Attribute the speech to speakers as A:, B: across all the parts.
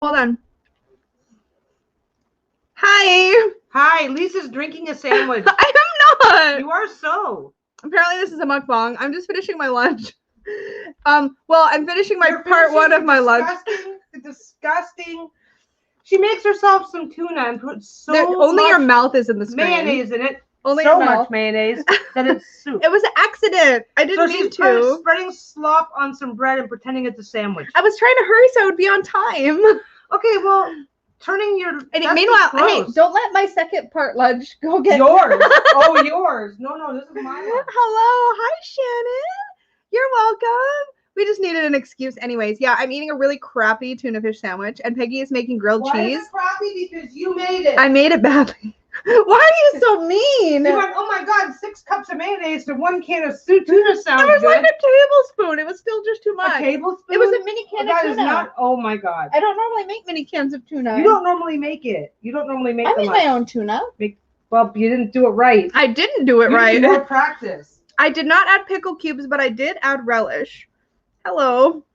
A: Hold on. Hi.
B: Hi, Lisa's drinking a sandwich.
A: I am not.
B: You are so.
A: Apparently this is a mukbang. I'm just finishing my lunch. Well, I'm finishing my part one of my lunch.
B: Disgusting. She makes herself some tuna and puts
A: only your mouth is in the screen.
B: Mayonnaise in it.
A: Only
B: so much mayonnaise that it's soup.
A: It was an accident. I didn't mean to.
B: Spreading slop on some bread and pretending it's a sandwich.
A: I was trying to hurry so I would be on time.
B: Okay, well, turning your.
A: Meanwhile, hey, don't let my second part lunch go get
B: yours. Oh, yours. No, this is my lunch.
A: Hello, hi Shannon. You're welcome. We just needed an excuse, anyways. Yeah, I'm eating a really crappy tuna fish sandwich, and Peggy is making grilled cheese.
B: Why is it crappy? Because you made it.
A: I made it badly. Why are you so mean?
B: You went, oh my God, 6 cups of mayonnaise to 1 can of tuna sounds
A: good. It was
B: good.
A: like a tablespoon. It was still just too much.
B: A tablespoon?
A: It was a mini can of tuna.
B: Not, oh my God.
A: I don't normally make mini cans of tuna.
B: You don't normally make it. You don't normally make it.
A: I make my own tuna.
B: Well, you didn't do it right.
A: I didn't do it right.
B: More practice.
A: I did not add pickle cubes, but I did add relish. Hello.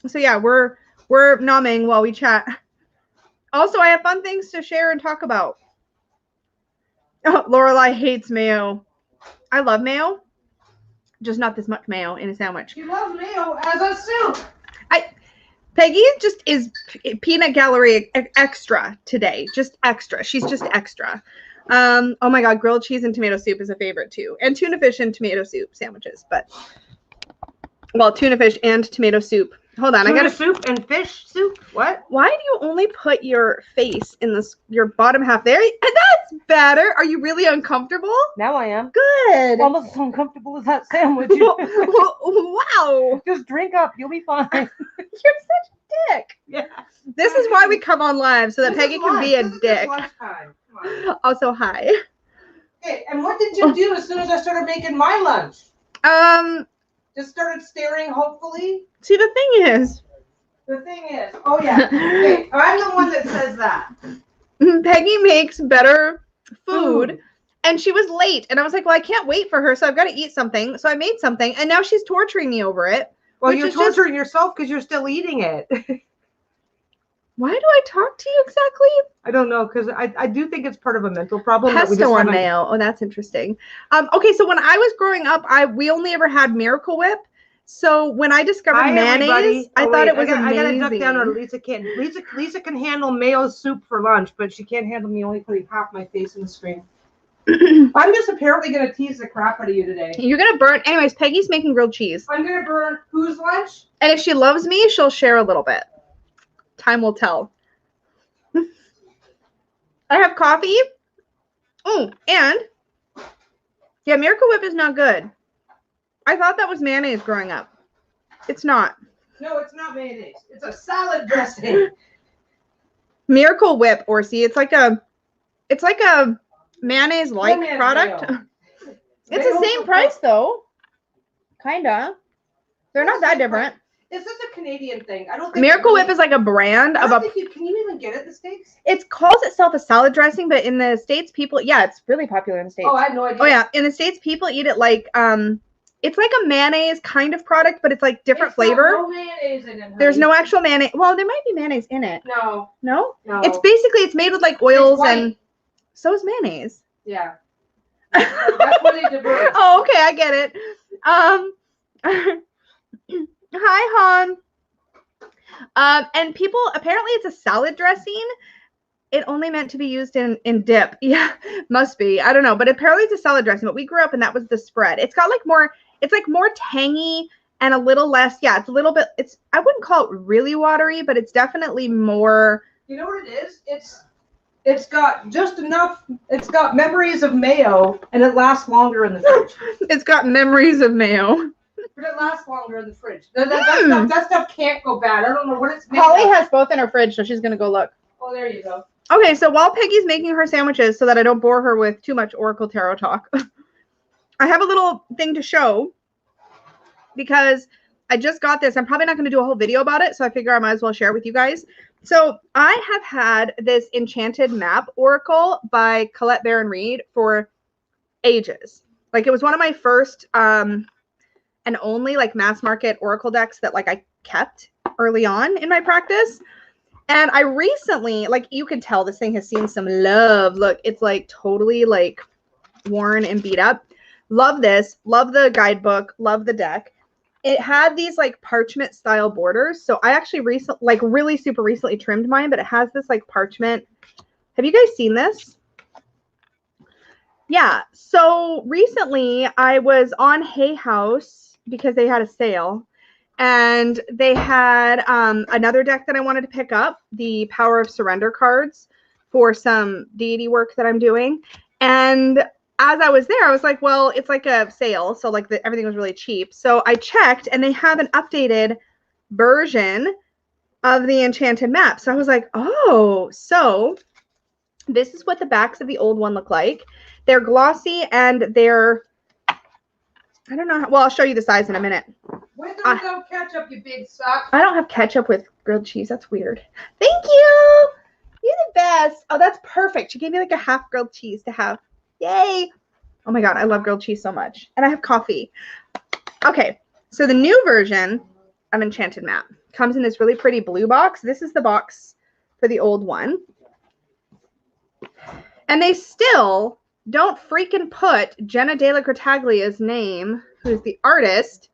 A: So yeah, we're nomming while we chat. Also, I have fun things to share and talk about. Oh, Lorelai hates mayo. I love mayo, just not this much mayo in a sandwich.
B: She loves mayo as a soup.
A: Peggy just is peanut gallery extra today, just extra. She's just extra. Oh my God, grilled cheese and tomato soup is a favorite too, and tuna fish and tomato soup sandwiches. But well, tuna fish and tomato soup. Hold on,
B: tuna soup and fish soup. What?
A: Why do you only put your face in your bottom half there? That's better. Are you really uncomfortable?
B: Now I am.
A: Good.
B: Almost as uncomfortable as that sandwich.
A: Wow.
B: Just drink up. You'll be fine.
A: You're such a dick.
B: Yeah.
A: This is why we come on live, so that Peggy can be a dick. Also, hi.
B: Hey, and what did you do as soon as I started making my lunch? Just started staring, hopefully.
A: See, the thing is,
B: oh yeah, hey, I'm the one that says that.
A: Peggy makes better food, and she was late, and I was like, well, I can't wait for her, so I've got to eat something. So I made something, and now she's torturing me over it.
B: Well, you're torturing yourself because you're still eating it.
A: Why do I talk to you exactly?
B: I don't know, because I do think it's part of a mental problem.
A: Pesto on mayo. Oh, that's interesting. Okay, so when I was growing up, we only ever had Miracle Whip. So when I discovered mayonnaise, I thought it was amazing. I gotta duck down on Lisa can't.
B: Lisa can handle mayo soup for lunch, but she can't handle me only putting half my face in the screen. I'm just apparently gonna tease the crap out of you today.
A: You're gonna burn. Anyways, Peggy's making grilled cheese.
B: I'm gonna burn whose lunch?
A: And if she loves me, she'll share a little bit. Time will tell. I have coffee. Oh, and yeah, Miracle Whip is not good. I thought that was mayonnaise growing up. It's not.
B: No, it's not mayonnaise. It's a salad dressing.
A: Miracle Whip, Orsi. It's like a mayonnaise-like product. It's the same price though. Kinda. They're not that different.
B: Is this a Canadian thing? I don't think
A: Miracle Whip is like a brand of a.
B: Can you even get it in the States?
A: It calls itself a salad dressing, but in the States, it's really popular in the States.
B: Oh, I had no idea.
A: Oh yeah, in the States, people eat it like it's like a mayonnaise kind of product, but it's like different flavor.
B: No mayonnaise in it. Honey.
A: There's no actual mayonnaise. Well, there might be mayonnaise in it.
B: No.
A: No.
B: No.
A: It's made with like oils and so is mayonnaise.
B: Yeah. That's what they diverse.
A: Oh, okay, I get it. Hi, Han. And people, apparently it's a salad dressing. It only meant to be used in dip. Yeah, must be. I don't know. But apparently it's a salad dressing. But we grew up and that was the spread. It's got like more, it's like more tangy and a little less. Yeah, it's a little bit, I wouldn't call it really watery, but it's definitely more.
B: You know what it is? It's got just enough, it's got memories of mayo and it lasts longer in the fridge.
A: It's got memories of mayo.
B: But it lasts longer in the fridge. That stuff can't go bad. I don't know what it's made
A: Holly has both in her fridge, so she's going to go look.
B: Oh, there you go.
A: Okay, so while Peggy's making her sandwiches so that I don't bore her with too much Oracle Tarot talk, I have a little thing to show because I just got this. I'm probably not going to do a whole video about it, so I figure I might as well share it with you guys. So I have had this Enchanted Map Oracle by Colette Baron Reed for ages. Like it was one of my first and only like mass market Oracle decks that like I kept early on in my practice. And I recently, like, you can tell this thing has seen some love. Look, it's like totally like worn and beat up. Love this. Love the guidebook. Love the deck. It had these like parchment style borders. So I actually recently, like really super recently trimmed mine, but it has this like parchment. Have you guys seen this? Yeah. So recently I was on Hay House because they had a sale. And they had another deck that I wanted to pick up, the Power of Surrender cards for some deity work that I'm doing. And as I was there, I was like, well, it's like a sale. So like everything was really cheap. So I checked and they have an updated version of the Enchanted Map. So I was like, oh, so this is what the backs of the old one look like. They're glossy and they're, I don't know. Well, I'll show you the size in a minute.
B: With or without ketchup, you big suck.
A: I don't have ketchup with grilled cheese. That's weird. Thank you. You're the best. Oh, that's perfect. She gave me like a half grilled cheese to have. Yay. Oh my God. I love grilled cheese so much. And I have coffee. Okay. So the new version of Enchanted Map comes in this really pretty blue box. This is the box for the old one. And they still don't freaking put Jenna De La Grottaglia's name, who's the artist,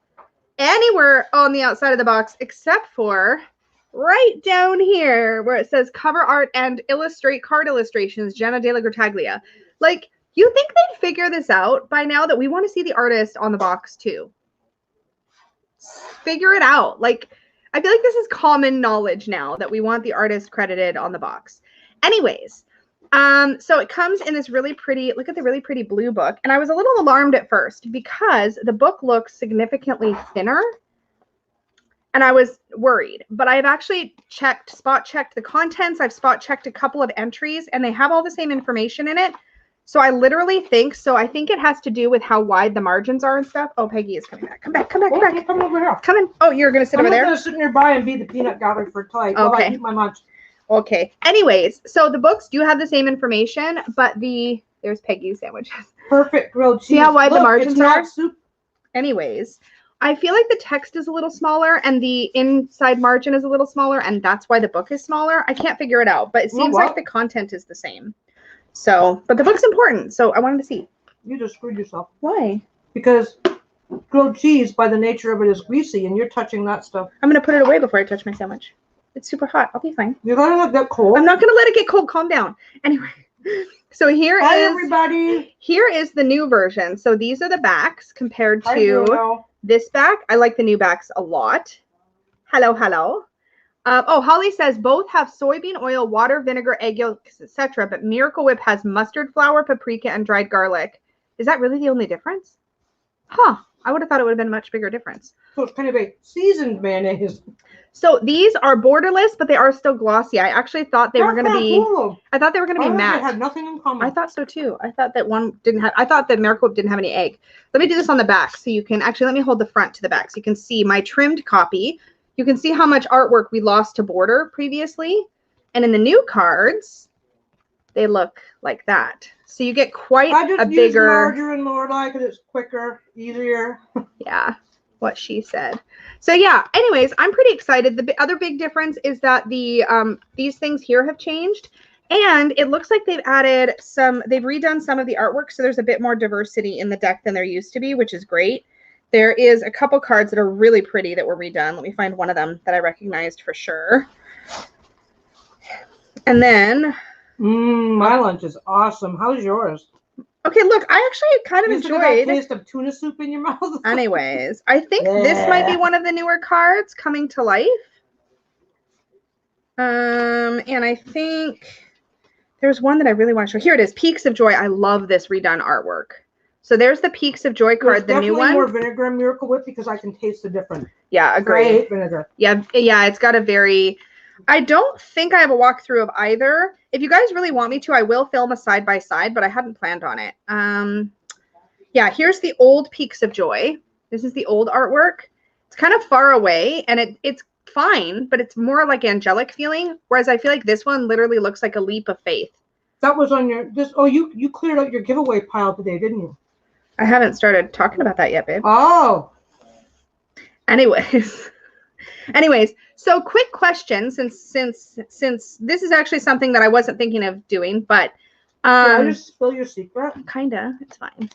A: anywhere on the outside of the box except for right down here where it says cover art and illustrate card illustrations, Jenna De La Grottaglia. Like, you think they'd figure this out by now that we want to see the artist on the box too? Figure it out. Like, I feel like this is common knowledge now that we want the artist credited on the box. Anyways, so it comes in this really pretty, look at the really pretty blue book. And I was a little alarmed at first because the book looks significantly thinner. And I was worried, but I've actually spot checked the contents. I've spot checked a couple of entries and they have all the same information in it. So I literally think, I think it has to do with how wide the margins are and stuff. Oh, Peggy is coming back. Come back. Come
B: over here.
A: Come in. Oh, you're going to sit over there?
B: I'm going to sit nearby and be the peanut gallery for tonight while I eat my lunch.
A: Okay. Anyways, so the books do have the same information, but there's Peggy's sandwiches.
B: Perfect grilled cheese.
A: See how wide the margins are?
B: Soup.
A: Anyways, I feel like the text is a little smaller and the inside margin is a little smaller, and that's why the book is smaller. I can't figure it out, but it seems like the content is the same. So, but the book's important, so I wanted to see.
B: You just screwed yourself.
A: Why?
B: Because grilled cheese, by the nature of it, is greasy, and you're touching that stuff.
A: I'm going to put it away before I touch my sandwich. It's super hot. I'll be fine.
B: You're going to let that cold?
A: I'm not going to let it get cold. Calm down. Anyway, so
B: Hi, everybody.
A: Here is the new version. So these are the backs compared to this back. I like the new backs a lot. Hello, hello. Oh, Holly says both have soybean oil, water, vinegar, egg yolks, etc. But Miracle Whip has mustard flour, paprika, and dried garlic. Is that really the only difference? Huh. I would have thought it would have been a much bigger difference.
B: So it's kind of a seasoned mayonnaise.
A: So these are borderless, but they are still glossy. I actually thought they were going to be.
B: Cool.
A: I thought they were going to be matte.
B: They had nothing in common.
A: I thought so too. I thought that one didn't have. I thought that Miracle Whip didn't have any egg. Let me do this on the back, so you can actually let me hold the front to the back, so you can see my trimmed copy. You can see how much artwork we lost to border previously, and in the new cards, they look like that. So you get quite a bigger. Use
B: margarine, Lorelai, because it's quicker, easier.
A: Yeah, what she said. So yeah. Anyways, I'm pretty excited. The other big difference is that these things here have changed, and it looks like they've added some. They've redone some of the artwork, so there's a bit more diversity in the deck than there used to be, which is great. There is a couple cards that are really pretty that were redone. Let me find one of them that I recognized for sure. And then
B: my lunch is awesome. How's yours?
A: Okay, look, I actually kind of enjoyed.
B: Taste of tuna soup in your mouth.
A: Anyways, I think this might be one of the newer cards coming to life. And I think there's one that I really want to show. Here it is, Peaks of Joy. I love this redone artwork. So there's the Peaks of Joy card, the new one.
B: More vinegar in Miracle Whip because I can taste the difference.
A: Yeah, agree.
B: I hate vinegar.
A: Yeah, it's got a very. I don't think I have a walkthrough of either. If you guys really want me to, I will film a side by side, but I hadn't planned on it. Yeah, here's the old Peaks of Joy. This is the old artwork. It's kind of far away, and it's fine, but it's more like angelic feeling. Whereas I feel like this one literally looks like a leap of faith. That
B: was on your you cleared out your giveaway pile today, didn't you?
A: I haven't started talking about that yet, babe.
B: Oh.
A: Anyways, So quick question, since this is actually something that I wasn't thinking of doing, but
B: Did I just spill your secret?
A: kinda, it's fine.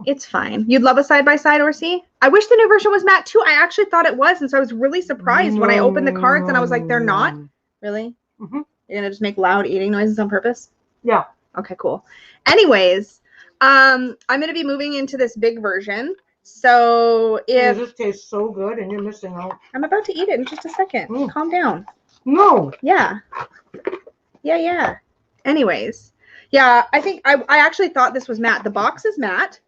A: It's fine. You'd love a side-by-side, Orsi? I wish the new version was matte too. I actually thought it was, and so I was really surprised when I opened the cards and I was like, they're not. Really?
B: Mm-hmm.
A: You're gonna just make loud eating noises on purpose?
B: Yeah.
A: Okay, cool. Anyways, I'm gonna be moving into this big version. So if
B: this tastes so good and you're missing out.
A: I'm about to eat it in just a second. Calm down.
B: No.
A: Yeah. Yeah. Anyways. Yeah, I think I actually thought this was matte. The box is matte.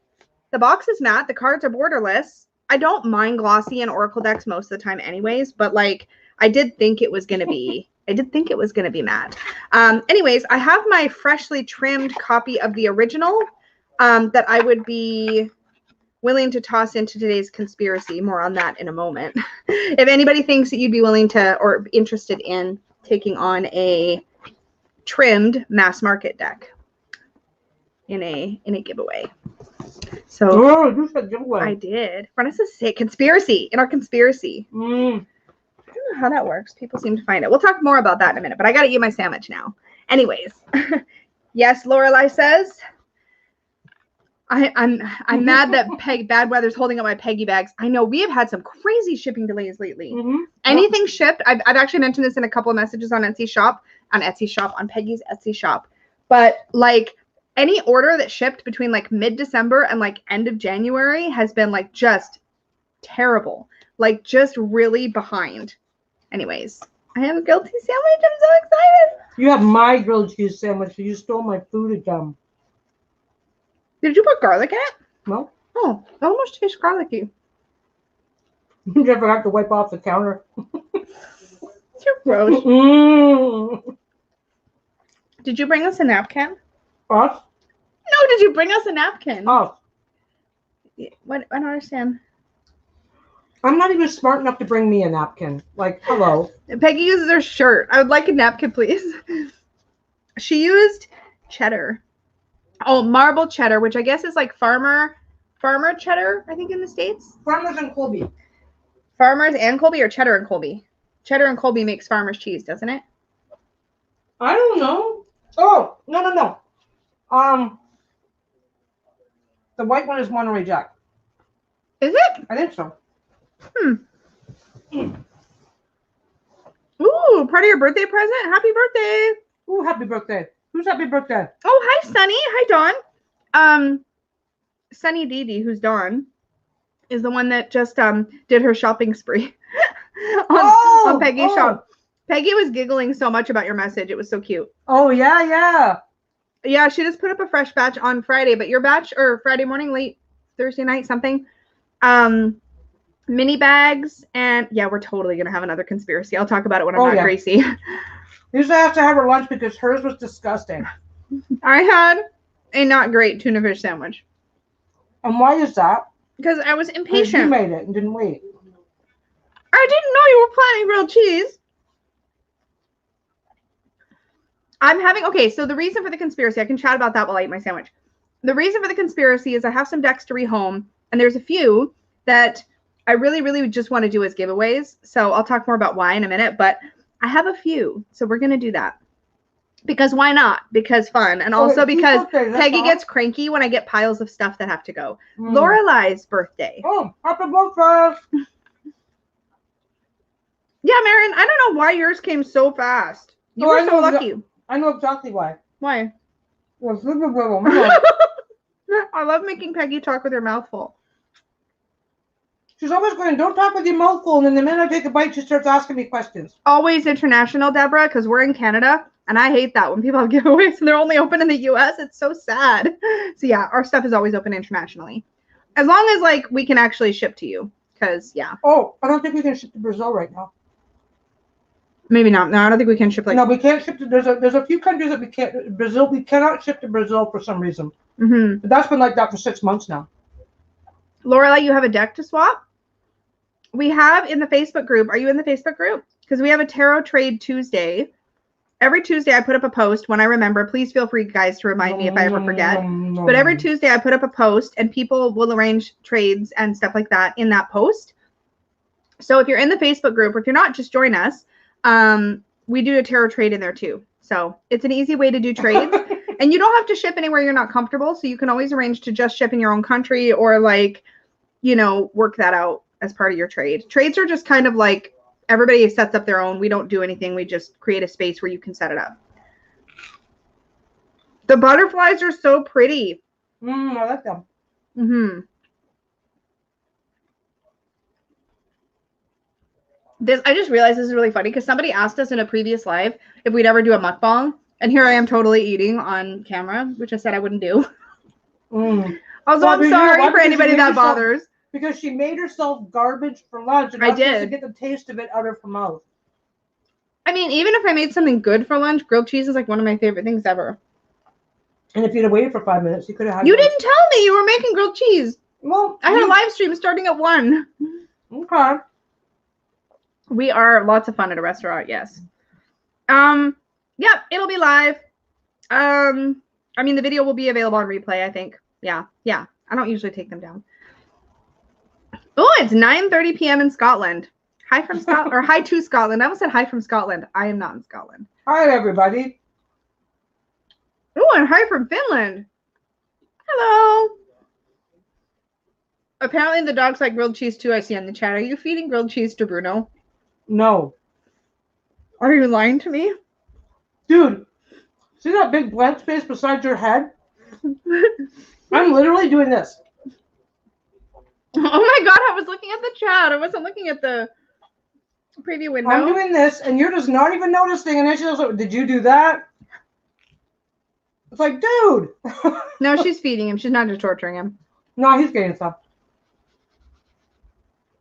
A: The box is matte. The cards are borderless. I don't mind glossy and Oracle decks most of the time anyways, but like I did think it was gonna be matte. Anyways, I have my freshly trimmed copy of the original that I would be willing to toss into today's conspiracy. More on that in a moment. If anybody thinks that you'd be willing to or interested in taking on a trimmed mass market deck in a giveaway. So
B: you said giveaway.
A: I did. Run us a say conspiracy in our conspiracy. I don't know how that works. People seem to find it. We'll talk more about that in a minute, but I gotta eat my sandwich now. Anyways. Yes, Lorelai says. I'm mad that bad weather's holding up my Peggy bags. I know we have had some crazy shipping delays lately. Anything shipped, I've actually mentioned this in a couple of messages on Peggy's Etsy shop. But like any order that shipped between like mid-December and like end of January has been like just terrible. Like just really behind. Anyways, I have a grilled cheese sandwich. I'm so excited.
B: You have my grilled cheese sandwich. You stole my food again.
A: Did you put garlic in it?
B: No.
A: Oh, it almost tastes garlicky.
B: You never have to wipe off the counter.
A: You're gross. Did you bring us a napkin?
B: Us?
A: No, did you bring us a napkin?
B: Us.
A: What? I don't understand.
B: I'm not even smart enough to bring me a napkin. Like, hello.
A: Peggy uses her shirt. I would like a napkin, please. She used cheddar. Oh, marble cheddar, which I guess is like farmer cheddar, I think in the States.
B: Farmers and Colby.
A: Farmers and Colby or cheddar and Colby? Cheddar and Colby makes farmer's cheese, doesn't it?
B: I don't know. Oh, no. The white one is Monterey Jack.
A: Is it?
B: I think so.
A: Ooh, part of your birthday present? Happy birthday.
B: Ooh, happy birthday. Who's happy birthday?
A: Oh, hi, Sunny. Hi, Dawn. Sunny Dee, who's Dawn, is the one that just did her shopping spree on Peggy's shop. Peggy was giggling so much about your message. It was so cute.
B: Oh, yeah.
A: Yeah, she just put up a fresh batch on Friday, but your batch, or Friday morning, late Thursday night, something. Mini bags, and yeah, we're totally going to have another conspiracy. I'll talk about it when I'm not Gracie.
B: Usually I have to have her lunch because hers was disgusting.
A: I had a not great tuna fish sandwich.
B: And why is that?
A: Because I was impatient.
B: You made it and didn't wait.
A: I didn't know you were planning grilled cheese. Okay, so the reason for the conspiracy, I can chat about that while I eat my sandwich. The reason for the conspiracy is I have some decks to rehome, and there's a few that I really just want to do as giveaways. So I'll talk more about why in a minute, but I have a few, so we're going to do that. Because why not? Because fun. And also because Peggy gets cranky when I get piles of stuff that have to go. Lorelai's birthday.
B: Oh, happy birthday.
A: Yeah, Marin, I don't know why yours came so fast. You were so lucky.
B: I know exactly why.
A: Why?
B: I
A: I love making Peggy talk with her mouth full.
B: She's always going, don't talk with your mouth full. And then the minute I take a bite, she starts asking me questions.
A: Always international, Deborah, because we're in Canada. And I hate that when people have giveaways and they're only open in the US. It's so sad. So yeah, our stuff is always open internationally. As long as like we can actually ship to you. Because yeah.
B: Oh, I don't think we can ship to Brazil right now.
A: Maybe not. No, I don't think we can ship like.
B: No, we can't ship to. There's a few countries that we can't. Brazil, we cannot ship to Brazil for some reason. But that's been like that for 6 months now.
A: Lorelai, you have a deck to swap. We have in the Facebook group. Are you in the Facebook group? Because we have a Tarot Trade Tuesday. Every Tuesday I put up a post when I remember. Please feel free, guys, to remind me if I ever forget. But every Tuesday I put up a post and people will arrange trades and stuff like that in that post. So if you're in the Facebook group, or if you're not, just join us. We do a tarot trade in there too. So it's an easy way to do trades. And you don't have to ship anywhere you're not comfortable. So you can always arrange to just ship in your own country, or like, you know, work that out as part of your trade. Trades are just kind of like everybody sets up their own. We don't do anything. We just create a space where you can set it up. The butterflies are so pretty.
B: I like them.
A: Mm-hmm. I just realized this is really funny because somebody asked us in a previous live if we'd ever do a mukbang, and here I am totally eating on camera, which I said I wouldn't do. Also, I'm sorry for anybody that bothers.
B: Because she made herself garbage for lunch, and
A: I did
B: to get the taste of it out of her mouth.
A: I mean, even if I made something good for lunch, grilled cheese is like one of my favorite things ever.
B: And if you'd have waited for 5 minutes, you could have had.
A: You didn't tell me you were making grilled cheese.
B: Well,
A: I had a live stream starting at 1.
B: Okay.
A: We are lots of fun at a restaurant, yes. Yep, it'll be live. I mean, the video will be available on replay, I think. Yeah. I don't usually take them down. Oh, it's 9:30 p.m. in Scotland. Hi from Scotland, or hi to Scotland. I almost said hi from Scotland. I am not in Scotland.
B: Hi, everybody.
A: Oh, and hi from Finland. Hello. Apparently the dogs like grilled cheese too, I see in the chat. Are you feeding grilled cheese to Bruno?
B: No.
A: Are you lying to me?
B: Dude, see that big blank space beside your head? I'm literally doing this.
A: Oh my god, I was looking at the chat. I wasn't looking at the preview window.
B: I'm doing this, and you're just not even noticing. And then she's also, did you do that? It's like, dude.
A: No, she's feeding him. She's not just torturing him.
B: No, he's getting some.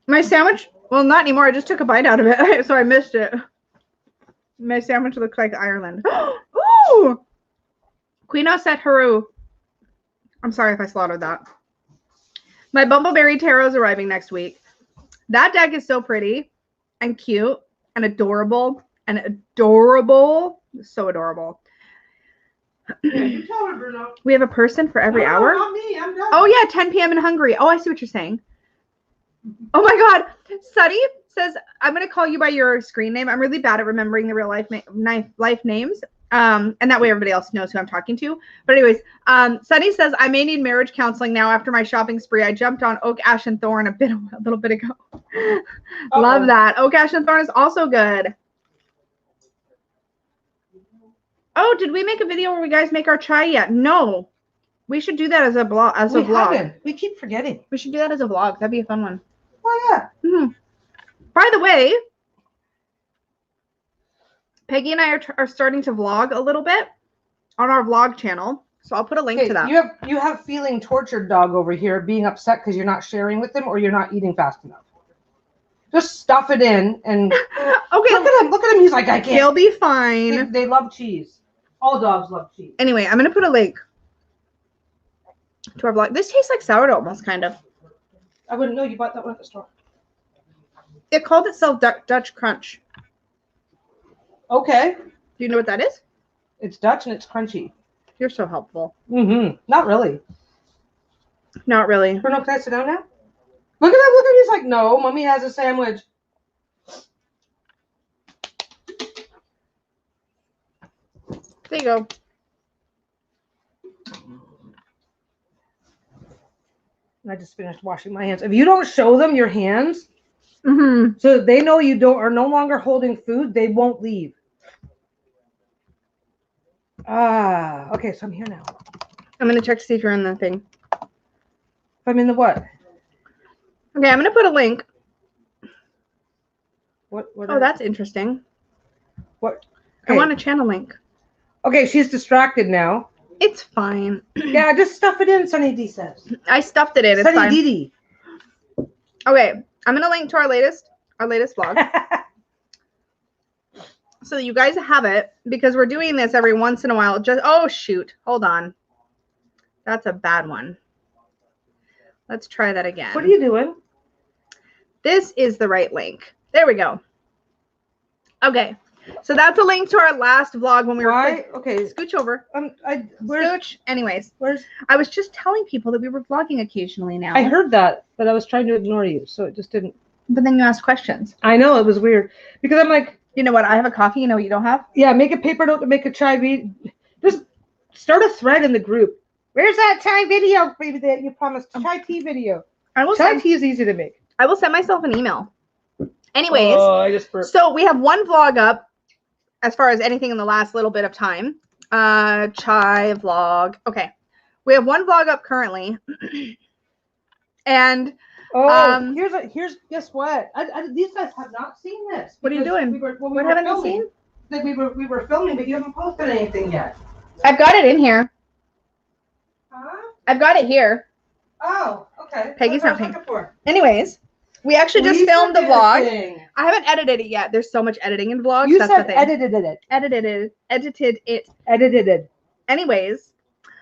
A: My sandwich, well, not anymore. I just took a bite out of it, so I missed it. My sandwich looks like Ireland. Ooh! Queen Osset Haru. I'm sorry if I slaughtered that. My Bumbleberry Tarot is arriving next week. That deck is so pretty and cute and adorable and adorable. So adorable.
B: Yeah, you tell her, Bruno.
A: We have a person for every hour.
B: Not me. I'm done.
A: Oh, yeah, 10 p.m. in Hungary. Oh, I see what you're saying. Oh, my God. Sunny says, I'm going to call you by your screen name. I'm really bad at remembering the real life names. And that way everybody else knows who I'm talking to. But anyways, Sunny says, I may need marriage counseling now after my shopping spree. I jumped on Oak, Ash, and Thorn a little bit ago. Love that. Oak, Ash, and Thorn is also good. Oh, did we make a video where we guys make our chai yet? No. We should do that as a blog.
B: Haven't. We keep forgetting.
A: We should do that as a vlog. That'd be a fun one.
B: Oh, yeah.
A: Mm-hmm. By the way, Peggy and I are starting to vlog a little bit on our vlog channel. So I'll put a link to that.
B: You have feeling tortured dog over here being upset because you're not sharing with them or you're not eating fast enough. Just stuff it in and
A: okay.
B: Look at him. He's like, I can't.
A: He'll be fine.
B: They love cheese. All dogs love cheese.
A: Anyway, I'm going to put a link to our vlog. This tastes like sourdough almost, kind of.
B: I wouldn't know you bought that one at the store.
A: It called itself Dutch Crunch.
B: Okay.
A: Do you know what that is?
B: It's Dutch and it's crunchy.
A: You're so helpful.
B: Mm-hmm. Not really.
A: Not really.
B: Bruno, can I sit down now? Look at that. Look at him. He's like, no, Mommy has a sandwich.
A: There you go.
B: I just finished washing my hands. If you don't show them your hands,
A: Mm-hmm.
B: so that they know you are no longer holding food, they won't leave. Okay, so I'm here now.
A: I'm going to check to see if you're in the thing.
B: I'm in the what?
A: Okay, I'm going to put a link.
B: What
A: oh, that's interesting.
B: What? Okay.
A: I want a channel link.
B: Okay, she's distracted now.
A: It's fine.
B: Yeah, just stuff it in, Sunny D says.
A: I stuffed it in. It's
B: Sunny
A: fine.
B: Dee.
A: Okay, I'm going to link to our latest vlog. So you guys have it, because we're doing this every once in a while. Oh, shoot. Hold on. That's a bad one. Let's try that again.
B: What are you doing?
A: This is the right link. There we go. Okay. So that's a link to our last vlog when we were.
B: Okay.
A: Scooch over. Scooch. Anyways, I was just telling people that we were vlogging occasionally now.
B: I heard that, but I was trying to ignore you, so it just didn't.
A: But then you asked questions.
B: I know, it was weird. Because I'm like,
A: you know what? I have a coffee. You know what you don't have?
B: Yeah, make a paper note to make a chai video. Just start a thread in the group. Where's that chai video that you promised? Chai tea video. Chai tea is easy to make.
A: I will send myself an email. Anyways,
B: I just burped.
A: So we have one vlog up as far as anything in the last little bit of time. Chai vlog. Okay. We have one vlog up currently. And
B: here's guess what? These guys have not seen this.
A: What are you doing? What haven't you seen?
B: Like we were filming, but you haven't posted anything yet.
A: I've got it in here.
B: Huh?
A: I've got it here.
B: Oh, okay.
A: Peggy's not paying. Anyways, we actually just filmed the vlog. I haven't edited it yet. There's so much editing in vlogs.
B: You said edited it.
A: Edited it.
B: Edited it.
A: Anyways,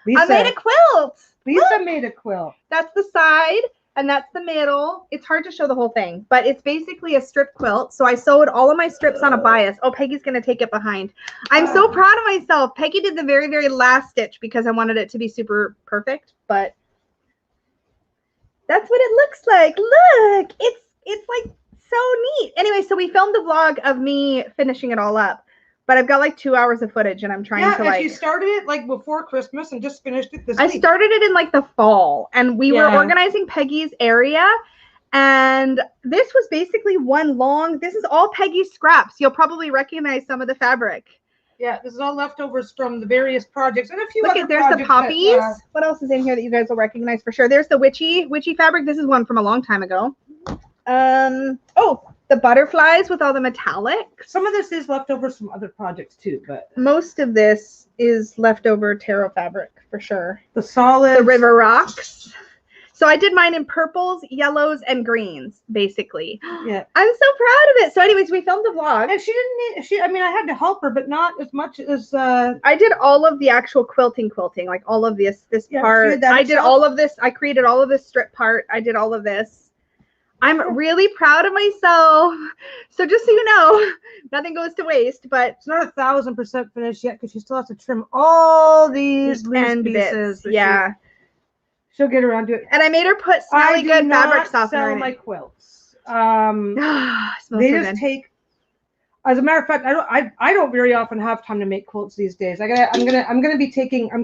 B: Lisa,
A: I made a quilt.
B: Lisa made a quilt.
A: That's the side. And that's the middle. It's hard to show the whole thing, but it's basically a strip quilt. So I sewed all of my strips on a bias. Oh, Peggy's going to take it behind. I'm so proud of myself. Peggy did the very, very last stitch because I wanted it to be super perfect, but that's what it looks like. Look, it's like so neat. Anyway, so we filmed the vlog of me finishing it all up. But I've got like 2 hours of footage and I'm trying to like.
B: Yeah, you started it like before Christmas and just finished it this week.
A: I started it in like the fall and we were organizing Peggy's area. And this was basically this is all Peggy's scraps. You'll probably recognize some of the fabric.
B: Yeah, this is all leftovers from the various projects and a few other
A: there's the poppies. What else is in here that you guys will recognize for sure? There's the witchy fabric. This is one from a long time ago. The butterflies with all the metallics.
B: Some of this is leftovers from other projects too, but
A: most of this is leftover tarot fabric for sure.
B: The
A: river rocks. So I did mine in purples, yellows, and greens, basically.
B: Yeah.
A: I'm so proud of it. So anyways, we filmed the vlog.
B: And I had to help her, but not as much as
A: I did all of the actual quilting, like all of this part. I did all of this. I created all of this strip part. I did all of this. I'm really proud of myself. So just so you know, nothing goes to waste, but
B: it's not 1,000% finished yet because she still has to trim all these loose pieces.
A: Yeah.
B: She'll get around to it.
A: And I made her put smelly good fabric softener in it.
B: My quilts. They just take. As a matter of fact, I don't very often have time to make quilts these days. I'm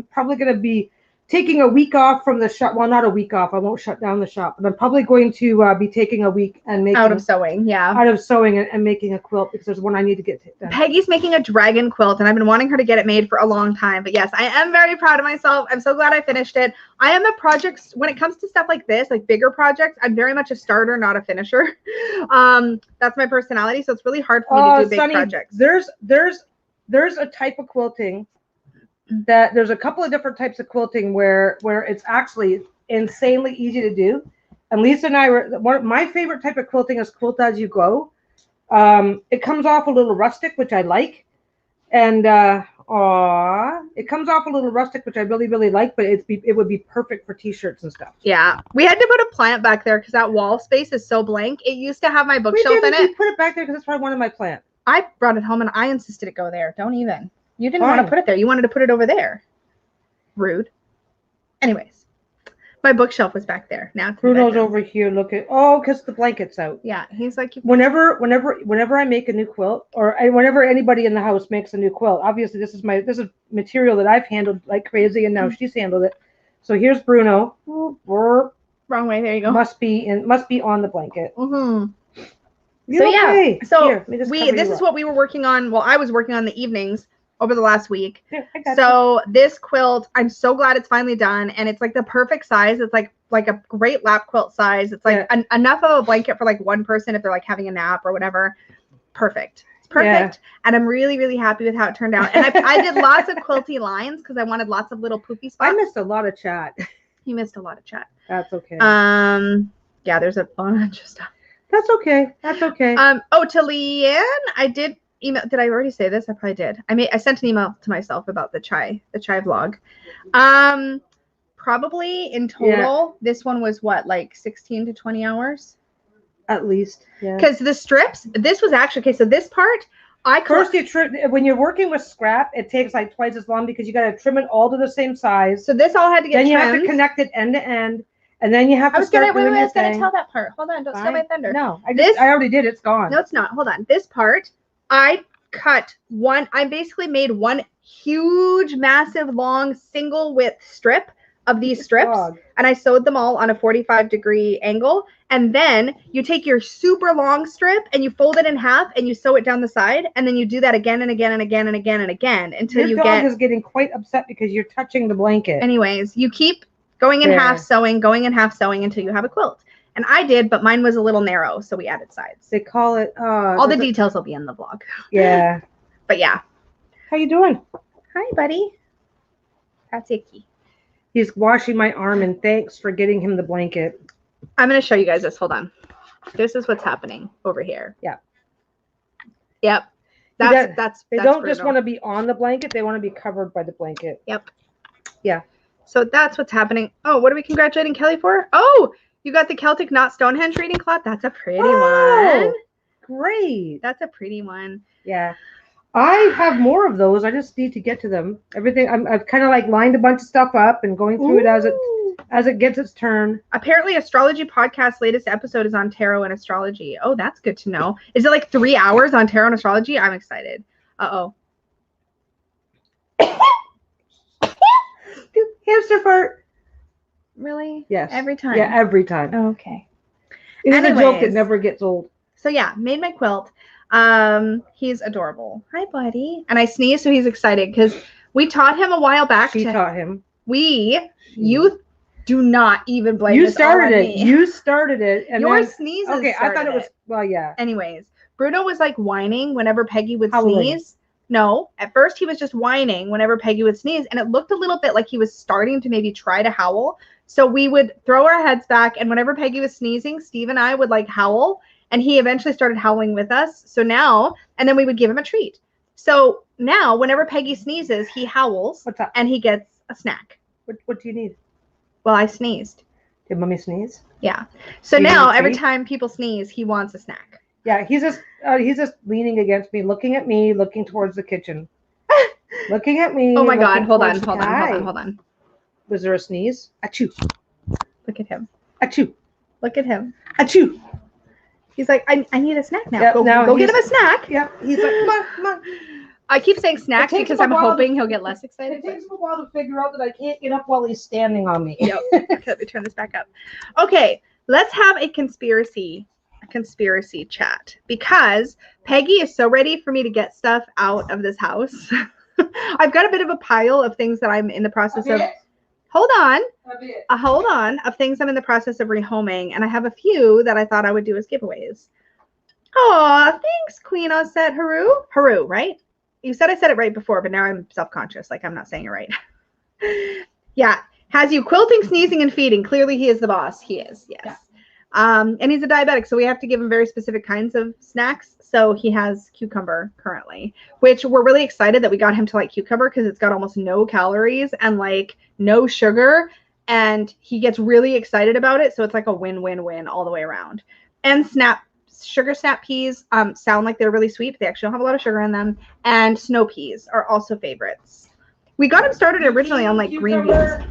B: probably gonna be taking a week off from the shop. Well, not a week off. I won't shut down the shop, but I'm probably going to be taking a week and making
A: out of sewing
B: and making a quilt because there's one I need to get done.
A: Peggy's making a dragon quilt, and I've been wanting her to get it made for a long time. But yes, I am very proud of myself. I'm so glad I finished it. I am a project when it comes to stuff like this, like bigger projects. I'm very much a starter, not a finisher. That's my personality, so it's really hard for me to do big projects.
B: There's a type of quilting. There's a couple of different types of quilting where it's actually insanely easy to do. And Lisa and I my favorite type of quilting is quilt as you go. It comes off a little rustic, which I like. And it comes off a little rustic, which I really, really like, but it would be perfect for t-shirts and stuff.
A: Yeah. We had to put a plant back there because that wall space is so blank. It used to have my bookshelf in it.
B: We put it back there because that's where I wanted my plant.
A: I brought it home and I insisted it go there. Don't even. You didn't want to put it there. You wanted to put it over there. Rude. Anyways, my bookshelf was back there. Now it's
B: Bruno's over here. Look at because the blanket's out.
A: Yeah, he's like.
B: Whenever I make a new quilt, or whenever anybody in the house makes a new quilt, obviously this is material that I've handled like crazy, and now she's handled it. So here's Bruno.
A: Wrong way. There you go.
B: Must be on the blanket.
A: Mm-hmm.
B: Okay.
A: So this is what we were working on. Well, I was working on the evenings over the last week. So this quilt, I'm so glad it's finally done, and it's like the perfect size. It's like a great lap quilt size. It's like enough of a blanket for like one person if they're like having a nap or whatever. Perfect. It's perfect. Yeah. And I'm really, really happy with how it turned out. And I did lots of quilty lines because I wanted lots of little poofy spots.
B: I missed a lot of chat.
A: You missed a lot of chat.
B: That's okay.
A: Yeah, there's a bunch of stuff.
B: That's okay. That's okay.
A: To Leanne, I did email. Did I already say this? I probably did. I sent an email to myself about the chai vlog. Probably in total, this one was what, like 16 to 20 hours?
B: At least. Yeah.
A: Because the strips, this was actually, okay, so this part,
B: when you're working with scrap, it takes like twice as long because you got to trim it all to the same size.
A: So this all had to get trimmed.
B: Then you have to connect it end to end. And then you have to start doing
A: I
B: your
A: was gonna
B: thing.
A: tell that part. Hold on, don't steal my thunder.
B: No, I already did. It's gone.
A: No, it's not. Hold on. This part, I basically made one huge, massive, long, single width strip of these strips, and I sewed them all on a 45-degree angle. And then you take your super long strip and you fold it in half and you sew it down the side, and then you do that again and again and again and again and again until
B: your dog is getting quite upset because you're touching the blanket.
A: Anyways, you keep going in half sewing until you have a quilt. And I did, but mine was a little narrow, so we added sides.
B: They call it.
A: All the details will be in the vlog.
B: Yeah.
A: But yeah.
B: How you doing?
A: Hi, buddy. That's icky.
B: He's washing my arm, and thanks for getting him the blanket.
A: I'm going to show you guys this. Hold on. This is what's happening over here.
B: Yeah.
A: Yep. That's
B: They don't just want to be on the blanket. They want to be covered by the blanket.
A: Yep.
B: Yeah.
A: So that's what's happening. Oh, what are we congratulating Kelly for? Oh, you got the Celtic Knot Stonehenge reading cloth. That's a pretty one.
B: Great.
A: That's a pretty one.
B: Yeah. I have more of those. I just need to get to them. Everything. I've kind of like lined a bunch of stuff up and going through it as it gets its turn.
A: Apparently, Astrology Podcast's latest episode is on tarot and astrology. Oh, that's good to know. Is it like 3 hours on tarot and astrology? I'm excited. Uh-oh.
B: Hamster fart.
A: Really?
B: Yes.
A: Every time?
B: Yeah, every time.
A: Oh, okay.
B: It is a joke that never gets old.
A: So yeah, made my quilt. He's adorable. Hi, buddy. And I sneezed, so he's excited because we taught him a while back.
B: She taught him.
A: You do not even blame
B: You started it. You started it. And
A: your
B: then,
A: sneezes.
B: Okay, I thought it was, well, yeah.
A: Anyways, Bruno was like whining whenever Peggy would sneeze. No, at first he was just whining whenever Peggy would sneeze, and it looked a little bit like he was starting to maybe try to howl. So we would throw our heads back, and whenever Peggy was sneezing, Steve and I would like howl, and he eventually started howling with us. So now, and then we would give him a treat. So now, whenever Peggy sneezes, he howls.
B: What's up?
A: And he gets a snack.
B: What do you need?
A: Well, I sneezed.
B: Did mommy sneeze?
A: Yeah. So now, every time people sneeze, he wants a snack.
B: Yeah, he's just leaning against me, looking at me, looking towards the kitchen. Looking at me.
A: Oh my God. Hold on.
B: Was there a sneeze? Achoo.
A: Look at him.
B: Achoo.
A: Look at him.
B: Achoo.
A: He's like, I need a snack now.
B: Yep,
A: go get him a snack.
B: Yep. He's like, come on.
A: I keep saying snacks because I'm hoping he'll get less excited.
B: It takes him a while to figure out that I can't get up while he's standing on me.
A: Yep. Let me turn this back up. Okay, let's have a conspiracy chat because Peggy is so ready for me to get stuff out of this house. I've got a bit of a pile of things that I'm in the process of. Hold on, of things I'm in the process of rehoming, and I have a few that I thought I would do as giveaways. Aw, thanks, Queen Osset Haru, right? You said I said it right before, but now I'm self-conscious, like I'm not saying it right. Yeah, has you quilting, sneezing, and feeding. Clearly he is the boss. He is, yes. Yeah. And he's a diabetic, so we have to give him very specific kinds of snacks. So he has cucumber currently, which we're really excited that we got him to like cucumber because it's got almost no calories and like no sugar. And he gets really excited about it. So it's like a win-win-win all the way around. And sugar snap peas sound like they're really sweet, but they actually don't have a lot of sugar in them. And snow peas are also favorites. We got him started originally on like green beans.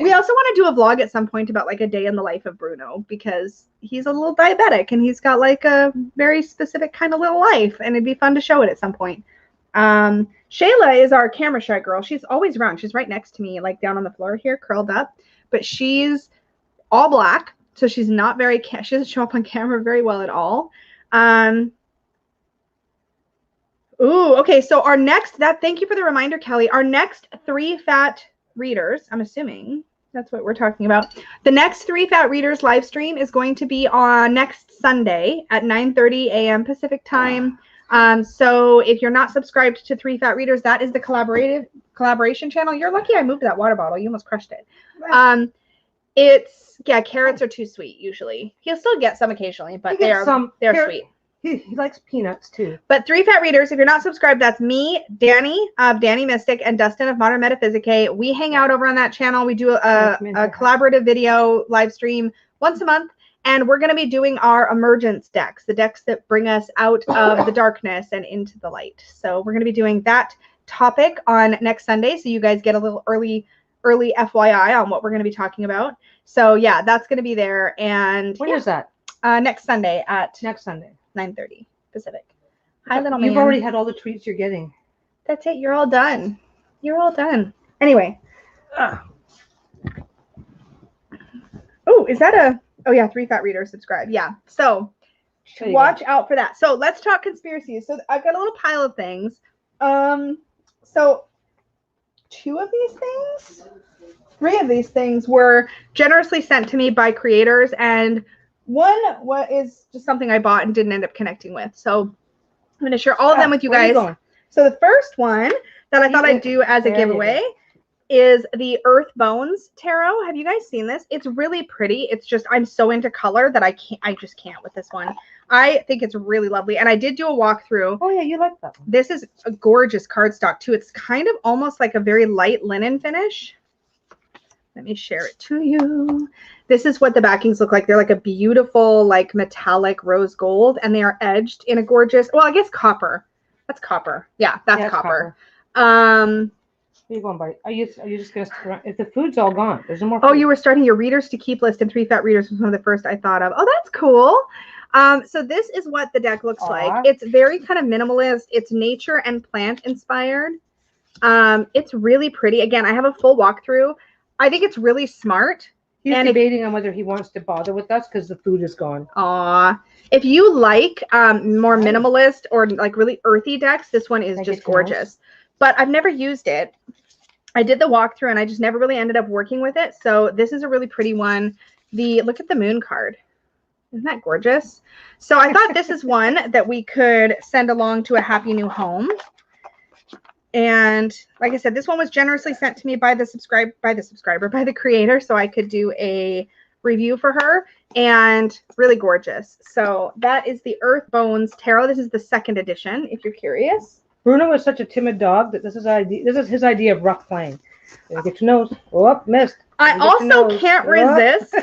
A: We also want to do a vlog at some point about like a day in the life of Bruno because he's a little diabetic and he's got like a very specific kind of little life, and it'd be fun to show it at some point. Shayla is our camera shy girl. She's always around. She's right next to me, like down on the floor here, curled up, but she's all black. So she's not very, she doesn't show up on camera very well at all. Ooh, okay. So our next, thank you for the reminder, Kelly. Our next 3 fat readers, I'm assuming that's what we're talking about. The next 3 fat readers live stream is going to be on next Sunday at 9:30 a.m. Pacific time. So if you're not subscribed to 3 fat readers, that is the collaboration channel. You're lucky I moved that water bottle. You almost crushed it. Carrots are too sweet usually. He'll still get some occasionally, but they're sweet.
B: He likes peanuts too.
A: But 3 fat readers, if you're not subscribed, that's me, Danny of Danny Mystic, and Dustin of Modern Metaphysicae. We hang out over on that channel. We do a collaborative video live stream once a month, and we're going to be doing our emergence decks, the decks that bring us out of the darkness and into the light. So we're going to be doing that topic on next Sunday, so you guys get a little early early FYI on what we're going to be talking about. So yeah, that's going to be there. And
B: when is that?
A: Next Sunday at
B: Next Sunday,
A: 9:30 Pacific. Hi, little man.
B: You've already had all the treats you're getting.
A: That's it. You're all done. You're all done. Anyway. Oh, is that a? Oh yeah, 3 Fat Readers subscribe. Yeah. So watch out for that. So let's talk conspiracies. So I've got a little pile of things. So 2 of these things, 3 of these things were generously sent to me by creators, and one is just something I bought and didn't end up connecting with. So I'm going to share all of them with you guys. So the first one that I thought I'd do as a giveaway is the Earth Bones Tarot. Have you guys seen this? It's really pretty. It's just, I'm so into color that I just can't with this one. I think it's really lovely. And I did do a walkthrough.
B: Oh yeah, you like that one.
A: This is a gorgeous cardstock too. It's kind of almost like a very light linen finish. Let me share it to you. This is what the backings look like. They're like a beautiful, like metallic rose gold, and they are edged in a gorgeous, well, I guess copper. That's copper. Yeah, that's copper.
B: Where are you going, buddy? Are you just gonna stick around? If the food's all gone, there's no more food.
A: Oh, you were starting your readers to keep list, and 3 Fat Readers was one of the first I thought of. Oh, that's cool. So this is what the deck looks like. It's very kind of minimalist. It's nature and plant inspired. It's really pretty. Again, I have a full walkthrough. I think it's really smart.
B: He's debating on whether he wants to bother with us because the food is gone.
A: Aw. If you like more minimalist or like really earthy decks, this one is just gorgeous. But I've never used it. I did the walkthrough and I just never really ended up working with it. So this is a really pretty one. Look at the moon card. Isn't that gorgeous? So I thought this is one that we could send along to a happy new home. And like I said, this one was generously sent to me by the creator, so I could do a review for her, and really gorgeous. So that is the Earth Bones Tarot. This is the 2nd edition, if you're curious.
B: Bruno is such a timid dog that this is his idea of rough playing. Get your nose. Oh, missed.
A: I also can't resist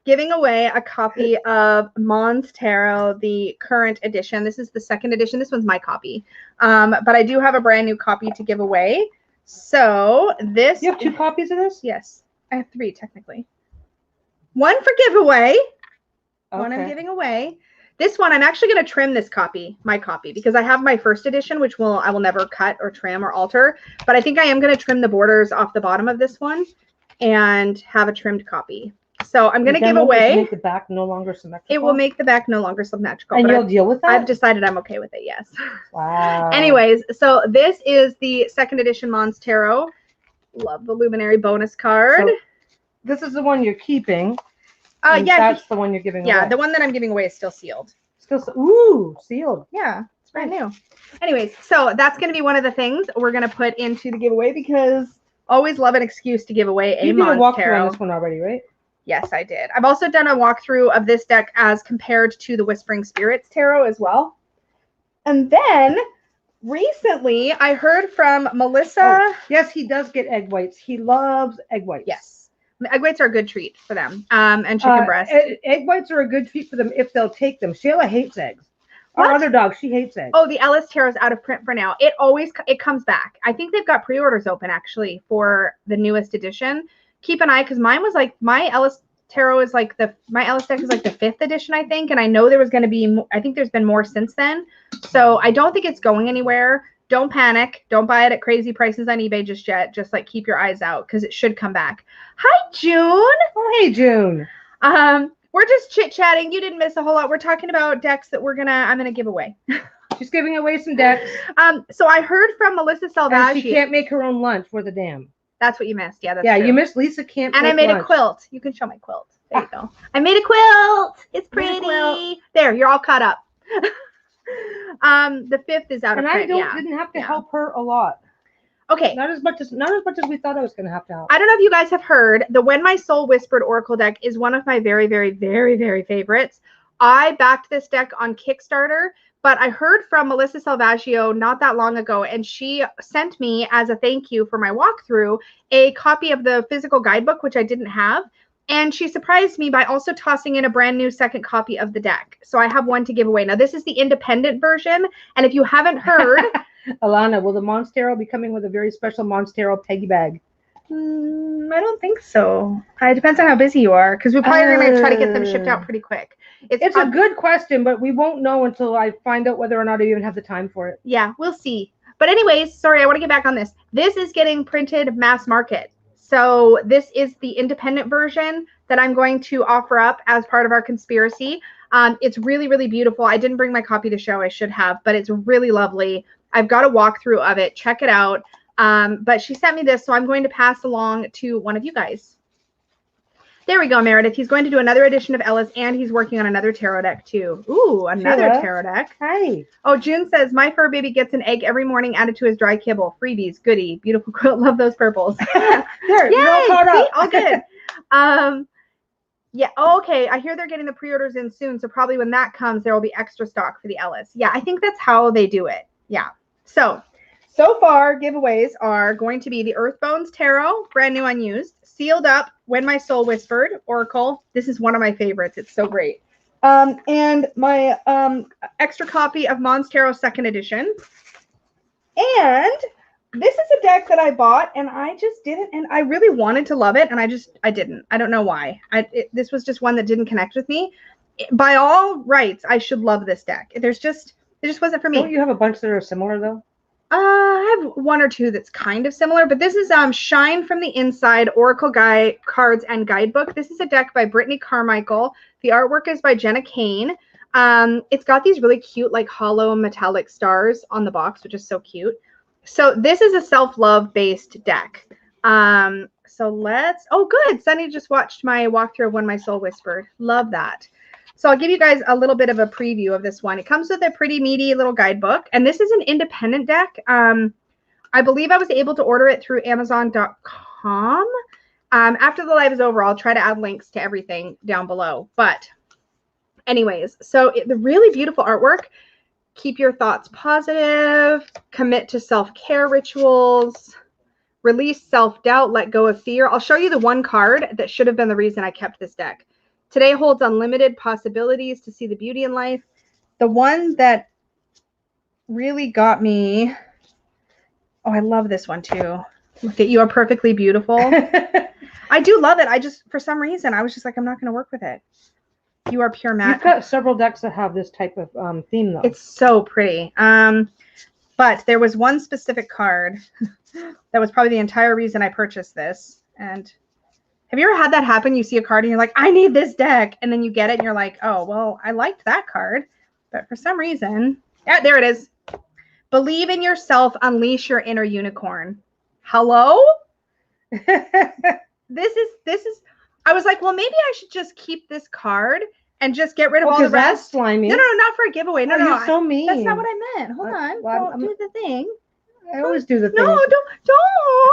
A: giving away a copy of Mons Tarot, the current edition. This is the 2nd edition. This one's my copy. But I do have a brand new copy to give away. So this...
B: You have 2 copies of this?
A: Yes. I have 3, technically. 1 for giveaway. Okay. 1 I'm giving away. This one, I'm actually going to trim this copy, my copy, because I have my 1st edition, which I will never cut or trim or alter. But I think I am going to trim the borders off the bottom of this one and have a trimmed copy. So I'm going to give away.
B: Make the back no longer symmetrical?
A: It will make the back no longer symmetrical.
B: And you'll deal with that?
A: I've decided I'm okay with it, yes.
B: Wow.
A: Anyways, so this is the 2nd edition Mons Tarot. Love the Luminary bonus card. So
B: this is the one you're keeping.
A: Yeah.
B: That's the one you're giving away.
A: Yeah, the one that I'm giving away is still sealed.
B: Ooh, sealed.
A: Yeah, it's brand new. Anyways, so that's going to be one of the things we're going to put into the giveaway, because always love an excuse to give away a Mons Tarot.
B: You did a walkthrough on this one already, right?
A: Yes, I did. I've also done a walkthrough of this deck as compared to the Whispering Spirits Tarot as well. And then recently I heard from Melissa.
B: Oh, yes, he does get egg whites. He loves egg whites.
A: Yes. Egg whites are a good treat for them. And chicken breast.
B: Egg whites are a good treat for them if they'll take them. Shayla hates eggs. Our other dog, she hates eggs.
A: Oh, the Ellis Tarot is out of print for now. It comes back. I think they've got pre-orders open actually for the newest edition. Keep an eye, because mine was like, my Ellis Tarot is like my Ellis deck is like the 5th edition, I think. And I know there was going to be, I think there's been more since then. So I don't think it's going anywhere. Don't panic. Don't buy it at crazy prices on eBay just yet. Just like keep your eyes out, because it should come back. Hi, June.
B: Oh, hey, June.
A: We're just chit-chatting. You didn't miss a whole lot. We're talking about decks that I'm gonna give away.
B: She's giving away some decks.
A: So I heard from Melissa Salvaggi.
B: And she can't make her own lunch for the dam.
A: That's what you missed. Yeah, that's
B: true. You missed Lisa can't.
A: And I made a quilt. You can show my quilt. There you go. I made a quilt. It's pretty. There, you're all caught up. The 5th is out of print.
B: And I didn't have to help her a lot.
A: Okay.
B: Not as much as we thought I was going to have to help.
A: I don't know if you guys have heard, the When My Soul Whispered Oracle deck is one of my very, very, very, very favorites. I backed this deck on Kickstarter, but I heard from Melissa Salvaggio not that long ago, and she sent me, as a thank you for my walkthrough, a copy of the physical guidebook, which I didn't have. And she surprised me by also tossing in a brand new 2nd copy of the deck. So I have one to give away. Now, this is the independent version. And if you haven't heard...
B: Alana, will the Mons Tarot be coming with a very special Mons Tarot peggy bag?
A: I don't think so. It depends on how busy you are, because we probably are going to try to get them shipped out pretty quick.
B: It's a good question, but we won't know until I find out whether or not I even have the time for it.
A: Yeah, we'll see. But anyways, sorry, I want to get back on this. This is getting printed mass market. So this is the independent version that I'm going to offer up as part of our conspiracy. It's really, really beautiful. I didn't bring my copy to show. I should have, but it's really lovely. I've got a walkthrough of it. Check it out. But she sent me this, so I'm going to pass along to one of you guys. There we go, Meredith. He's going to do another edition of Ellis, and he's working on another tarot deck, too. Ooh, another tarot deck.
B: Hi.
A: Oh, June says, my fur baby gets an egg every morning added to his dry kibble. Freebies. Goody. Beautiful quilt. Love those purples.
B: There,
A: yay,
B: you're all caught up.
A: All good. Yeah. Oh, okay. I hear they're getting the pre-orders in soon, so probably when that comes, there will be extra stock for the Ellis. Yeah, I think that's how they do it. Yeah. So far, giveaways are going to be the Earthbones Tarot, brand new unused, Sealed Up, When My Soul Whispered, Oracle. This is one of my favorites. It's so great. And my extra copy of Mons Tarot 2nd edition. And this is a deck that I bought, and I just didn't, and I really wanted to love it, and I didn't. I don't know why. This was just one that didn't connect with me. By all rights, I should love this deck. It just wasn't for me.
B: Don't you have a bunch that are similar, though?
A: I have one or two that's kind of similar, but this is Shine from the Inside, Oracle Guide Cards and Guidebook. This is a deck by Brittany Carmichael. The artwork is by Jenna Kane. It's got these really cute, like, hollow metallic stars on the box, which is so cute. So this is a self-love based deck. So let's, oh, good. Sunny just watched my walkthrough of When My Soul Whispered. Love that. So I'll give you guys a little bit of a preview of this one. It comes with a pretty meaty little guidebook, and this is an independent deck. I believe I was able to order it through Amazon.com. After the live is over, I'll try to add links to everything down below. But anyways, so the really beautiful artwork. Keep your thoughts positive. Commit to self-care rituals. Release self-doubt. Let go of fear. I'll show you the one card that should have been the reason I kept this deck. Today holds unlimited possibilities to see the beauty in life. The one that really got me, oh, I love this one too. Look at You Are Perfectly Beautiful. I do love it. I just, for some reason, I was just like, I'm not going to work with it. You Are Pure Matte.
B: You've got several decks that have this type of theme, though.
A: It's so pretty. But there was one specific card that was probably the entire reason I purchased this. And have you ever had that happen? You see a card and you're like, I need this deck. And then you get it and you're like, oh, well, I liked that card. But for some reason, yeah, there it is. Believe in yourself. Unleash your inner unicorn. Hello? This is, I was like, well, maybe I should just keep this card and just get rid of all the rest.
B: That's slimy.
A: No, not for a giveaway. No,
B: you're so mean.
A: That's not what I meant. Hold on.
B: Well,
A: don't do the thing.
B: I always do the thing.
A: No, don't.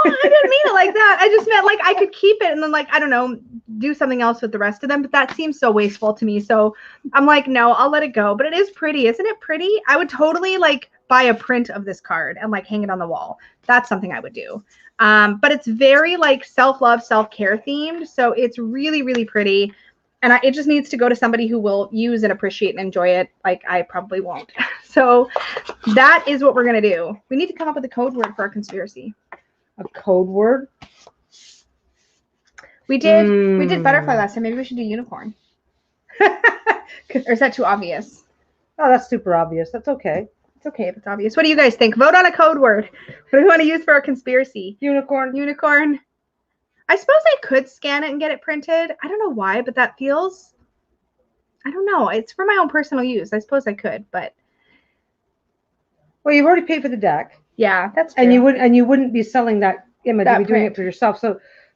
A: I didn't mean it like that. I just meant like I could keep it and then, like, I don't know, do something else with the rest of them. But that seems so wasteful to me. So I'm like, no, I'll let it go. But it is pretty. Isn't it pretty? I would totally like buy a print of this card and like hang it on the wall. That's something I would do. But it's very like self-love, self-care themed. So it's really, really pretty. And it just needs to go to somebody who will use and appreciate and enjoy it. Like I probably won't. So that is what we're going to do. We need to come up with a code word for our conspiracy.
B: A code word?
A: We did butterfly last time. Maybe we should do unicorn. Or is that too obvious?
B: Oh, that's super obvious. That's okay.
A: It's okay if it's obvious. What do you guys think? Vote on a code word. What do we want to use for our conspiracy?
B: Unicorn.
A: Unicorn. I suppose I could scan it and get it printed. I don't know why, but that feels, I don't know. It's for my own personal use. I suppose I could, but.
B: Well, you've already paid for the deck.
A: Yeah, that's true.
B: And you wouldn't be selling that image. You'd be doing it for yourself.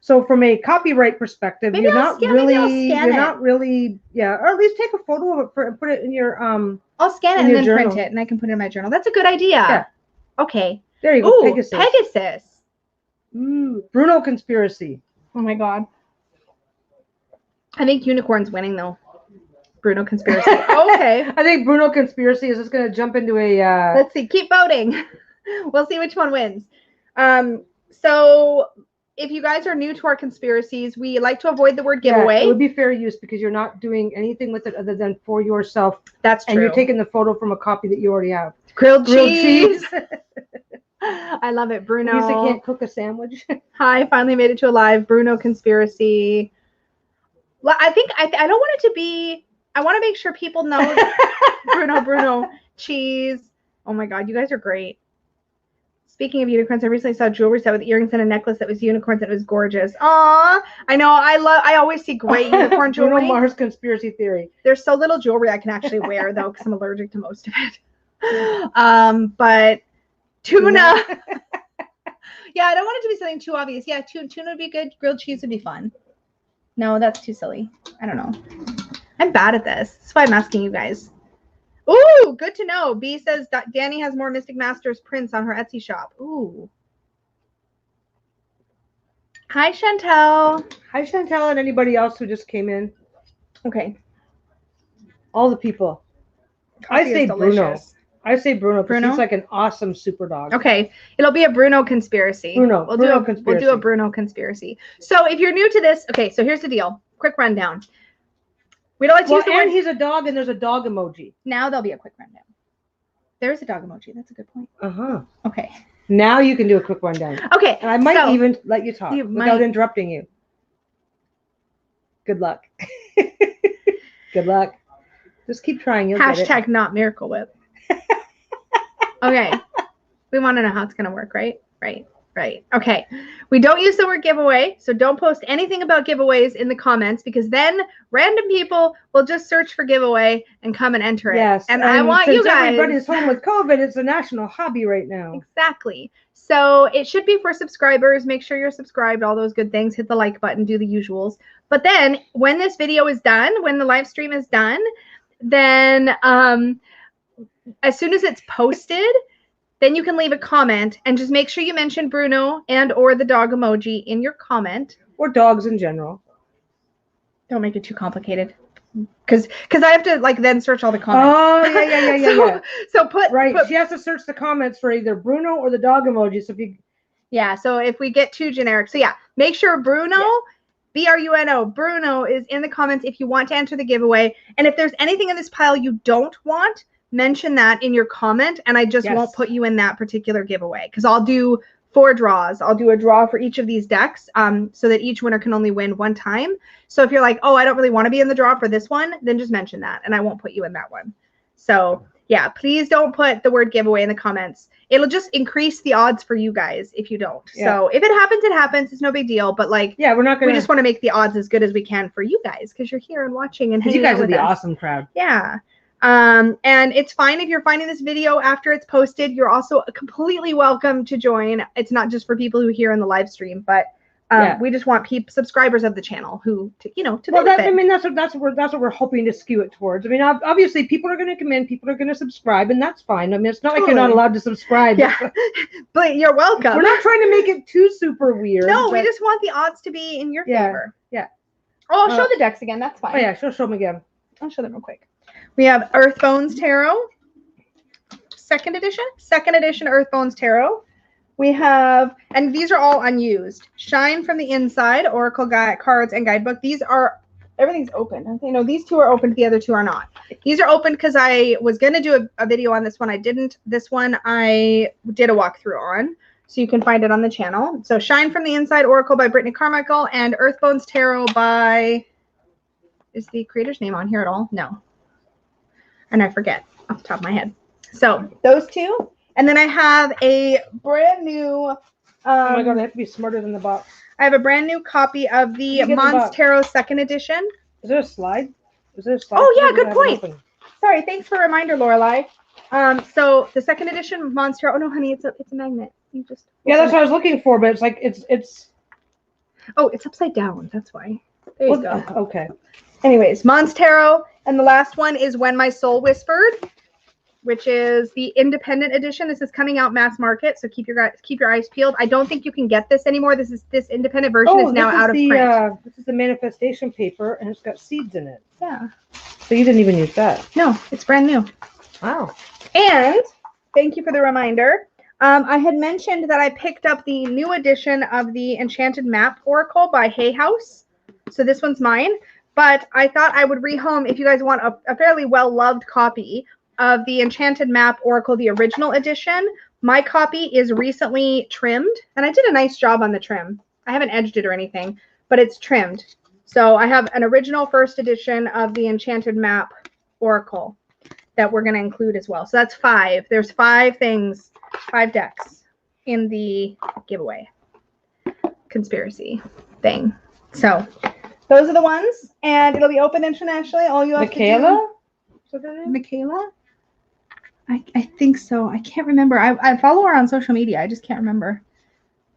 B: So from a copyright perspective,
A: maybe
B: you're not really, yeah, or at least take a photo of it and put it in your
A: I'll scan it and then print it, and I can put it in my journal. That's a good idea.
B: Yeah.
A: Okay.
B: There you go.
A: Ooh, Pegasus.
B: Ooh, Bruno conspiracy.
A: Oh my God. I think unicorn's winning though. Bruno conspiracy. Okay.
B: I think Bruno conspiracy is just going to jump into a.
A: Let's see. Keep voting. We'll see which one wins. So if you guys are new to our conspiracies, we like to avoid the word giveaway.
B: Yeah, it would be fair use because you're not doing anything with it other than for yourself.
A: That's true.
B: And you're taking the photo from a copy that you already have.
A: Grilled cheese. I love it. Bruno.
B: Lisa can't cook a sandwich.
A: Hi, finally made it to a live. Bruno conspiracy. Well, I think I don't want it to be. I want to make sure people know that Bruno cheese. Oh my God, you guys are great. Speaking of unicorns, I recently saw a jewelry set with earrings and a necklace that was unicorns and it was gorgeous. Aw, I know. I always see great unicorn jewelry.
B: Bruno Mars conspiracy theory.
A: There's so little jewelry I can actually wear though, because I'm allergic to most of it. But tuna. Yeah, I don't want it to be something too obvious. Yeah, tuna would be good. Grilled cheese would be fun. No, that's too silly. I don't know. I'm bad at this. That's why I'm asking you guys. Ooh, good to know. B says Danny has more Mystic Masters prints on her Etsy shop. Ooh. Hi, Chantel.
B: Hi, Chantel, and anybody else who just came in.
A: Okay.
B: All the people.
A: Coffee
B: I say
A: is
B: Bruno.
A: delicious.
B: I say Bruno because
A: Bruno?
B: he's like an awesome super dog.
A: Okay, it'll be a Bruno conspiracy.
B: Bruno
A: We'll
B: conspiracy.
A: do a Bruno conspiracy. So if you're new to this, okay, so here's the deal. Quick rundown. We don't like to use the word.
B: He's a dog, and there's a dog emoji.
A: Now there'll be a quick rundown. There's a dog emoji. That's a good point.
B: Uh-huh.
A: Okay.
B: Now you can do a quick rundown.
A: Okay.
B: And I might even let you talk
A: You
B: without
A: might.
B: interrupting you. Good luck. Good luck. Just keep trying. You'll get it.
A: Hashtag not Miracle Whip. Okay. We want to know how it's going to work, right? Right. Okay. We don't use the word giveaway, so don't post anything about giveaways in the comments because then random people will just search for giveaway and come and enter it.
B: Yes.
A: And I want you guys.
B: Everybody's home with COVID. It's a national hobby right now.
A: Exactly. So it should be for subscribers. Make sure you're subscribed, all those good things. Hit the like button, do the usuals. But then when this video is done, when the live stream is done, then as soon as it's posted, then you can leave a comment and just make sure you mention Bruno and or the dog emoji in your comment.
B: Or dogs in general.
A: Don't make it too complicated. Because I have to then search all the comments.
B: Oh, yeah.
A: So put
B: she has to search the comments for either Bruno or the dog emoji. So if you
A: so if we get too generic. So make sure Bruno, Bruno, Bruno is in the comments if you want to enter the giveaway. And if there's anything in this pile you don't want, mention that in your comment and I just won't put you in that particular giveaway because I'll do 4 draws. I'll do a draw for each of these decks so that each winner can only win one time. So if you're like, oh, I don't really want to be in the draw for this one, then just mention that and I won't put you in that one. So yeah, please don't put the word giveaway in the comments. It'll just increase the odds for you guys if you don't. Yeah. So if it happens, it happens. It's no big deal. But we're not gonna. We just want to make the odds as good as we can for you guys because you're here and watching and hanging out with us.
B: You guys are the awesome crowd.
A: Yeah. And it's fine if you're finding this video after it's posted. You're also completely welcome to join. It's not just for people who are here in the live stream, but we just want subscribers of the channel who to benefit.
B: That's what we're hoping to skew it towards. I mean, obviously people are going to come in, people are going to subscribe, and that's fine. I mean, it's not like you're not allowed to subscribe.
A: Yeah, but you're welcome.
B: We're not trying to make it too super weird.
A: No, we just want the odds to be in your favor.
B: Yeah.
A: Oh, I'll show the decks again. That's fine.
B: Oh yeah, show them again.
A: I'll show them real quick. We have Earthbones Tarot, second edition Earthbones Tarot. We have, and these are all unused. Shine from the Inside, Oracle cards and guidebook. Everything's open. I think, no, these 2 are open. The other 2 are not. These are open because I was going to do a video on this one. I didn't. This one I did a walkthrough on. So you can find it on the channel. So Shine from the Inside, Oracle by Brittany Carmichael, and Earthbones Tarot by, is the creator's name on here at all? No. And I forget off the top of my head. So those 2. And then I have a brand new.
B: Oh my God, they have to be smarter than the box.
A: I have a brand new copy of the Mons Tarot second edition.
B: Is there a slide?
A: Oh yeah, good point. Sorry, thanks for a reminder, Lorelai. So the second edition of Mons Tarot. Oh no, honey, it's a magnet. You just.
B: Yeah, that's what I was looking for, but it's.
A: Oh, it's upside down. That's why. There you go.
B: Okay.
A: Anyways, Mons Tarot, and the last one is When My Soul Whispered, which is the independent edition. This is coming out mass market, so keep your eyes peeled. I don't think you can get this anymore. This independent version is now out of print.
B: This is the manifestation paper, and it's got seeds in it.
A: Yeah.
B: So you didn't even use that?
A: No, it's brand new.
B: Wow.
A: And thank you for the reminder. I had mentioned that I picked up the new edition of the Enchanted Map Oracle by Hay House. So this one's mine. But I thought I would rehome, if you guys want a fairly well-loved copy of the Enchanted Map Oracle, the original edition, My copy is recently trimmed, and I did a nice job on the trim. I haven't edged it or anything, but it's trimmed. So I have an original first edition of the Enchanted Map Oracle that we're going to include as well. So that's 5. There's 5 things, 5 decks in the giveaway conspiracy thing. So those are the ones, and it'll be open internationally. All you have
B: Michaela?
A: to do. Michaela? I think so. I can't remember. I follow her on social media. I just can't remember.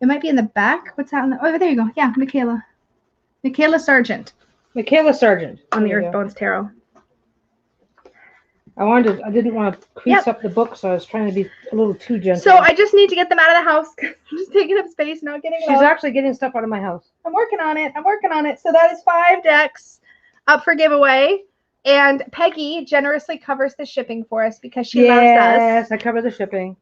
A: It might be in the back. What's that? Oh, there you go. Yeah, Michaela. Michaela Sargent.
B: Michaela Sargent.
A: On the Earth Bones Tarot.
B: I didn't want to crease up the book, so I was trying to be a little too gentle.
A: So I just need to get them out of the house. I'm just taking up space, not getting
B: She's actually getting stuff out of my house.
A: I'm working on it. So that is 5 decks up for giveaway. And Peggy generously covers the shipping for us because she loves us.
B: Yes, I cover the shipping.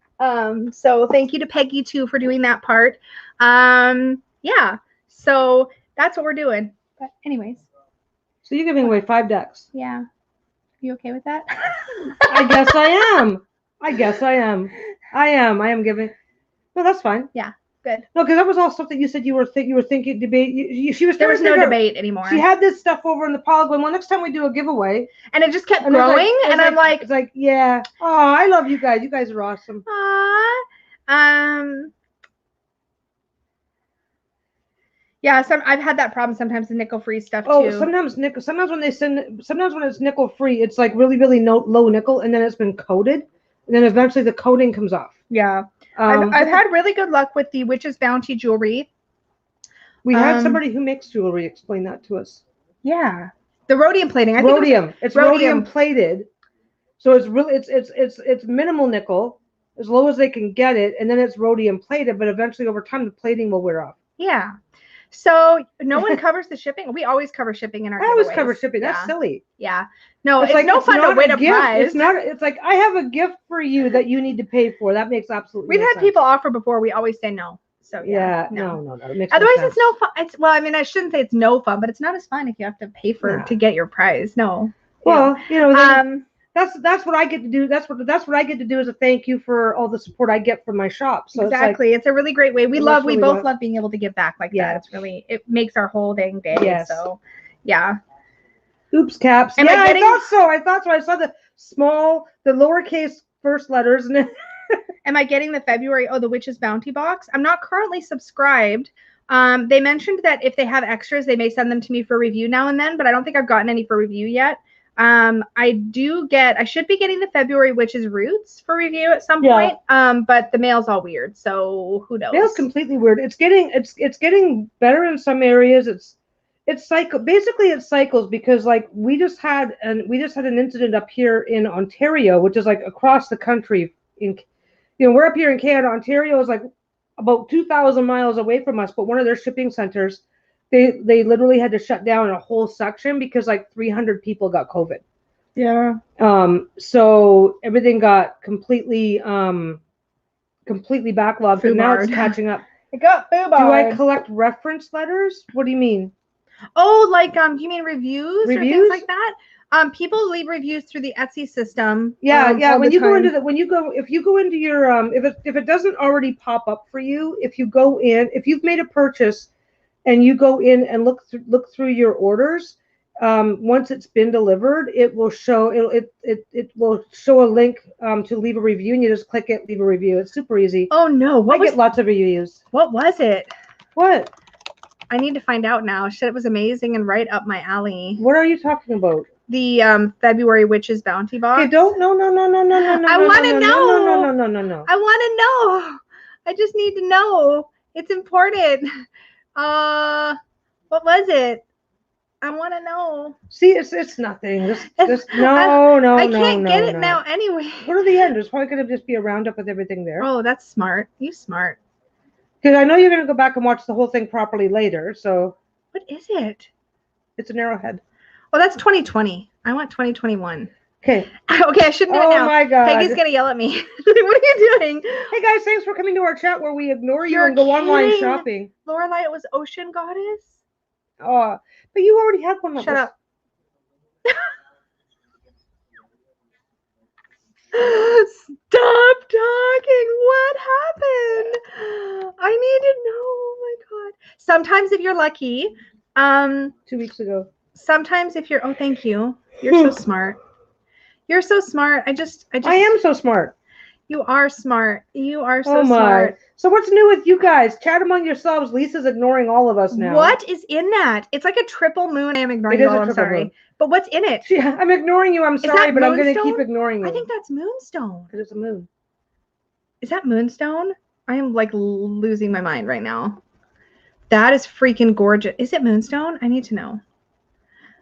A: So thank you to Peggy too for doing that part. Yeah. So that's what we're doing. But anyways.
B: So you're giving away 5 decks.
A: Yeah. You okay with that?
B: I guess I am. I am giving. No, that's fine.
A: Yeah. Good.
B: No, because that was all stuff that you said you were thinking debate. She was.
A: There was no debate anymore.
B: She had this stuff over in the pile going, well, next time we do a giveaway.
A: And it just kept growing. And I'm like,
B: it's like, yeah. Oh, I love you guys. You guys are awesome.
A: Yeah, I've had that problem sometimes with nickel-free stuff too.
B: Oh, sometimes when it's nickel-free, it's like really, really low nickel, and then it's been coated, and then eventually the coating comes off.
A: Yeah. I've had really good luck with the Witch's Bounty jewelry.
B: We had somebody who makes jewelry explain that to us.
A: Yeah. The rhodium plating.
B: It's rhodium plated. So it's really it's minimal nickel, as low as they can get it, and then it's rhodium plated, but eventually over time the plating will wear off.
A: Yeah. So no one covers the shipping. We always cover shipping in our giveaways.
B: I always cover shipping. That's silly.
A: Yeah. No, it's like no fun to win a prize.
B: It's not. It's like I have a gift for you that you need to pay for. That makes absolutely.
A: We've had people offer before. We always say no. So
B: yeah. No. It makes
A: Otherwise,
B: no sense.
A: it's no fun. Well, I mean, I shouldn't say it's no fun, but it's not as fun if you have to pay for to get your prize. No.
B: Well, that's what I get to do. That's what I get to do as a thank you for all the support I get from my shop. So
A: exactly, it's a really great way. We both love being able to give back like that. It's really, it makes our whole dang day. Yes. So yeah.
B: Oops, caps. I thought so. I saw the lowercase first letters. And
A: am I getting the February? Oh, the Witch's Bounty box. I'm not currently subscribed. They mentioned that if they have extras, they may send them to me for review now and then, but I don't think I've gotten any for review yet. I should be getting the February Witch's Roots for review at some point. But the mail's all weird, so who knows?
B: Mail's completely weird. It's getting better in some areas. It's cycles because like we just had an incident up here in Ontario, which is like across the country. We're up here in Canada. Ontario is like about 2,000 miles away from us, but one of their shipping centers, they literally had to shut down a whole section because like 300 people got COVID.
A: Yeah.
B: So everything got completely backlogged, and now it's catching up.
A: It got foobarred.
B: Do I collect reference letters? What do you mean?
A: Oh, like you mean reviews or things like that? People leave reviews through the Etsy system.
B: Yeah. If you go into your if it doesn't already pop up for you, if you've made a purchase and you go in and look through your orders, once it's been delivered, it will show a link to leave a review, and you just click it, leave a review. It's super easy.
A: Oh no!
B: I get lots of reviews.
A: What was it?
B: What?
A: I need to find out now. Shit, it was amazing and right up my alley.
B: What are you talking about?
A: The February Witch's Bounty box.
B: Okay, no. I
A: want to know.
B: No.
A: I want to know. I just need to know. It's important. What was it? I want to know.
B: See, it's nothing. No.
A: I can't get it now anyway.
B: What are the end? There's probably going to just be a roundup with everything there.
A: Oh, that's smart. You smart.
B: Because I know you're going to go back and watch the whole thing properly later. So.
A: What is it?
B: It's an arrowhead.
A: Oh, that's 2020. I want 2021.
B: Okay.
A: Okay, I shouldn't do it now.
B: Oh my God.
A: Peggy's going to yell at me. What are you doing?
B: Hey guys, thanks for coming to our chat where we ignore you and go online shopping.
A: Lorelai, it was Ocean Goddess.
B: Oh, but you already had one.
A: Shut up. Stop talking. What happened? I need to know. Oh my god. Sometimes if you're lucky,
B: 2 weeks ago.
A: sometimes if you're, oh, thank you. You're so smart. You're so smart. I
B: am so smart.
A: You are smart. You are so
B: Oh my.
A: smart.
B: So what's new with you guys? Chat among yourselves. Lisa's ignoring all of us now.
A: What is in that? It's like a triple moon. I am ignoring you all. I'm sorry. Moon. But what's in it?
B: I'm ignoring you. I'm sorry, but I'm going to keep ignoring you.
A: I think that's moonstone.
B: Because it's a moon.
A: Is that moonstone? I am like losing my mind right now. That is freaking gorgeous. Is it moonstone? I need to know.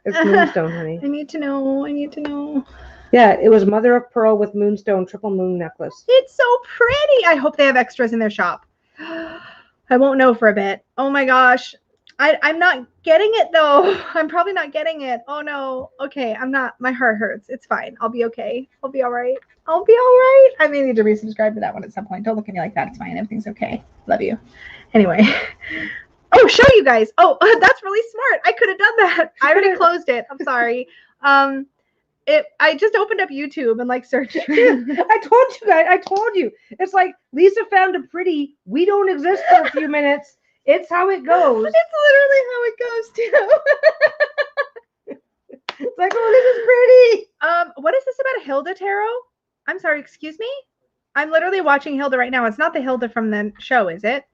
B: It's moonstone, honey.
A: I need to know. I need to know.
B: Yeah, it was mother of pearl with moonstone triple moon necklace.
A: It's so pretty. I hope they have extras in their shop. I won't know for a bit. Oh my gosh. I'm not getting it though. I'm probably not getting it. Oh no. Okay, I'm not. My heart hurts. It's fine. I'll be okay. I'll be all right. I'll be all right. I may need to resubscribe to that one at some point. Don't look at me like that. It's fine. Everything's okay. Love you. Anyway. Oh, show you guys. Oh, that's really smart. I could have done that. I already closed it. I'm sorry. I just opened up YouTube and like searched.
B: I told you guys. I told you. It's like Lisa found a pretty. We don't exist for a few minutes. It's how it goes.
A: It's literally how it goes too.
B: It's like, oh, this is pretty.
A: What is this about a Hilda tarot? I'm sorry. Excuse me. I'm literally watching Hilda right now. It's not the Hilda from the show, is it?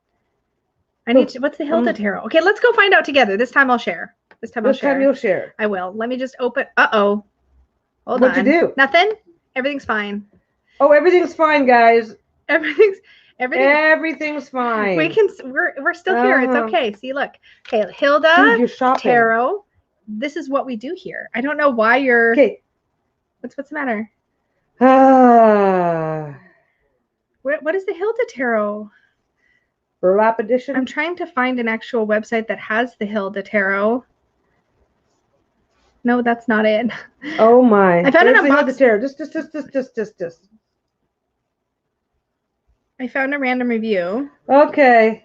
A: I need to. What's the Hilda tarot? Okay, let's go find out together. This time I'll share. This time you'll share. I will. Let me just open. Uh-oh. Hold on.
B: What'd you do?
A: Nothing? Everything's fine.
B: Oh, everything's fine, guys.
A: Everything's
B: fine.
A: We're still here. It's okay. See, look. Okay, Hilda tarot. This is what we do here. I don't know why you're.
B: Okay.
A: What's the matter? What is the Hilda tarot?
B: Burlap edition.
A: I'm trying to find an actual website that has the Hilda tarot. No, that's not it.
B: Oh my!
A: I found it on
B: Hilda tarot. Just.
A: I found a random review.
B: Okay.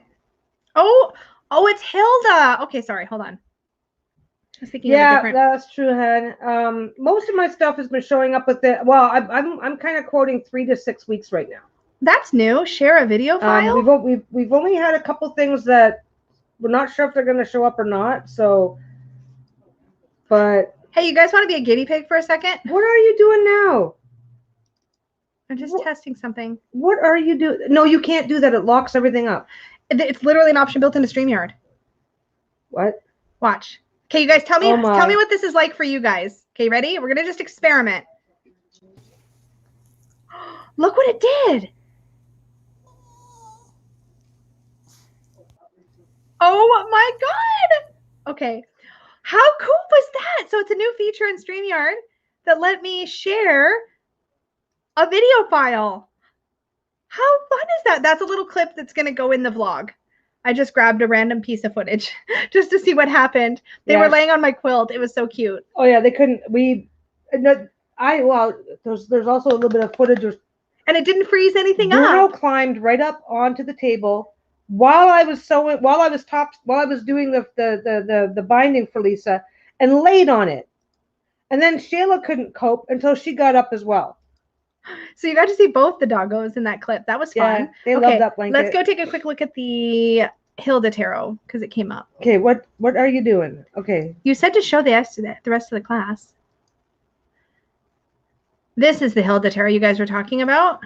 A: Oh, it's Hilda. Okay, sorry. Hold on. I was thinking of a different.
B: Yeah, that's true, Han. Most of my stuff has been showing up with it. Well, I'm kind of quoting 3 to 6 weeks right now.
A: That's new. Share a video file.
B: We've only had a couple things that we're not sure if they're going to show up or not. So, but
A: hey, you guys want to be a guinea pig for a second?
B: What are you doing now?
A: I'm just testing something.
B: What are you doing? No, you can't do that. It locks everything up.
A: It's literally an option built into StreamYard.
B: What?
A: Watch. Okay, you guys, tell me what this is like for you guys. Okay, ready? We're gonna just experiment. Look what it did. Oh my god. Okay. How cool was that? So it's a new feature in StreamYard that let me share a video file. How fun is that? That's a little clip that's going to go in the vlog. I just grabbed a random piece of footage just to see what happened. They were laying on my quilt. It was so cute.
B: Oh yeah, they couldn't. There's also a little bit of footage.
A: And it didn't freeze anything up.
B: Bruno climbed right up onto the table while I was sewing, while I was doing the binding for Lisa, and laid on it. And then Shayla couldn't cope until she got up as well.
A: So you got to see both the doggos in that clip. That was fun.
B: Yeah, they love that blanket.
A: Let's go take a quick look at the Hilda tarot because it came up.
B: Okay, what are you doing? Okay.
A: You said to show the rest of the class. This is the Hilda tarot you guys were talking about.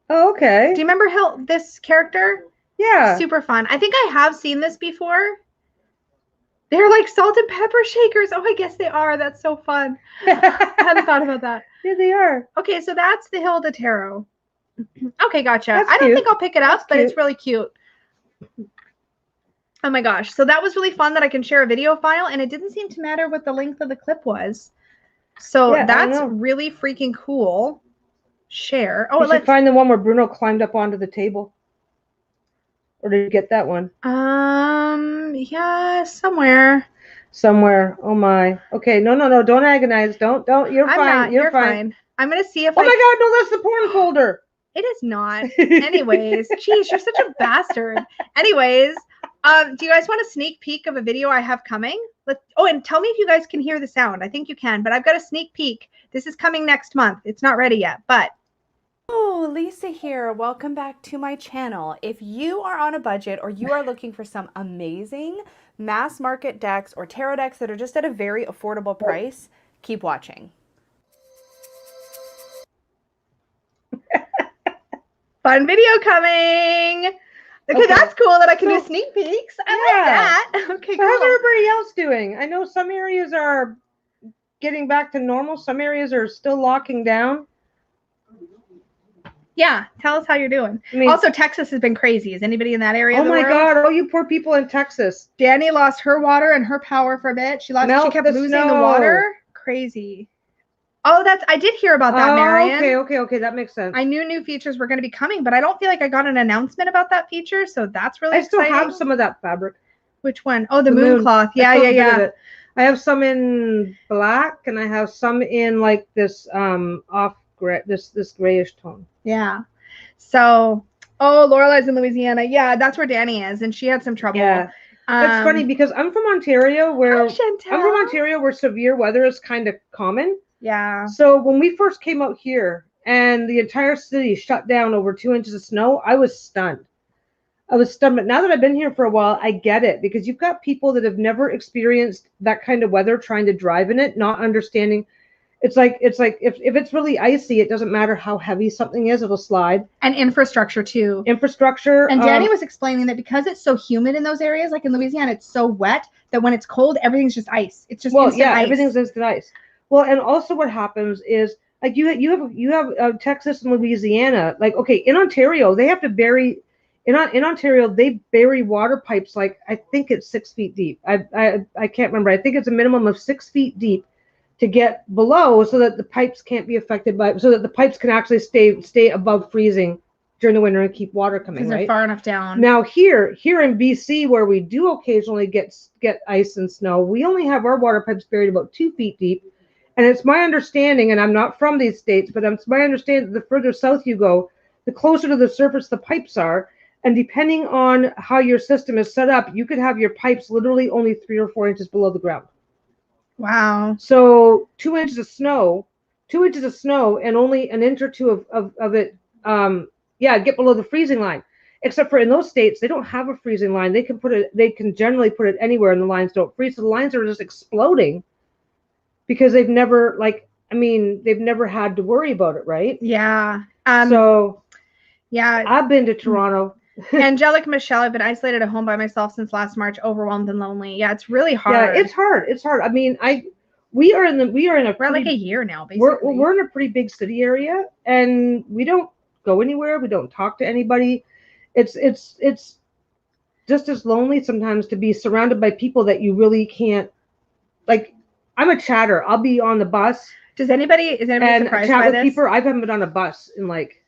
B: Oh, okay.
A: Do you remember this character?
B: Yeah.
A: Super fun. I think I have seen this before. They're like salt and pepper shakers. Oh, I guess they are. That's so fun. I hadn't thought about that.
B: Yeah, they are.
A: Okay, so that's the Hilda tarot. Okay, gotcha.
B: That's
A: I don't
B: cute.
A: think I'll pick it up, but it's really cute. Oh my gosh. So that was really fun that I can share a video file, and it didn't seem to matter what the length of the clip was. So that's really freaking cool. Share. Oh,
B: let's find the one where Bruno climbed up onto the table. Or did you get that one?
A: Yeah, somewhere.
B: Oh my. Okay, no. Don't agonize. Don't. You're fine. You're fine.
A: I'm gonna see if.
B: Oh my God! No, that's the porn folder.
A: It is not. Anyways, geez, you're such a bastard. Anyways, do you guys want a sneak peek of a video I have coming? Oh, and tell me if you guys can hear the sound. I think you can, but I've got a sneak peek. This is coming next month. It's not ready yet, but.
C: Oh, Lisa here. Welcome back to my channel. If you are on a budget or you are looking for some amazing mass market decks or tarot decks that are just at a very affordable price, keep watching.
A: Fun video coming. Okay, that's cool that I can do sneak peeks. I like that. Okay,
B: so
A: cool.
B: how's everybody else doing? I know some areas are getting back to normal. Some areas are still locking down.
A: Yeah, tell us how you're doing.
B: I mean,
A: also, Texas has been crazy. Is anybody in that area?
B: Oh my God! Oh, you poor people in Texas.
A: Danny lost her water and her power for a bit. She kept losing the water. Crazy. Oh, I did hear about that, Marion.
B: Okay. That makes sense.
A: I knew new features were going to be coming, but I don't feel like I got an announcement about that feature, so that's really exciting.
B: I still have some of that fabric.
A: Which one? Oh, the moon cloth. Yeah.
B: I have some in black, and I have some in like this off gray, this grayish tone.
A: Yeah. So, Lorelei's in Louisiana. Yeah, that's where Danny is, and she had some trouble.
B: Yeah. It's funny because I'm from Ontario, where severe weather is kind of common.
A: Yeah.
B: So when we first came out here and the entire city shut down over 2 inches of snow, I was stunned. But now that I've been here for a while, I get it, because you've got people that have never experienced that kind of weather trying to drive in it, not understanding. It's like if it's really icy, it doesn't matter how heavy something is, it'll slide.
A: And infrastructure too.
B: And
A: Danny was explaining that because it's so humid in those areas, like in Louisiana, it's so wet that when it's cold, everything's just ice. It's just instant ice.
B: Everything's instant ice. Well, and also what happens is, like, you have Texas and Louisiana. Like, okay, in Ontario, they have to bury. In Ontario, they bury water pipes, like, I think it's 6 feet deep. I can't remember. I think it's a minimum of 6 feet deep to get below, so that the pipes can't be affected so that the pipes can actually stay above freezing during the winter and keep water coming.
A: Because they're far enough down.
B: Now here in BC, where we do occasionally get ice and snow, we only have our water pipes buried about 2 feet deep. And it's my understanding, and I'm not from these states, but it's my understanding that the further south you go, the closer to the surface the pipes are. And depending on how your system is set up, you could have your pipes literally only 3 or 4 inches below the ground.
A: Wow.
B: So 2 inches of snow, and only an inch or two of it, get below the freezing line. Except for in those states, they don't have a freezing line. They can generally put it anywhere, and the lines don't freeze. So the lines are just exploding, because they've never had to worry about it, right?
A: Yeah.
B: I've been to Toronto.
A: Angelic Michelle, I've been isolated at home by myself since last March, overwhelmed and lonely. Yeah, it's really hard.
B: Yeah, it's hard. I mean, we're
A: like a year now, basically.
B: We're in a pretty big city area, and we don't go anywhere. We don't talk to anybody. It's just as lonely sometimes to be surrounded by people that you really can't, like. I'm a chatter. I'll be on the bus.
A: Is anybody surprised by this?
B: People. I haven't been on a bus in like.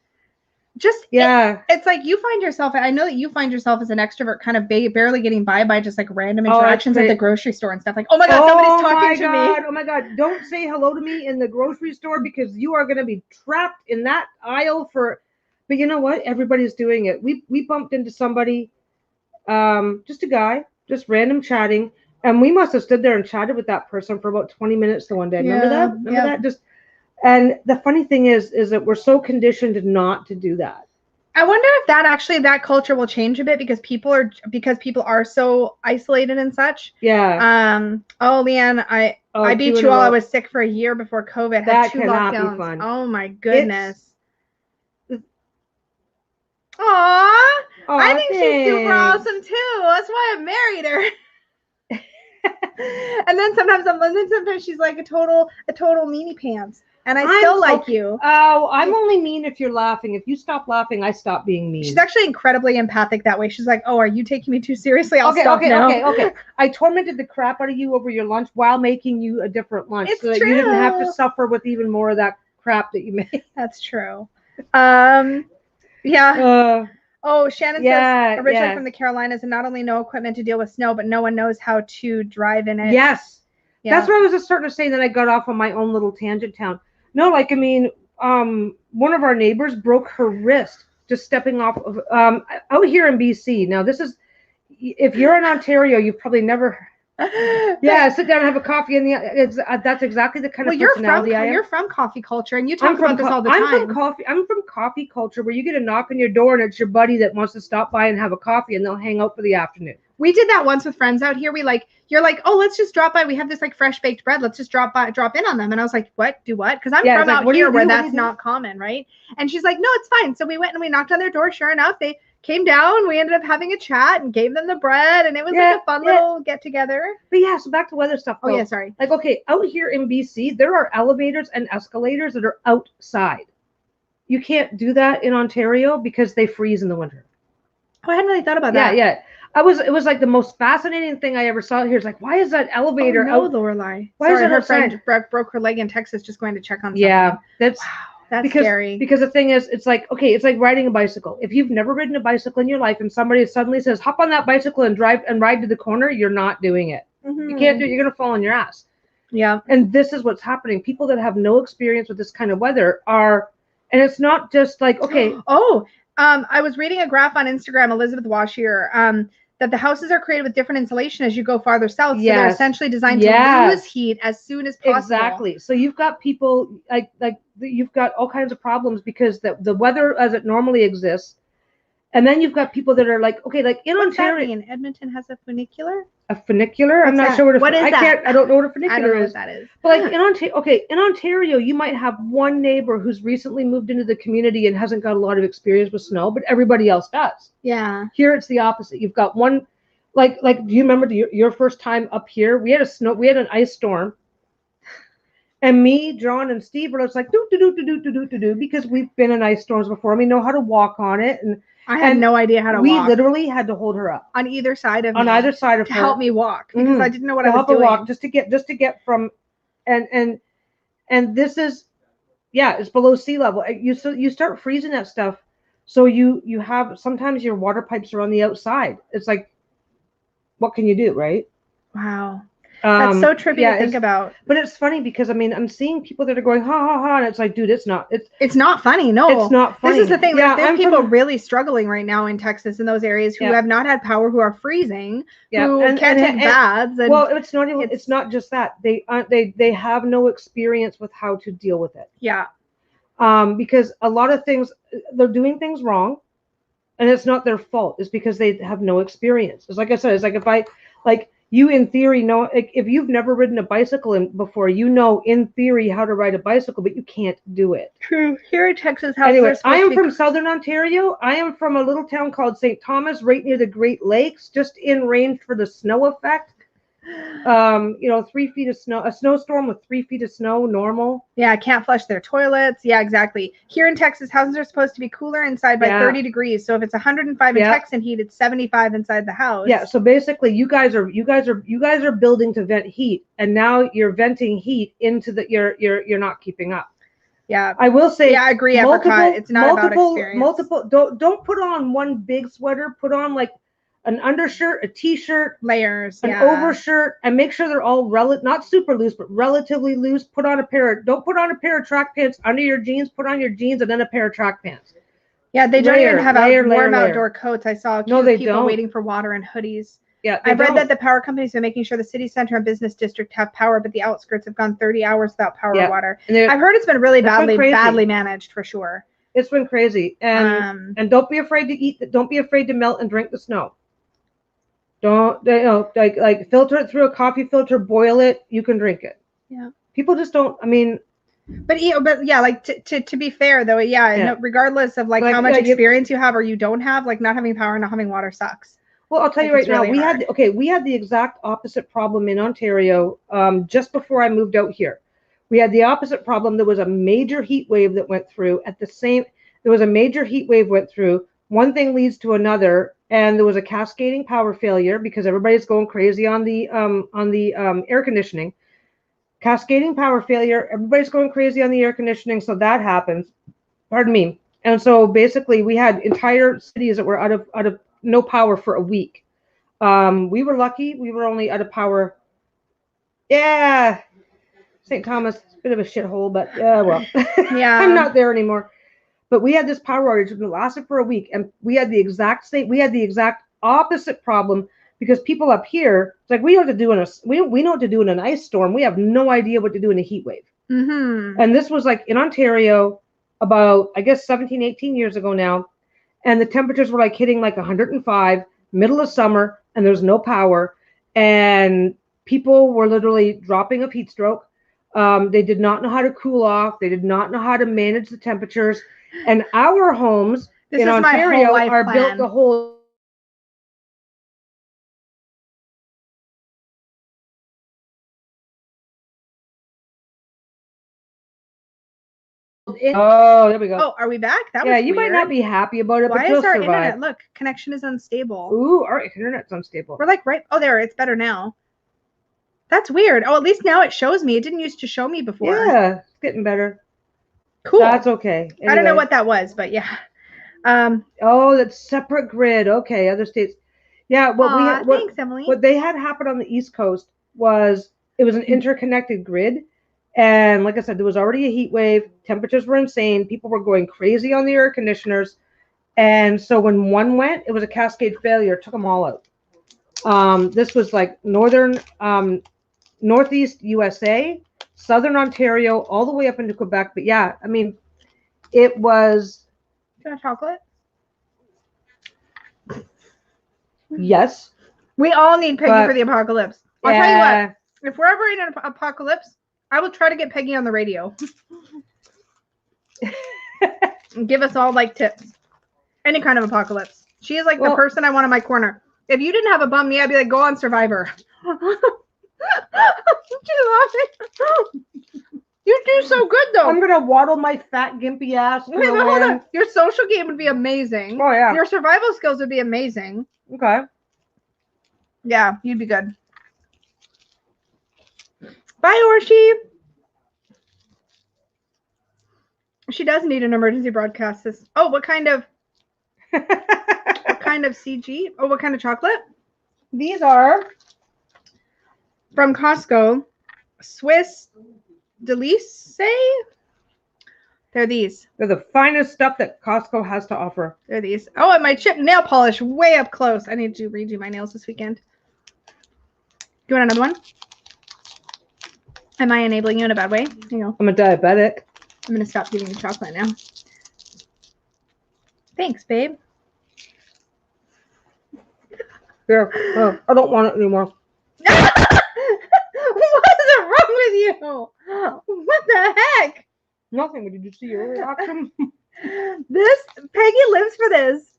A: It's like you find yourself. I know that you find yourself as an extrovert, kind of barely getting by just like random interactions at the grocery store and stuff. Like, oh my God, somebody's talking to me.
B: Oh my God, don't say hello to me in the grocery store, because you are going to be trapped in that aisle for. But you know what? Everybody's doing it. We bumped into somebody, just a guy, just random chatting. And we must have stood there and chatted with that person for about 20 minutes the one day. Remember that? Remember that? And the funny thing is that we're so conditioned not to do that.
A: I wonder if that culture will change a bit, because people are so isolated and such.
B: Yeah.
A: Leanne, I beat you all. I was sick for a year before COVID.
B: That cannot be fun.
A: Oh my goodness. I think she's super awesome too. That's why I married her. And then sometimes she's like a total meanie pants, and I still like you.
B: Oh, I'm only mean if you're laughing. If you stop laughing, I stop being mean.
A: She's actually incredibly empathic that way. She's like, oh, are you taking me too seriously? I'll stop now.
B: Okay. I tormented the crap out of you over your lunch while making you a different lunch,
A: it's
B: so that
A: true.
B: you didn't have to suffer with even more of that crap that you made.
A: That's true. Yeah. Shannon says originally from the Carolinas, and not only no equipment to deal with snow, but no one knows how to drive in it.
B: Yes. Yeah. That's what I was just starting to say, that I got off on my own little tangent town. No, like, I mean, one of our neighbors broke her wrist just stepping off of out here in BC. Now, this is, if you're in Ontario, you've probably never Yeah, sit down and have a coffee, and that's exactly the kind
A: Well,
B: of
A: you're from
B: personality I am.
A: you're from coffee culture, and you talk about this all the time.
B: I'm from coffee culture, where you get a knock on your door and it's your buddy that wants to stop by and have a coffee, and they'll hang out for the afternoon.
A: We did that once with friends out here. You're like, oh, let's just drop by. We have this like fresh baked bread. Let's just drop in on them. And I was like, what? Do what? Because I'm from out here where that's not common, right? And she's like, no, it's fine. So we went and we knocked on their door. Sure enough, they came down. We ended up having a chat and gave them the bread, and it was like a fun little get together.
B: But yeah, so back to weather stuff.
A: Oh yeah, sorry.
B: Like, okay, out here in BC, there are elevators and escalators that are outside. You can't do that in Ontario because they freeze in the winter.
A: Oh, I hadn't really thought about that.
B: Yeah. It was like the most fascinating thing I ever saw here. It's like, why is that elevator out?
A: Lorelai.
B: Why is it
A: her
B: outside?
A: friend broke her leg in Texas just going to check on something.
B: Yeah,
A: that's scary.
B: Because the thing is, it's like, okay, it's like riding a bicycle. If you've never ridden a bicycle in your life and somebody suddenly says, hop on that bicycle and ride to the corner, you're not doing it. Mm-hmm. You can't do it. You're going to fall on your ass.
A: Yeah.
B: And this is what's happening. People that have no experience with this kind of weather are, and it's not just like, okay.
A: I was reading a graph on Instagram, Elizabeth Washier, that the houses are created with different insulation as you go farther south. Yes. So they're essentially designed to lose heat as soon as possible.
B: Exactly. So you've got people like you've got all kinds of problems because the weather as it normally exists. And then you've got people that are like, okay, like in Ontario.
A: What's that mean? Edmonton has a funicular?
B: A funicular? I'm not sure
A: what is that.
B: I don't know what a funicular
A: I don't know
B: is.
A: what that is.
B: But like in Ontario, you might have one neighbor who's recently moved into the community and hasn't got a lot of experience with snow, but everybody else does.
A: Yeah.
B: Here it's the opposite. You've got one, like do you remember your first time up here? We had an ice storm. And me, John, and Steve were just like do because we've been in ice storms before. And we know how to walk on it. And
A: I had no idea how to walk.
B: We literally had to hold her up
A: on either side of me.
B: On either side of her
A: to help me walk because I didn't know what I was doing.
B: Walk, just to get from, and this is, it's below sea level. You start freezing that stuff. So you have, sometimes your water pipes are on the outside. It's like, what can you do, right?
A: Wow. That's so trippy to think about.
B: But it's funny because I'm seeing people that are going ha ha ha, and it's like, dude, it's not
A: funny. No,
B: it's not funny.
A: This is the thing. Yeah, there's people really struggling right now in Texas in those areas who have not had power, who are freezing, who can't take baths. And
B: well, it's not even. It's not just that they have no experience with how to deal with it.
A: Yeah.
B: Because a lot of things, they're doing things wrong, and it's not their fault. It's because they have no experience. It's like I said. It's like you in theory know, if you've never ridden a bicycle before, you know in theory how to ride a bicycle, but you can't do it.
A: True. Here in Texas,
B: anyway, I am from Southern Ontario. I am from a little town called St. Thomas, right near the Great Lakes, just in range for the snow effect. 3 feet of snow, a snowstorm with 3 feet of snow, normal.
A: Yeah, can't flush their toilets. Yeah, exactly. Here in Texas, houses are supposed to be cooler inside by 30 degrees. So if it's 105 in Texan heat, it's 75 inside the house.
B: Yeah, so basically you guys are building to vent heat, and now you're venting heat into you're not keeping up.
A: Yeah.
B: I will say,
A: I agree, Apricot. It's not about experience.
B: Don't put on one big sweater, put on like an undershirt, a t-shirt,
A: layers,
B: an overshirt, and make sure they're all not super loose, but relatively loose. Don't put on a pair of track pants under your jeans. Put on your jeans and then a pair of track pants.
A: Yeah, they don't even have warm outdoor coats. I saw people waiting for water and hoodies.
B: Yeah,
A: I've read that the power companies are making sure the city center and business district have power, but the outskirts have gone 30 hours without power or water. I've heard it's been really badly managed for sure.
B: It's been crazy, and don't be afraid to eat. Don't be afraid to melt and drink the snow. Don't like filter it through a coffee filter, boil it. You can drink it.
A: Yeah.
B: People just don't. I mean,
A: but like to be fair though, regardless of like how much experience you have or you don't have, like not having power and not having water sucks.
B: Well, I'll tell you right now, we had the exact opposite problem in Ontario. Just before I moved out here, we had the opposite problem. There was a major heat wave that went through One thing leads to another. And there was a cascading power failure because everybody's going crazy on the air conditioning. Cascading power failure. Everybody's going crazy on the air conditioning. So that happens. Pardon me. And so basically, we had entire cities that were out of no power for a week. We were lucky. We were only out of power. Yeah, St. Thomas, a bit of a shithole, but well, yeah, I'm not there anymore. But we had this power outage that lasted for a week, and we had the exact opposite problem because people up here, it's like we know what to do we know what to do in an ice storm. We have no idea what to do in a heat wave.
A: Mm-hmm.
B: And this was like in Ontario about, I guess, 17, 18 years ago now. And the temperatures were like hitting like 105, middle of summer, and there's no power. And people were literally dropping of heat stroke. They did not know how to cool off. They did not know how to manage the temperatures. And our homes in Ontario are built the whole Oh, there we go.
A: Oh, are we back? That
B: yeah,
A: was
B: you
A: weird.
B: might not be happy about it,
A: Why
B: but you'll
A: is our
B: survive.
A: internet? Look, connection is unstable.
B: Ooh, our internet's unstable.
A: We're like right. Oh, there. It's better now. That's weird. Oh, at least now it shows me. It didn't used to show me before.
B: Yeah, it's getting better.
A: Cool.
B: That's okay. Anyway.
A: I don't know what that was, but yeah.
B: Oh, that's separate grid. Okay, other states. Yeah,
A: thanks, Emily.
B: What they had happen on the East Coast was it was an interconnected grid. And like I said, there was already a heat wave. Temperatures were insane. People were going crazy on the air conditioners. And so when one went, it was a cascade failure. It took them all out. This was like northeast USA, southern Ontario, all the way up into Quebec. But yeah, I mean, it was.
A: Do you want chocolate?
B: Yes.
A: We all need Peggy for the apocalypse. I'll tell you what. If we're ever in an apocalypse, I will try to get Peggy on the radio. And give us all like tips. Any kind of apocalypse. She is like the person I want in my corner. If you didn't have a bum knee, I'd be like, go on Survivor. You do so good though.
B: I'm gonna waddle my fat gimpy ass.
A: Wait, hold on. Your social game would be amazing.
B: Oh yeah.
A: Your survival skills would be amazing.
B: Okay.
A: Yeah, you'd be good. Bye, Orshi. She does need an emergency broadcast. Oh, what kind of CG? Oh, what kind of chocolate? These are from Costco. Swiss Delice. They're these.
B: They're the finest stuff that Costco has to offer.
A: They're these. Oh, and my chipped nail polish way up close. I need to redo my nails this weekend. Do you want another one? Am I enabling you in a bad way? Hang on.
B: I'm a diabetic.
A: I'm going to stop giving you chocolate now. Thanks, babe.
B: Here. Oh, I don't want it anymore.
A: What is wrong with you? What the heck?
B: Nothing. Did you see your reaction?
A: Peggy lives for this.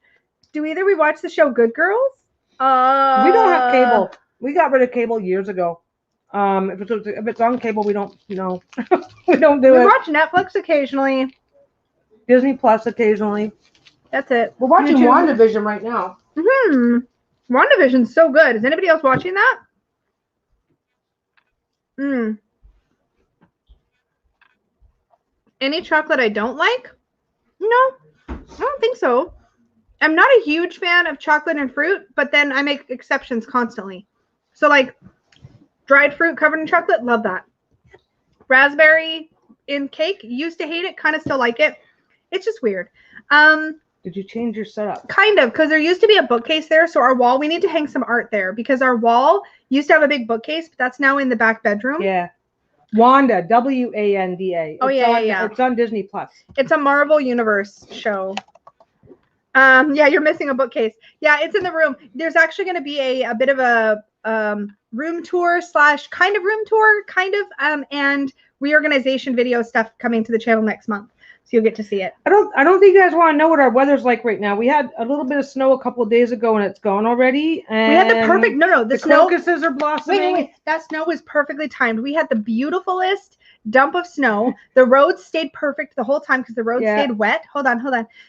A: Do either we watch the show Good Girls?
B: We don't have cable. We got rid of cable years ago. If it's on cable, we don't, we don't do it.
A: We watch Netflix occasionally.
B: Disney Plus occasionally.
A: That's it.
B: We're watching WandaVision right now.
A: WandaVision's so good. Is anybody else watching that? Any chocolate I don't like? No, I don't think so. I'm not a huge fan of chocolate and fruit, but then I make exceptions constantly. So like dried fruit covered in chocolate, love that. Raspberry in cake, used to hate it, kind of still like it. It's just weird.
B: Did you change your setup?
A: Kind of, because there used to be a bookcase there. So our wall, we need to hang some art there because our wall used to have a big bookcase, but that's now in the back bedroom.
B: Yeah. Wanda, W-A-N-D-A.
A: Oh, yeah.
B: It's on Disney Plus.
A: It's a Marvel Universe show. Yeah, you're missing a bookcase. Yeah, it's in the room. There's actually going to be a bit of a room tour / kind of room tour, and reorganization video stuff coming to the channel next month. So you'll get to see it.
B: I don't think you guys want to know what our weather's like right now. We had a little bit of snow a couple of days ago and it's gone already. And
A: we had the perfect the snow.
B: Crocuses are blossoming.
A: Wait. That snow was perfectly timed. We had the beautifulest dump of snow. The roads stayed perfect the whole time because the roads stayed wet. Hold on.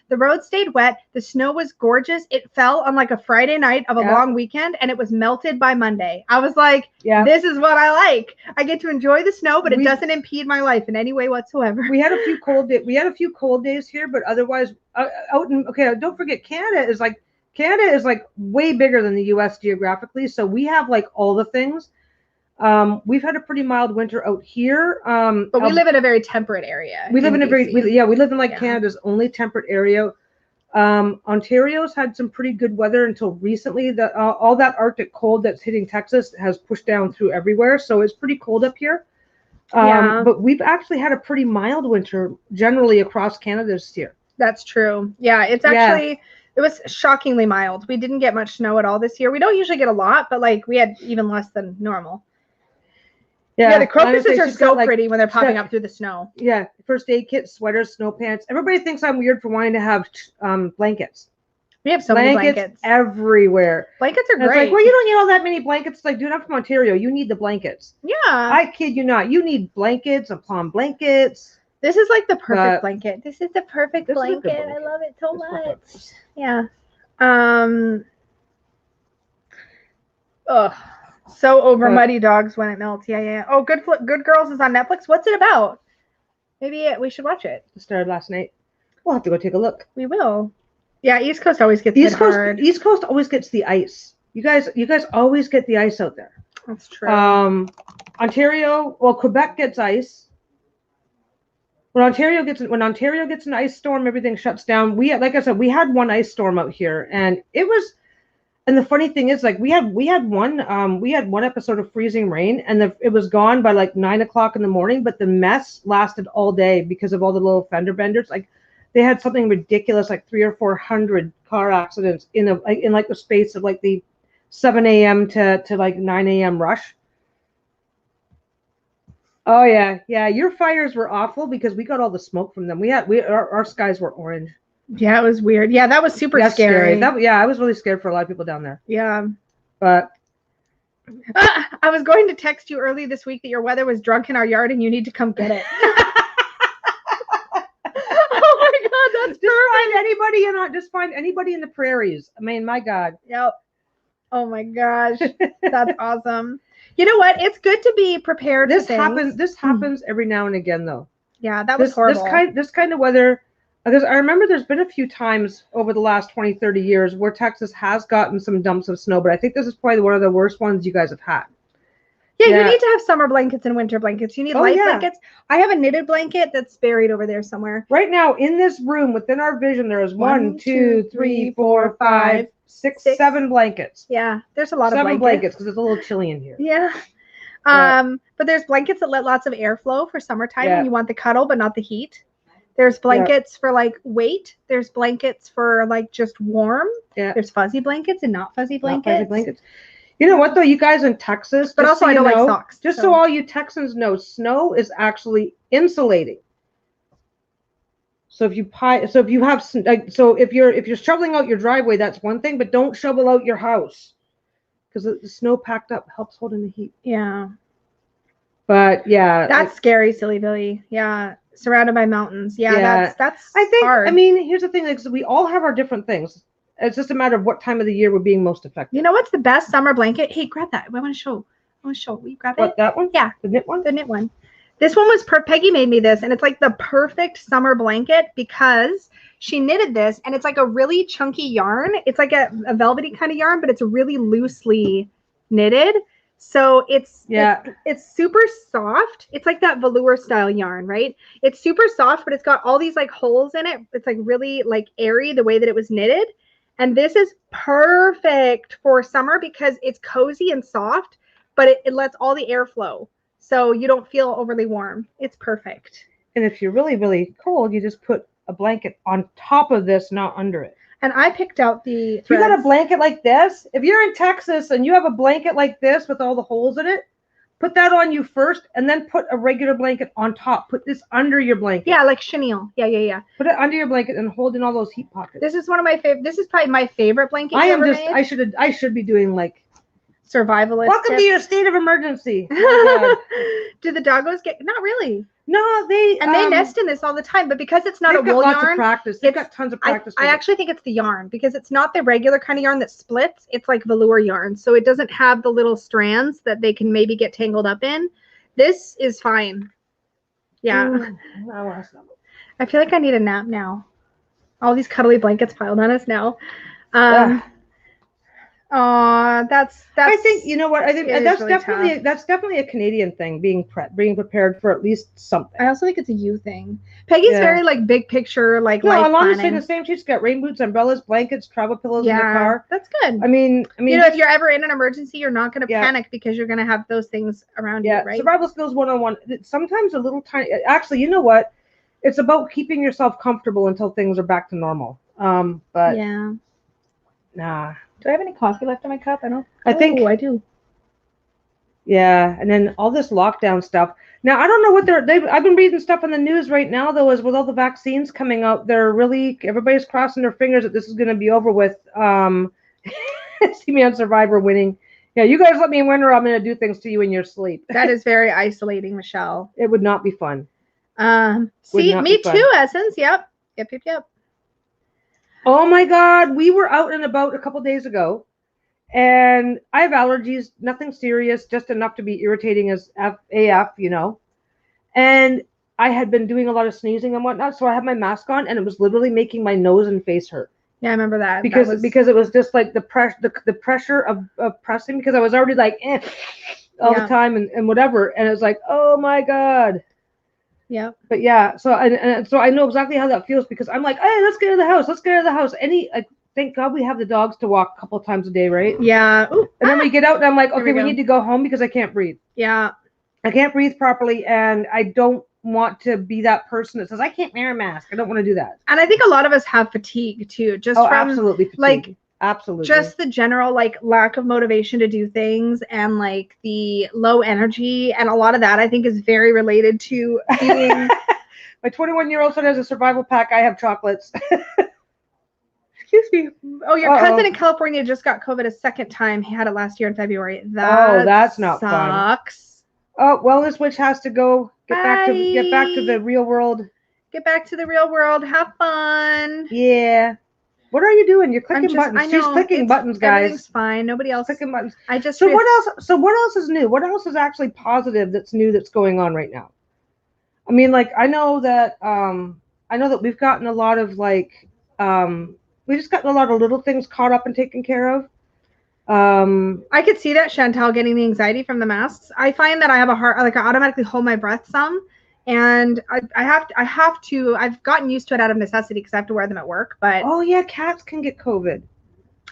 A: The roads stayed wet. The snow was gorgeous. It fell on like a Friday night of a long weekend and it was melted by Monday. I was like, this is what I like. I get to enjoy the snow, but it doesn't impede my life in any way whatsoever.
B: We had a few cold days. We had a few cold days here, but otherwise don't forget Canada is like way bigger than the US geographically. So we have like all the things. We've had a pretty mild winter out here.
A: But we live in a very temperate area.
B: We live in like Canada's only temperate area. Ontario's had some pretty good weather until recently. All that Arctic cold that's hitting Texas has pushed down through everywhere, so it's pretty cold up here.
A: Yeah.
B: But we've actually had a pretty mild winter generally across Canada this year.
A: That's true. Yeah, it's actually it was shockingly mild. We didn't get much snow at all this year. We don't usually get a lot, but like we had even less than normal. Yeah, the crocuses are so pretty when they're popping up through the snow.
B: Yeah, first aid kit, sweaters, snow pants. Everybody thinks I'm weird for wanting to have blankets.
A: We have so many blankets
B: everywhere.
A: Blankets are
B: and
A: great.
B: It's like, well, you don't need all that many blankets. It's like, dude, I'm from Ontario. You need the blankets.
A: Yeah.
B: I kid you not. You need blankets, palm blankets.
A: This is like the perfect blanket. This is the perfect blanket. I love it so much. Yeah. Ugh. So over Muddy Dogs when it melts. Yeah. Oh, Good Girls is on Netflix. What's it about? Maybe we should watch it.
B: It started last night. We'll have to go take a look.
A: We will. Yeah, East Coast always gets hit hard.
B: East Coast always gets the ice. You guys always get the ice out there.
A: That's true.
B: Ontario, well, Quebec gets ice. When Ontario gets an ice storm, everything shuts down. Like I said, we had one ice storm out here, and it was. And the funny thing is, like we had one episode of freezing rain, and it was gone by like 9 o'clock in the morning. But the mess lasted all day because of all the little fender benders. Like they had something ridiculous, like 300 or 400 car accidents in the space of like the 7 a.m. to like 9 a.m. rush. Oh yeah. Your fires were awful because we got all the smoke from them. Our skies were orange.
A: Yeah, it was weird. Yeah, that was super scary.
B: I was really scared for a lot of people down there.
A: Yeah.
B: But
A: I was going to text you early this week that your weather was drunk in our yard and you need to come get it. Oh my God, that's
B: just find anybody in the prairies. I mean, my God.
A: Yep. Oh my gosh, that's awesome. You know what? It's good to be prepared.
B: This happens every now and again, though.
A: Yeah, that was horrible.
B: This kind of weather. Because I remember there's been a few times over the last 20, 30 years where Texas has gotten some dumps of snow, but I think this is probably one of the worst ones you guys have had.
A: Yeah, you need to have summer blankets and winter blankets. You need light blankets. I have a knitted blanket that's buried over there somewhere.
B: Right now, in this room, within our vision, there is 1, 2, 3, 4, 5, 6, 7 blankets.
A: Yeah, there's a lot of
B: blankets because it's a little chilly in here.
A: Yeah. But there's blankets that let lots of airflow for summertime when you want the cuddle but not the heat. There's blankets for like weight. There's blankets for like just warm.
B: Yeah.
A: There's fuzzy blankets and not fuzzy blankets.
B: You know what though, you guys in Texas,
A: but also I don't like socks.
B: So all you Texans know, snow is actually insulating. So if you're shoveling out your driveway, that's one thing, but don't shovel out your house because the snow packed up helps hold in the heat.
A: Yeah.
B: But yeah,
A: that's scary, Silly Billy. Yeah. Surrounded by mountains. Yeah. That's
B: I think
A: hard.
B: I mean, here's the thing, like so we all have our different things. It's just a matter of what time of the year we're being most effective.
A: You know what's the best summer blanket? Hey, grab that. I want to show. Will you grab it?
B: What, that one?
A: Yeah.
B: The knit one?
A: The knit one. This one was Peggy made me this, and it's like the perfect summer blanket because she knitted this, and it's like a really chunky yarn. It's like a velvety kind of yarn, but it's really loosely knitted. So it's super soft. It's like that velour style yarn, right? It's super soft, but it's got all these like holes in it. It's like really like airy the way that it was knitted. And this is perfect for summer because it's cozy and soft, but it lets all the air flow. So you don't feel overly warm. It's perfect.
B: And if you're really, really cold, you just put a blanket on top of this, not under it.
A: And I picked out the threads.
B: You got a blanket like this. If you're in Texas and you have a blanket like this with all the holes in it, put that on you first and then put a regular blanket on top. Put this under your blanket.
A: Yeah, like chenille. Yeah.
B: Put it under your blanket and hold in all those heat pockets.
A: This is one of my favorite. This is probably my favorite blanket
B: I should be doing like
A: survivalist.
B: Welcome to your state of emergency.
A: Do the doggos get? Not really.
B: No, they
A: nest in this all the time, but because it's not a wool yarn,
B: they've got tons of practice.
A: I actually think it's the yarn because it's not the regular kind of yarn that splits. It's like velour yarn, so it doesn't have the little strands that they can maybe get tangled up in. This is fine. Yeah. I feel like I need a nap now. All these cuddly blankets piled on us now. That's.
B: I think you know what I think
A: it is
B: that's
A: really
B: definitely
A: tough.
B: that's definitely a Canadian thing, being prepared for at least something.
A: I also think it's a you thing. Peggy's
B: Yeah.
A: very like big picture, like
B: No,
A: life
B: Alana's saying
A: planning.
B: the same. She's got rain boots, umbrellas, blankets, travel pillows in the
A: Yeah,
B: car.
A: that's good.
B: I mean,
A: You know, if you're ever in an emergency, you're not going to
B: Yeah.
A: panic because you're going to have those things around you,
B: yeah,
A: right?
B: survival skills 101. Sometimes a little tiny. Actually, you know what? It's about keeping yourself comfortable until things are back to normal. But
A: Yeah.
B: nah.
A: Do I have any coffee left in my cup? I don't.
B: I think
A: I do.
B: Yeah, and then all this lockdown stuff. Now I don't know what I've been reading stuff on the news right now though, as with all the vaccines coming out, everybody's crossing their fingers that this is going to be over with. See me on Survivor winning. Yeah, you guys let me win, or I'm going to do things to you in your sleep.
A: That is very isolating, Michelle.
B: It would not be fun.
A: See, me too, Essence. Yep.
B: Oh my God, we were out and about a couple days ago. And I have allergies, nothing serious, just enough to be irritating as AF, you know. And I had been doing a lot of sneezing and whatnot, so I had my mask on, and it was literally making my nose and face hurt.
A: Yeah, I remember that.
B: Because it was just like the pressure of pressing, because I was already like all the time and whatever, and it was like, oh my God.
A: Yeah.
B: But yeah, so I know exactly how that feels, because I'm like, hey, let's get out of the house. Thank God we have the dogs to walk a couple times a day, right?
A: Yeah.
B: Ooh, and then we get out and I'm like, okay, we need to go home because I can't breathe.
A: Yeah.
B: I can't breathe properly, and I don't want to be that person that says, I can't wear a mask. I don't want to do that.
A: And I think a lot of us have fatigue too, just from
B: absolutely fatigue.
A: Like
B: absolutely
A: just the general like lack of motivation to do things, and like the low energy, and a lot of that I think is very related to being
B: my 21-year-old son has a survival pack. I have chocolates.
A: Excuse me. Oh, your cousin in California just got COVID a second time. He had it last year in February.
B: That's not
A: sucks.
B: Fun. Oh, Wellness Witch has to go. Get back to the real world.
A: Get back to the real world. Have fun.
B: Yeah. What are you doing? You're clicking buttons. She's clicking buttons, guys.
A: Everything's fine. Nobody else
B: clicking buttons.
A: So
B: what else? So what else is new? What else is actually positive that's new that's going on right now? I mean, like I know that we've gotten a lot of we just got a lot of little things caught up and taken care of.
A: I could see that, Chantal, getting the anxiety from the masks. I find that I have a heart, like I automatically hold my breath some, and I've gotten used to it out of necessity because I have to wear them at work. But
B: oh yeah, cats can get COVID.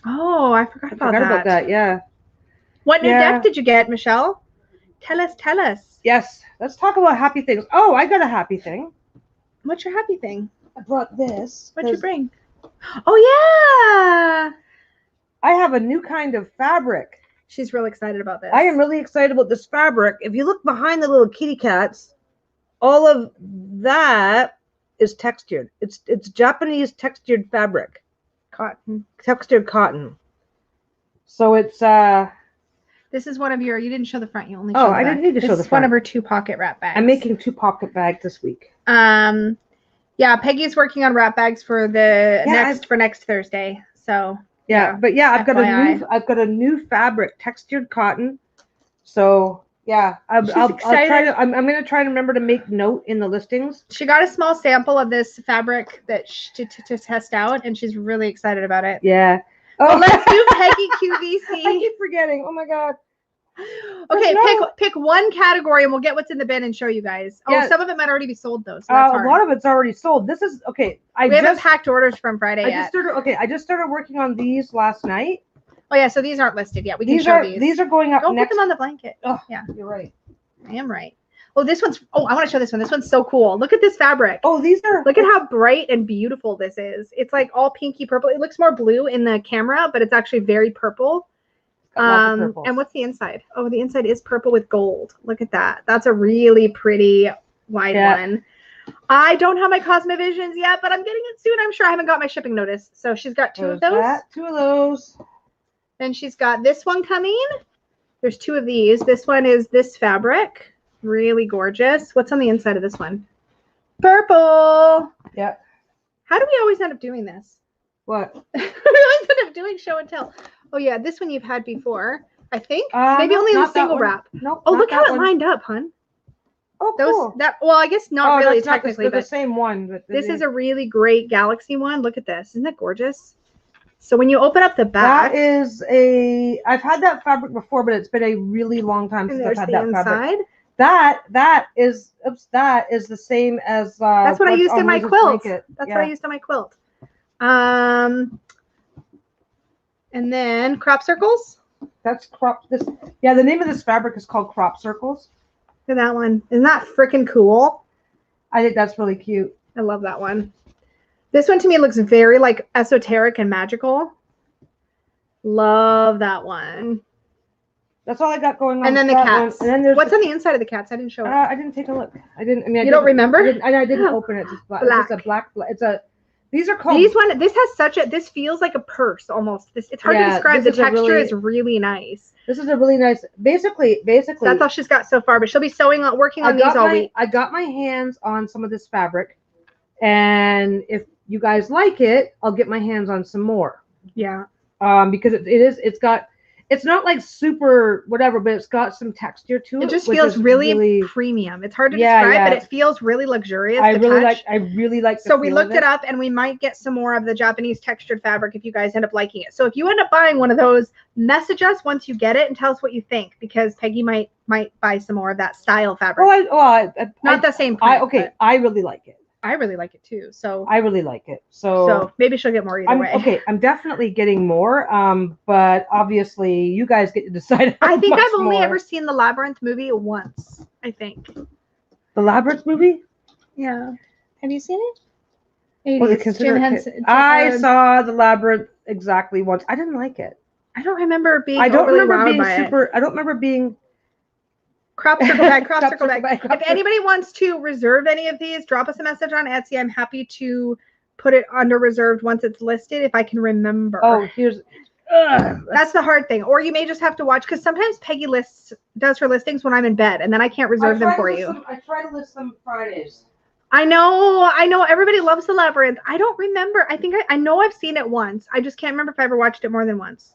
A: Oh, I forgot about that.
B: Yeah.
A: What new deck did you get, Michelle? Tell us.
B: Yes, let's talk about happy things. Oh, I got a happy thing.
A: What's your happy thing?
B: I brought this.
A: What'd you bring? Oh yeah,
B: I have a new kind of fabric.
A: She's really excited about this.
B: I am really excited about this fabric. If you look behind the little kitty cats, all of that is textured. It's Japanese textured fabric. Textured cotton. So it's
A: this is one of your, you didn't show the front, you only showed the back.
B: I didn't need to show the front.
A: This is one of her 2 pocket wrap bags.
B: I'm making 2 pocket bags this week.
A: Yeah, Peggy's working on wrap bags for next Thursday. So
B: but I've got a new fabric, textured cotton. So yeah, I'm gonna try to remember to make note in the listings.
A: She got a small sample of this fabric that to test out, and she's really excited about it.
B: Yeah.
A: Oh, let's do Peggy QVC.
B: I keep forgetting. Oh my God.
A: Okay, pick one category and we'll get what's in the bin and show you guys. Oh, some of it might already be sold though. So that's hard.
B: A lot of it's already sold. This is okay.
A: We haven't packed orders from Friday yet.
B: I just started working on these last night.
A: Oh yeah, so these aren't listed yet. We can show these.
B: These are going up.
A: Don't put them on the blanket.
B: Oh
A: yeah,
B: you're right.
A: I am right. Oh, this one's. Oh, I want to show this one. This one's so cool. Look at this fabric.
B: Oh, these are.
A: Look at how bright and beautiful this is. It's like all pinky purple. It looks more blue in the camera, but it's actually very purple. And what's the inside? Oh, the inside is purple with gold. Look at that. That's a really pretty wide one. I don't have my Cosmovisions yet, but I'm getting it soon. I'm sure I haven't got my shipping notice. So she's got 2 of those.
B: 2 of those.
A: Then she's got this one coming. There's 2 of these. This one is this fabric. Really gorgeous. What's on the inside of this one? Purple.
B: Yeah.
A: How do we always end up doing this?
B: What?
A: We always end up doing show and tell. Oh yeah, this one you've had before, I think. Maybe only in a single wrap.
B: Nope.
A: Oh, look how it lined up, hun.
B: Oh, cool.
A: Well, I guess not really technically,
B: but the same one. But
A: this is a really great galaxy one. Look at this. Isn't that gorgeous? So when you open up the back,
B: That is I've had that fabric before, but it's been a really long time
A: and
B: since I've
A: there's
B: had
A: the
B: that
A: inside.
B: fabric. That is the same as
A: That's what I
B: what's
A: used
B: on
A: in my
B: Liz's
A: quilt.
B: blanket.
A: That's
B: Yeah.
A: what I used on my quilt. And then crop circles.
B: That's crop. This, yeah, the name of this fabric is called crop circles.
A: Look at that one. Isn't that freaking cool?
B: I think that's really cute.
A: I love that one. This one to me looks very like esoteric and magical. Love that one.
B: That's all I got going on.
A: And then the
B: that
A: cats.
B: one. And then there's
A: what's on the inside of the cats? I didn't show it.
B: I didn't take a look. I didn't. I mean,
A: You don't remember?
B: I didn't open it. It's just black. It's just a black. It's a. These are called.
A: This has such a. This feels like a purse almost. It's hard to describe. The texture is really nice.
B: This is a really nice. Basically.
A: That's all she's got so far. But she'll be working on these all week.
B: I got my hands on some of this fabric, and if you guys like it, I'll get my hands on some more.
A: Yeah.
B: Because it's not like super whatever, but it's got some texture to it.
A: It just feels really premium. It's hard to describe, but it feels really luxurious.
B: I really like.
A: So we looked it up, and we might get some more of the Japanese textured fabric if you guys end up liking it. So if you end up buying one of those, message us once you get it and tell us what you think, because Peggy might buy some more of that style fabric. Not the same print.
B: I really like it.
A: I really like it too. So
B: I really like it. So
A: maybe she'll get more either way.
B: Okay, I'm definitely getting more. But obviously you guys get to decide.
A: I think I've only ever seen the Labyrinth movie once. I think.
B: The Labyrinth movie?
A: Yeah. Have you seen it?
B: Jim Henson. I saw the Labyrinth exactly once. I didn't like it.
A: I don't remember being.
B: I don't remember being.
A: Crop circle bag, crop circle bag. If anybody wants to reserve any of these, drop us a message on Etsy. I'm happy to put it under reserved once it's listed, if I can remember.
B: Oh,
A: that's the hard thing. Or you may just have to watch, because sometimes Peggy does her listings when I'm in bed, and then I can't reserve them for you.
B: I try to list them Fridays.
A: I know. Everybody loves the Labyrinth. I don't remember. I know I've seen it once. I just can't remember if I ever watched it more than once.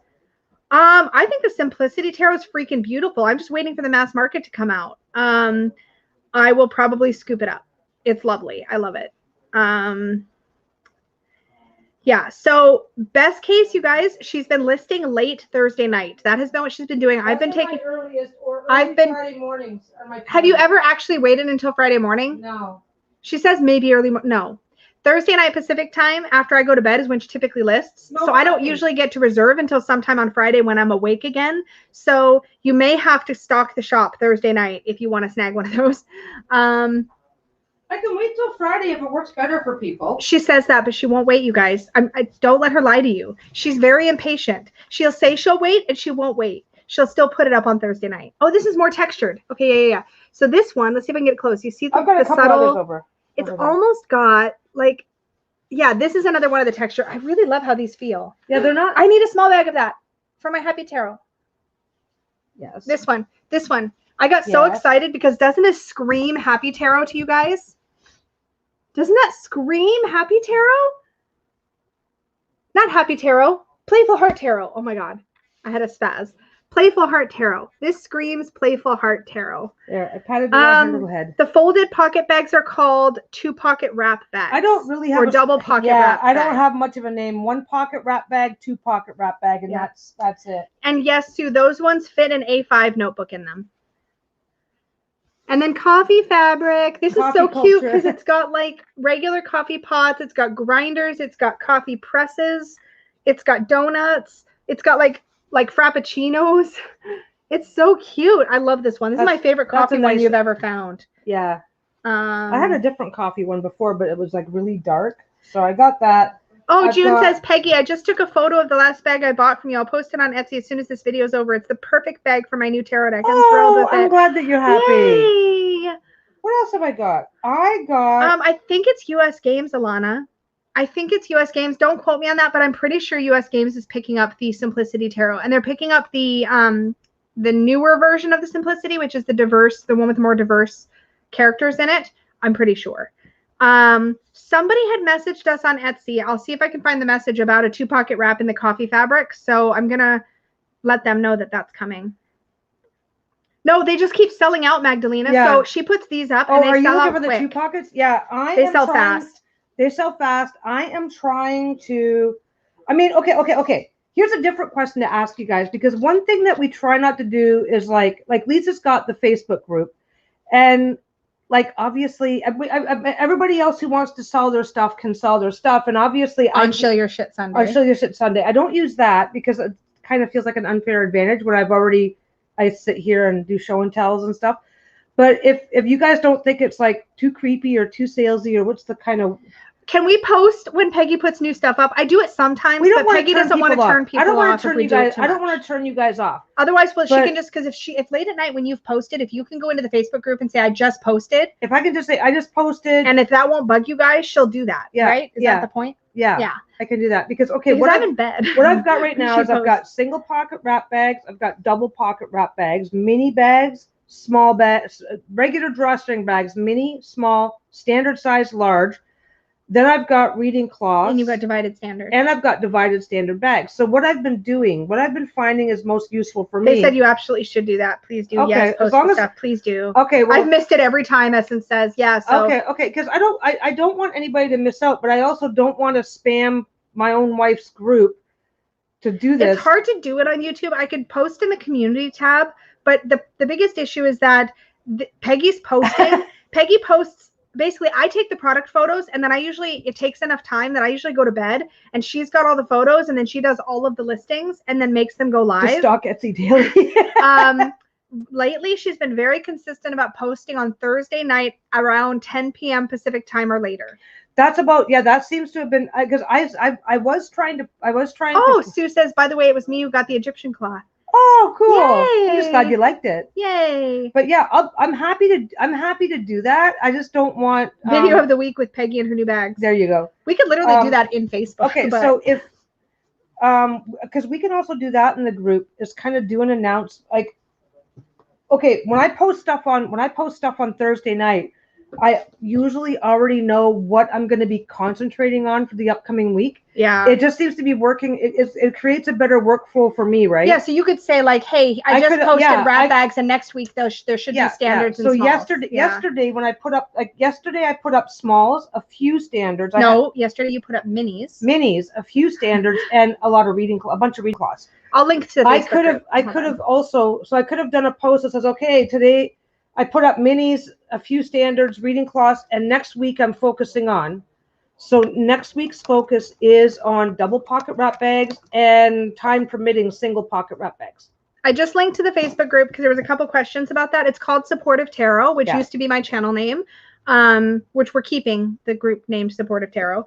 A: I think the Simplicity Tarot is freaking beautiful. I'm just waiting for the mass market to come out. I will probably scoop it up. It's lovely. I love it. Yeah. So best case, you guys, she's been listing late Thursday night. That has been what she's been doing. I've been taking
B: Friday mornings.
A: Have you ever actually waited until Friday morning?
B: No.
A: She says maybe no. Thursday night Pacific time after I go to bed is when she typically lists. So I don't usually get to reserve until sometime on Friday when I'm awake again. So you may have to stock the shop Thursday night if you want to snag one of those.
B: I can wait till Friday if it works better for people.
A: She says that, but she won't wait, you guys. I don't let her lie to you. She's very impatient. She'll say she'll wait and she won't wait. She'll still put it up on Thursday night. Oh, this is more textured. Okay, yeah. So this one, let's see if I can get it close. You see the subtle. It's almost got like, yeah, this is another one of the texture. I really love how these feel.
B: Yeah, they're not.
A: I need a small bag of that for my Happy Tarot.
B: Yes.
A: This one. I got so excited because doesn't it scream Happy Tarot to you guys? Doesn't that scream Happy Tarot? Not Happy Tarot. Playful Heart Tarot. Oh my God. I had a spaz. Playful Heart Tarot. This screams Playful Heart Tarot.
B: There, I patted it on her little head.
A: The folded pocket bags are called 2-pocket wrap bags.
B: I don't really have
A: double pocket wrap.
B: I don't have much of a name. 1-pocket wrap bag, 2-pocket wrap bag, and that's it.
A: And yes, Sue, those ones fit an A5 notebook in them. And then coffee fabric. This is so cute because it's got like regular coffee pots. It's got grinders. It's got coffee presses. It's got donuts. It's got like frappuccinos. It's so cute. I love this one. This is my favorite coffee one you've ever found.
B: Yeah. I had a different coffee one before, but it was like really dark. So I got that.
A: Oh, June says, Peggy, I just took a photo of the last bag I bought from you. I'll post it on Etsy as soon as this video is over. It's the perfect bag for my new tarot deck. I'm thrilled with it.
B: I'm glad that you're happy.
A: Yay!
B: What else have I got? I
A: think it's US Games, Alana. I think it's US Games. Don't quote me on that, but I'm pretty sure US Games is picking up the Simplicity Tarot. And they're picking up the newer version of the Simplicity, which is the one with more diverse characters in it. I'm pretty sure. Somebody had messaged us on Etsy. I'll see if I can find the message about a 2-pocket wrap in the coffee fabric. So I'm going to let them know that that's coming. No, they just keep selling out, Magdalena. Yeah. So she puts these up and they sell out quick.
B: Are you looking for the 2 pockets? Yeah,
A: they sell fast.
B: They sell fast. I am trying to I mean, okay. Here's a different question to ask you guys, because one thing that we try not to do is like Lisa's got the Facebook group, and like obviously everybody else who wants to sell their stuff can sell their stuff, and obviously
A: On Show Your Shit Sunday.
B: On Show Your Shit Sunday. I don't use that because it kind of feels like an unfair advantage when I sit here and do show and tells and stuff. But if you guys don't think it's like too creepy or too salesy, or what's the kind of...
A: Can we post when Peggy puts new stuff up? I do it sometimes, but Peggy doesn't want to turn people off.
B: I don't want to turn you guys off.
A: Otherwise, well, she can just, because if late at night when you've posted, if you can go into the Facebook group and say, I just posted.
B: If I can just say, I just posted.
A: And if that won't bug you guys, she'll do that. Yeah. Right? Is that the point?
B: Yeah.
A: Yeah.
B: I can do that because,
A: I'm in bed.
B: What I've got right now is I've got single pocket wrap bags. I've got double pocket wrap bags, mini bags, small bags, regular drawstring bags, mini, small, standard size, large. Then I've got reading cloths.
A: And you've got divided standard.
B: And I've got divided standard bags. So what I've been finding is most useful for me.
A: They said you absolutely should do that. Please do.
B: Okay,
A: yes, post the stuff. Please do.
B: Okay. Well,
A: I've missed it every time Essence says, yeah. So.
B: Okay. Because I don't want anybody to miss out, but I also don't want to spam my own wife's group to do this.
A: It's hard to do it on YouTube. I could post in the community tab, but the biggest issue is that Peggy's posting. Peggy posts. Basically, I take the product photos, and then it takes enough time that I usually go to bed, and she's got all the photos, and then she does all of the listings and then makes them go live.
B: The stock Etsy daily.
A: Lately, she's been very consistent about posting on Thursday night around 10 p.m. Pacific time or later.
B: That seems to have been, because I was trying to. Oh,
A: Sue says, by the way, it was me who got the Egyptian cloth.
B: Oh, cool!
A: Yay.
B: I'm just glad you liked it.
A: Yay!
B: But yeah, I'm happy to do that. I just don't want
A: video of the week with Peggy and her new bags.
B: There you go.
A: We could literally do that in Facebook.
B: Okay, so if because we can also do that in the group, is kind of do an announce like. Okay, when I post stuff on Thursday night, I usually already know what I'm going to be concentrating on for the upcoming week.
A: Yeah.
B: It just seems to be working. It creates a better workflow for me, right?
A: Yeah. So you could say like, hey, I just posted wrap bags, and next week there should be standards.
B: So
A: and
B: yesterday when I put up I put up smalls, a few standards.
A: Yesterday you put up minis.
B: Minis, a few standards, and a bunch of reading cloths.
A: I'll link to.
B: I could have done a post that says, okay, today I put up minis, a few standards, reading cloths, and next week I'm focusing on. So next week's focus is on double pocket wrap bags and, time permitting, single pocket wrap bags.
A: I just linked to the Facebook group because there was a couple questions about that. It's called Supportive Tarot, which used to be my channel name, which we're keeping the group named Supportive Tarot.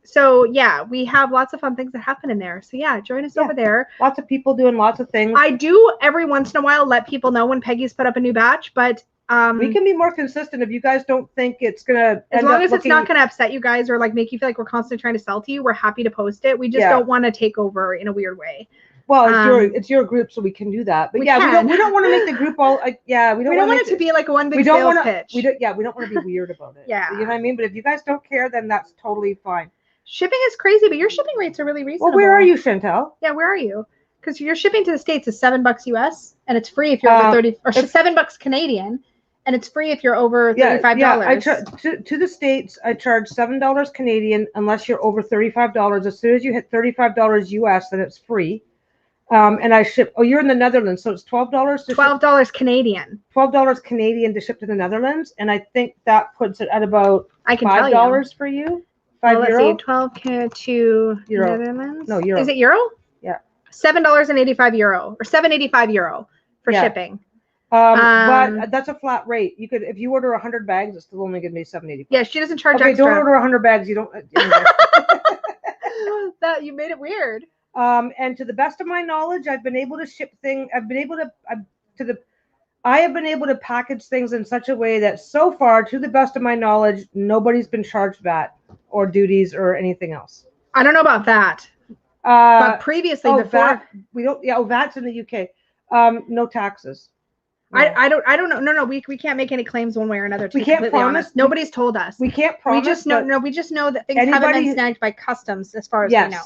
A: So yeah, we have lots of fun things that happen in there. So yeah, join us over there.
B: Lots of people doing lots of things.
A: I do every once in a while let people know when Peggy's put up a new batch, but
B: we can be more consistent if you guys don't think it's gonna.
A: As long as it's not gonna upset you guys or like make you feel like we're constantly trying to sell to you, we're happy to post it. We just don't want to take over in a weird way.
B: Well, it's your group, so we can do that. But we don't want to make the group all like we don't want
A: it to be like a one big sales pitch.
B: We don't want to be weird about it.
A: Yeah.
B: You know what I mean? But if you guys don't care, then that's totally fine.
A: Shipping is crazy, but your shipping rates are really reasonable.
B: Well, where are you, Chantel?
A: Yeah, where are you? Because your shipping to the States is $7 US, and it's free if you're over 30, or $7 Canadian, and it's free if you're over $35.
B: Yeah, to the States, I charge $7 Canadian unless you're over $35. As soon as you hit $35 US, then it's free. And I ship. Oh, you're in the Netherlands, so it's $12.
A: $12 Canadian.
B: $12 Canadian to ship to the Netherlands, and I think that puts it at about $5 for you.
A: Let's see, 12 to
B: Euro.
A: Netherlands.
B: No, euro.
A: Is it euro?
B: Yeah.
A: €7.85 or €7.85 for shipping.
B: But that's a flat rate. You could, if you order 100 bags, it's still only going to be $7.85.
A: Yeah, she doesn't charge extra.
B: Don't order 100 bags. You don't.
A: That you made it weird.
B: And to the best of my knowledge, I've been able to ship things. I have been able to package things in such a way that so far, to the best of my knowledge, nobody's been charged VAT or duties or anything else.
A: I don't know about that. But previously, before
B: VAT, we don't. Yeah, VAT's in the UK. No taxes.
A: No. I don't know. No, we can't make any claims one way or another.
B: We can't promise.
A: Honest. Nobody's told us.
B: We can't promise.
A: We just know that things haven't been snagged by customs, as far as we know.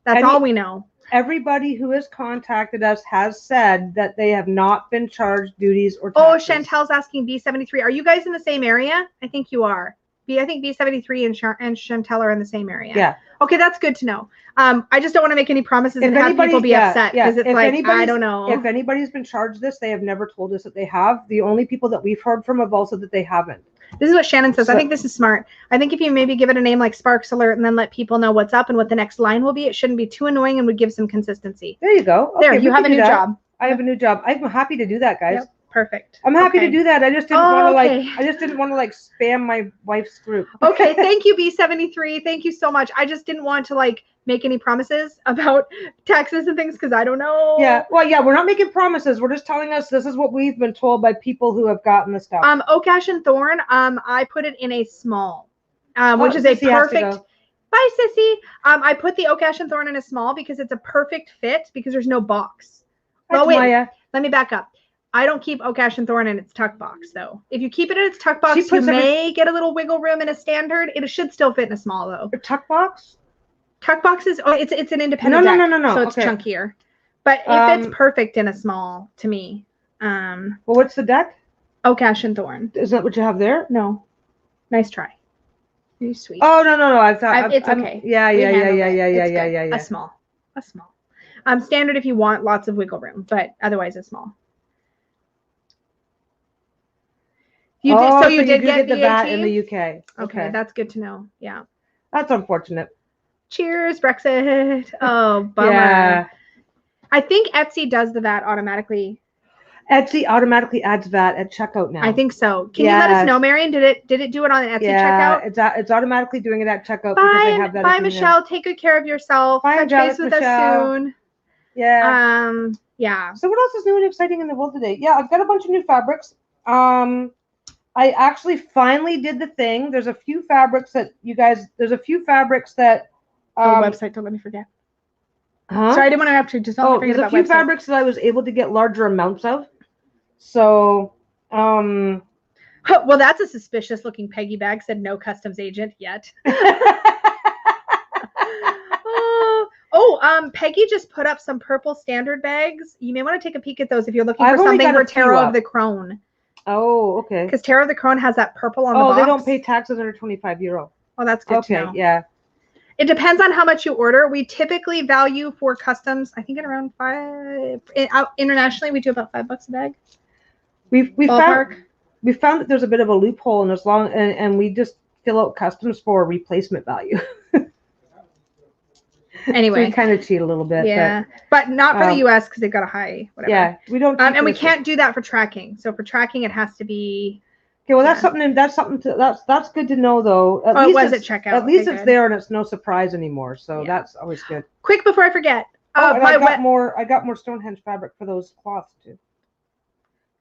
A: That's all we know.
B: Everybody who has contacted us has said that they have not been charged duties or taxes.
A: Oh, Chantel's asking B73. Are you guys in the same area? I think you are. I think B73 and Chantel are in the same area.
B: Yeah.
A: Okay, that's good to know. I just don't want to make any promises and have people be upset because it's like, I don't know.
B: If anybody's been charged this, they have never told us that they have. The only people that we've heard from have also that they haven't.
A: This is what Shannon says.
B: So,
A: I think this is smart. I think if you maybe give it a name like Sparks Alert and then let people know what's up and what the next line will be, it shouldn't be too annoying and would give some consistency.
B: There you go.
A: Okay, there, you have a new job.
B: I have a new job. I'm happy to do that, guys.
A: Yep, perfect.
B: I'm happy to do that. I just didn't want to like spam my wife's group.
A: Okay, thank you, B73. Thank you so much. I just didn't want to like make any promises about taxes and things because I don't know.
B: Yeah, well, yeah, we're not making promises. We're just telling us this is what we've been told by people who have gotten the stuff.
A: Oak Ash and Thorn. I put it in a small, which is a perfect. Bye, Sissy. I put the Oak Ash and Thorn in a small because it's a perfect fit because there's no box.
B: Oh wait, Maya.
A: Let me back up. I don't keep Oak Ash and Thorn in its tuck box though. If you keep it in its tuck box, you may get a little wiggle room in a standard. It should still fit in a small though.
B: A tuck box?
A: Tuck box is it's an independent deck,
B: no.
A: So it's chunkier. But it fits perfect in a small to me.
B: Well, what's the deck?
A: Oak Ash and Thorn.
B: Is that what you have there?
A: No. Nice try. You're sweet.
B: Oh no. I thought
A: it's okay.
B: Yeah.
A: A small. Standard if you want lots of wiggle room, but otherwise a small. You did get
B: the VAT in the UK.
A: Okay, that's good to know. Yeah.
B: That's unfortunate.
A: Cheers, Brexit. Oh, bummer. Yeah. I think Etsy does the VAT automatically.
B: Etsy automatically adds VAT at checkout now.
A: I think so. Can you let us know, Marion? Did it do it on Etsy checkout?
B: Yeah, it's automatically doing it at checkout because they have that.
A: Bye, Michelle. Take good care of yourself.
B: Bye,
A: Touch base with us soon.
B: Yeah.
A: Yeah.
B: So what else is new and exciting in the world today? Yeah, I've got a bunch of new fabrics. I actually finally did the thing. There's a few fabrics that
A: website, don't let me forget.
B: Huh?
A: Sorry, I didn't want to have to just
B: there's a few fabrics that I was able to get larger amounts of. So well,
A: that's a suspicious looking Peggy bag, said no customs agent yet. Peggy just put up some purple standard bags. You may want to take a peek at those if you're looking for something for Tarot of the Crone.
B: Oh, okay.
A: Because Tarot of the Crone has that purple on the box.
B: Oh, they don't pay taxes under €25.
A: Oh, that's good to know.
B: Okay, yeah.
A: It depends on how much you order. We typically value for customs, I think at around $5. Internationally, we do about $5 a bag. We found that there's a bit of a loophole, and we just fill out customs for replacement value. Anyway,
B: so we kind of cheat a little bit.
A: Yeah, but not for the U.S. because they've got a high whatever.
B: Yeah, we don't.
A: And we can't do that for tracking. So for tracking, it has to be.
B: Okay, well that's something. That's good to know though.
A: It was at checkout.
B: At least it's there and it's no surprise anymore. So that's always good.
A: Quick before I forget.
B: I got more Stonehenge fabric for those cloths too.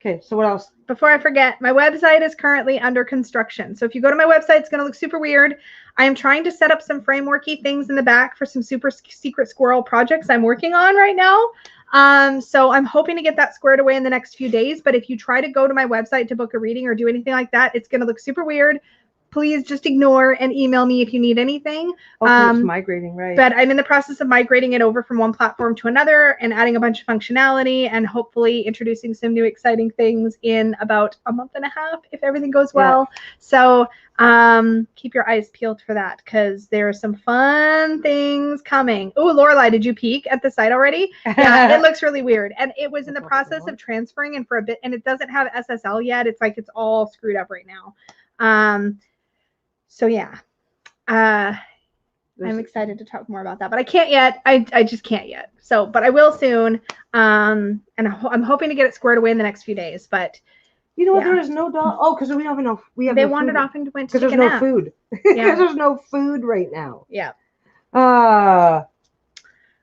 B: Okay, so what else?
A: Before I forget, my website is currently under construction. So if you go to my website, it's going to look super weird. I am trying to set up some frameworky things in the back for some super secret squirrel projects I'm working on right now. So I'm hoping to get that squared away in the next few days. But if you try to go to my website to book a reading or do anything like that, it's going to look super weird. Please just ignore and email me if you need anything.
B: It's migrating, right?
A: But I'm in the process of migrating it over from one platform to another and adding a bunch of functionality and hopefully introducing some new exciting things in about a month and a half if everything goes well. Yeah. So keep your eyes peeled for that because there are some fun things coming. Oh, Lorelai, did you peek at the site already? Yeah, it looks really weird. And it was in the process of transferring and for a bit, and it doesn't have SSL yet. It's like it's all screwed up right now. So yeah, I'm excited to talk more about that, but I can't yet. I just can't yet. So, but I will soon. And I'm hoping to get it squared away in the next few days. But
B: you know what? There is no dog. Oh, because we don't have enough.
A: They wandered off and went to
B: because there's no food. Because there's no food right now.
A: Yeah.
B: Yeah.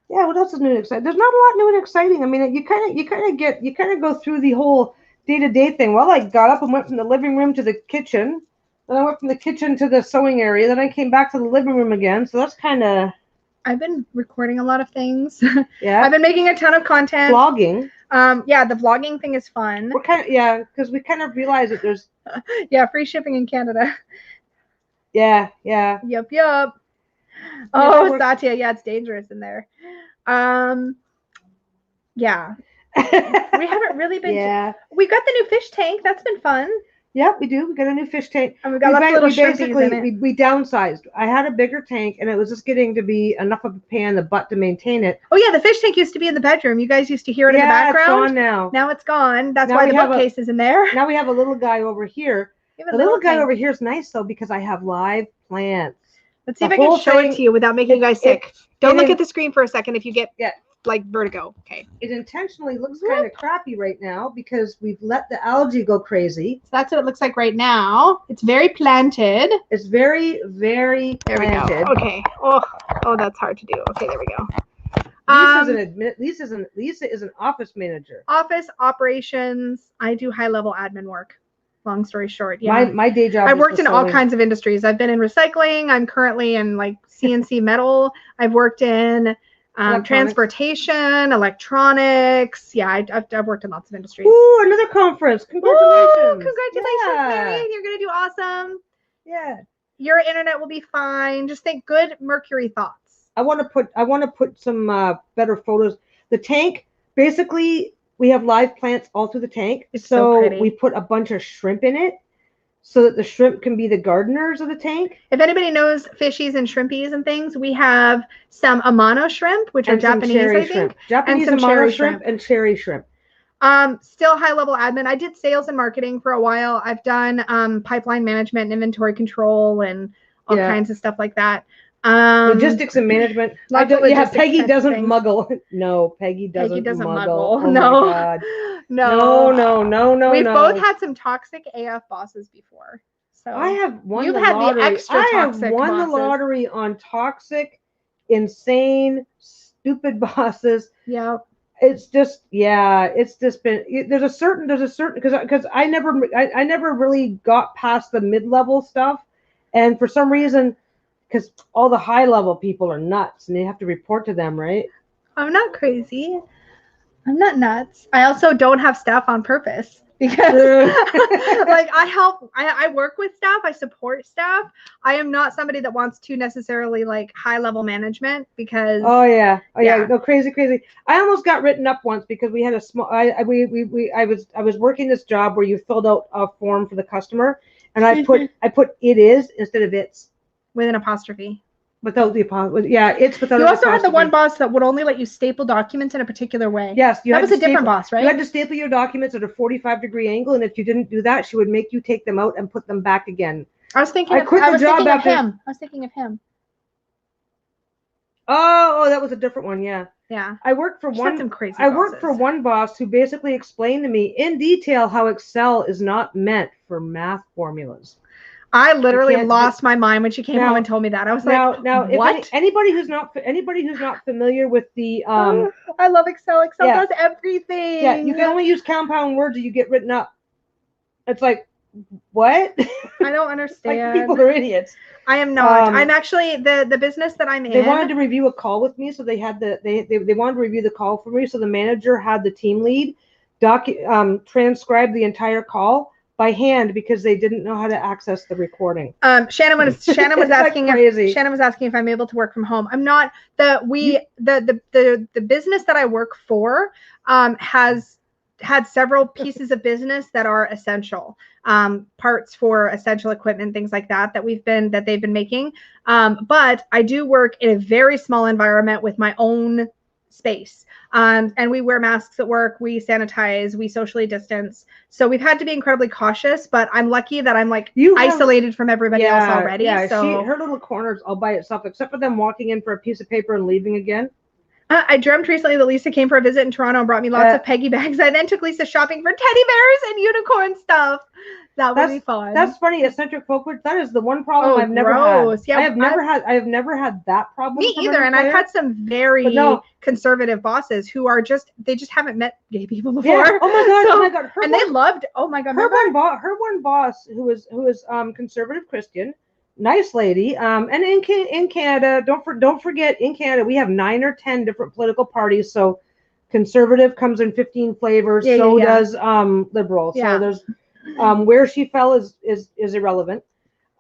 B: What else is new and exciting? There's not a lot new and exciting. I mean, you kind of go through the whole day-to-day thing. Well, I got up and went from the living room to the kitchen. Then I went from the kitchen to the sewing area. Then I came back to the living room again. So that's kind of.
A: I've been recording a lot of things.
B: Yeah.
A: I've been making a ton of content.
B: Vlogging.
A: Yeah, the vlogging thing is fun.
B: We're because we kind of realize that there's.
A: Yeah, free shipping in Canada.
B: Yeah.
A: Yup. Oh, Satya. Yeah, it's dangerous in there. Yeah. We haven't really been.
B: Yeah.
A: We got the new fish tank. That's been fun.
B: Yep, we do. We got a new fish tank.
A: And we've got lots of little shrimpies in it.
B: We downsized. I had a bigger tank, and it was just getting to be enough of a pain in the butt to maintain it.
A: Oh yeah, the fish tank used to be in the bedroom. You guys used to hear it in the background.
B: Yeah, it's gone now.
A: Now it's gone. That's
B: Now
A: why
B: we
A: the
B: have
A: bookcase is in there.
B: Now we have a little guy over here. The little guy over here is nice though because I have live plants.
A: Let's see if I can show it to you without making you guys sick. Don't look at the screen for a second if you get like vertigo. Okay.
B: It intentionally looks kind of crappy right now because we've let the algae go crazy.
A: So that's what it looks like right now. It's very planted.
B: It's very, very planted.
A: There we go. Okay. Oh, that's hard to do. Okay, there we go.
B: Lisa is an office manager.
A: Office operations. I do high level admin work. Long story short, yeah.
B: My day job.
A: I've worked in all kinds of industries. I've been in recycling. I'm currently in like CNC metal. I've worked in transportation, electronics. Yeah, I've worked in lots of industries.
B: Ooh, another conference. Congratulations.
A: Ooh, congratulations, Mary. You're going to do awesome.
B: Yeah.
A: Your internet will be fine. Just think good Mercury thoughts.
B: I want to put some better photos. The tank, basically, we have live plants all through the tank.
A: It's so pretty.
B: We put a bunch of shrimp in it so that the shrimp can be the gardeners of the tank.
A: If anybody knows fishies and shrimpies and things, we have some Amano shrimp, which are Japanese, I think.
B: Shrimp. Japanese Amano shrimp and cherry shrimp.
A: Still high level admin. I did sales and marketing for a while. I've done pipeline management and inventory control and all kinds of stuff like that.
B: Logistics and management. Peggy doesn't muggle. No, Peggy doesn't muggle.
A: Oh
B: no. My God. No.
A: We've both had some toxic AF bosses before. So
B: I have won
A: You've
B: the
A: had
B: lottery.
A: the extra
B: I
A: toxic
B: have won
A: bosses.
B: the lottery on toxic, insane, stupid bosses.
A: Yeah.
B: It's just it's just been there's a certain because I never really got past the mid-level stuff, and for some reason because all the high-level people are nuts and they have to report to them, right?
A: I'm not crazy. I'm not nuts. I also don't have staff on purpose because like I work with staff, I support staff. I am not somebody that wants to necessarily like high level management because no, crazy.
B: I almost got written up once because we had a small I was working this job where you filled out a form for the customer and I put it is instead of it's
A: with an apostrophe.
B: Without the apostrophe. Yeah, it's without
A: You also had the one boss that would only let you staple documents in a particular way.
B: Yes.
A: That was a different boss, right?
B: You had to staple your documents at a 45-degree angle, and if you didn't do that, she would make you take them out and put them back again.
A: I was thinking of him.
B: Oh, that was a different one, yeah.
A: Yeah.
B: I worked for one boss who basically explained to me in detail how Excel is not meant for math formulas.
A: I literally lost my mind when she came home and told me that. I was like, what?
B: If anybody who's not familiar with the
A: I love Excel. Excel does everything.
B: Yeah, you can only use compound words or you get written up. It's like, what?
A: I don't understand.
B: Like, people are idiots.
A: I am not. I'm actually the business that I'm in.
B: They wanted to review a call with me, so they had they wanted to review the call for me. So the manager had the team lead transcribe the entire call by hand because they didn't know how to access the recording.
A: Shannon was asking if I'm able to work from home. I'm not. The business that I work for has had several pieces of business that are essential, parts for essential equipment, things like that they've been making. But I do work in a very small environment with my own space. And we wear masks at work, we sanitize, we socially distance. So we've had to be incredibly cautious, but I'm lucky that I'm isolated from everybody else already.
B: Yeah,
A: so
B: her little corner's all by itself, except for them walking in for a piece of paper and leaving again.
A: I dreamt recently that Lisa came for a visit in Toronto and brought me lots of Peggy bags. I then took Lisa shopping for teddy bears and unicorn stuff. That would be fun.
B: That's funny. Eccentric folklore. That is the one problem I've never had. Yeah, I have never had that problem.
A: Me either. And I've had some very conservative bosses who are they just haven't met gay people before.
B: Yeah. Oh my god.
A: They loved. Oh my god.
B: Her one boss who was conservative Christian. Nice lady. And in Canada, don't forget, in Canada we have 9 or 10 different political parties. So conservative comes in 15 flavors. Does liberal. Yeah. So there's where she fell is irrelevant.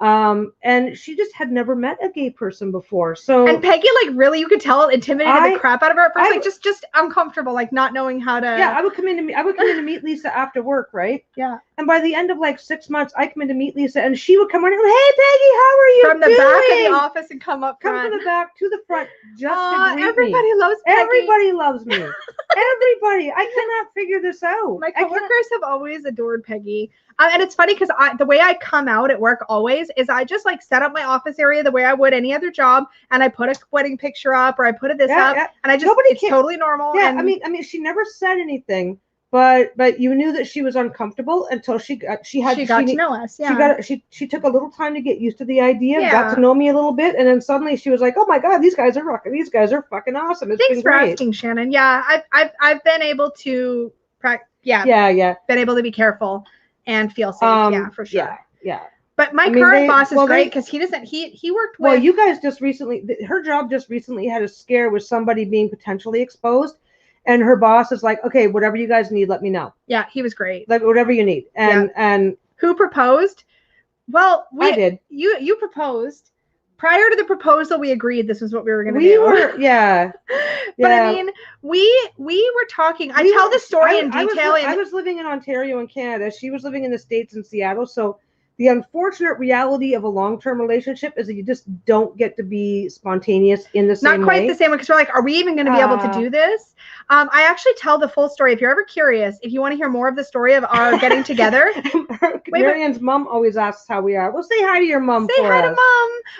B: And she just had never met a gay person before. So
A: And Peggy, like, really, you could tell, intimidated the crap out of her at first,
B: I-
A: like just uncomfortable, like not knowing how to.
B: yeah, I would come in to meet Lisa after work, right?
A: Yeah.
B: And by the end of like 6 months, I come in to meet Lisa, and she would come on and go, "Hey, Peggy, how are you
A: From the
B: doing?"
A: back of the office and come up
B: Come
A: front.
B: from the back to the front just
A: Aw,
B: to greet
A: everybody
B: me.
A: loves Peggy.
B: Everybody loves me. Everybody. I cannot figure this out.
A: My coworkers have always adored Peggy. And it's funny because the way I come out at work always is I just like set up my office area the way I would any other job, and I put a wedding picture up or I put this up, and I just it's totally normal.
B: Yeah,
A: and
B: I mean, she never said anything, but you knew that she was uncomfortable until she got
A: to know us. Yeah,
B: she took a little time to get used to the idea,
A: Yeah.
B: got to know me a little bit, and then suddenly she was like, "Oh my God, these guys are fucking awesome." It's
A: Thanks
B: been
A: for
B: great.
A: asking, Shannon. Yeah, I've been able to
B: Yeah.
A: been able to be careful and feel safe. Yeah, for sure.
B: Yeah.
A: But my current boss is great because he doesn't. He worked with.
B: Well, you guys just recently, her job just recently had a scare with somebody being potentially exposed, and her boss is like, "Okay, whatever you guys need, let me know."
A: Yeah, he was great.
B: Like whatever you need. And
A: who proposed? Well,
B: I did.
A: You proposed. Prior to the proposal, we agreed this was what we were going to do.
B: We were, yeah.
A: But I mean, we were talking. I tell the story in detail.
B: I was living in Ontario and Canada. She was living in the States in Seattle. So the unfortunate reality of a long-term relationship is that you just don't get to be spontaneous in the same way.
A: Not quite the same way, because we're like, are we even going to be able to do this? I actually tell the full story. If you're ever curious, if you want to hear more of the story of our getting together.
B: Marianne's mom always asks how we are. Well, say hi to your mom
A: Say hi to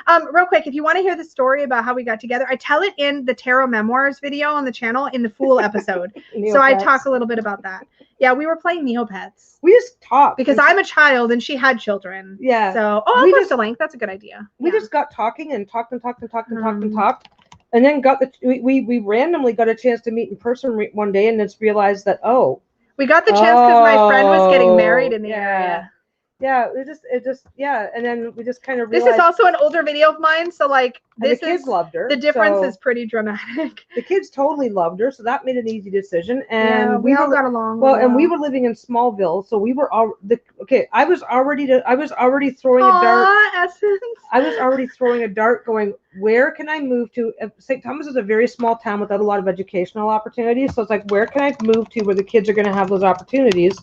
A: Mom. Real quick, if you want to hear the story about how we got together, I tell it in the Tarot Memoirs video on the channel in the Fool episode. So I talk a little bit about that. Yeah, we were playing Neopets.
B: We just talked.
A: Because I'm a child and she had children.
B: Yeah.
A: So, I'll post a link. That's a good idea.
B: We just got talking and talked. And then we randomly got a chance to meet in person one day and just realized that,
A: we got the chance because my friend was getting married in the area.
B: Yeah, and then we just kind of realized.
A: This is also an older video of mine, so like
B: the kids loved her.
A: The difference is pretty dramatic.
B: The kids totally loved her, so that made an easy decision.
A: And we all got along.
B: Well, and we were living in Smallville, so we were all I was already throwing a dart.
A: Essence.
B: I was already throwing a dart, going, where can I move to? St. Thomas is a very small town without a lot of educational opportunities, so it's like, where can I move to where the kids are going to have those opportunities?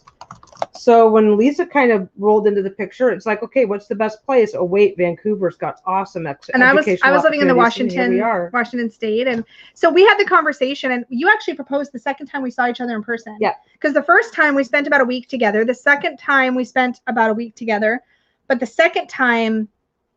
B: So when Lisa kind of rolled into the picture, it's like, okay, what's the best place? Oh wait, Vancouver's got awesome
A: and I was living in the Washington State, and so we had the conversation, and you actually proposed the second time we saw each other in person.
B: Yeah.
A: Because the first time we spent about a week together. The second time we spent about a week together, but the second time,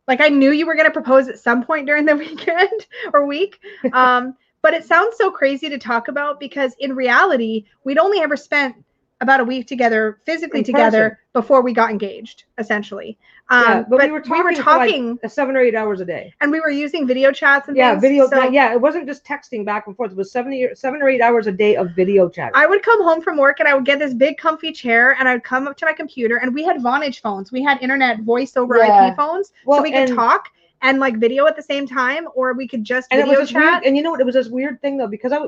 A: like, I knew you were going to propose at some point during the weekend or week. But it sounds so crazy to talk about because in reality, we'd only ever spent about a week together, physically together, before we got engaged, essentially.
B: But we were talking for like 7 or 8 hours a day,
A: and we were using video chats and things.
B: It wasn't just texting back and forth. It was 7 or 8 hours a day of video chat.
A: I would come home from work and I would get this big comfy chair and I'd come up to my computer, and we had Vonage phones. We had internet voice over IP phones, so we could talk and like video at the same time, or we could just video chat.
B: Weird, and you know what? It was this weird thing though, because I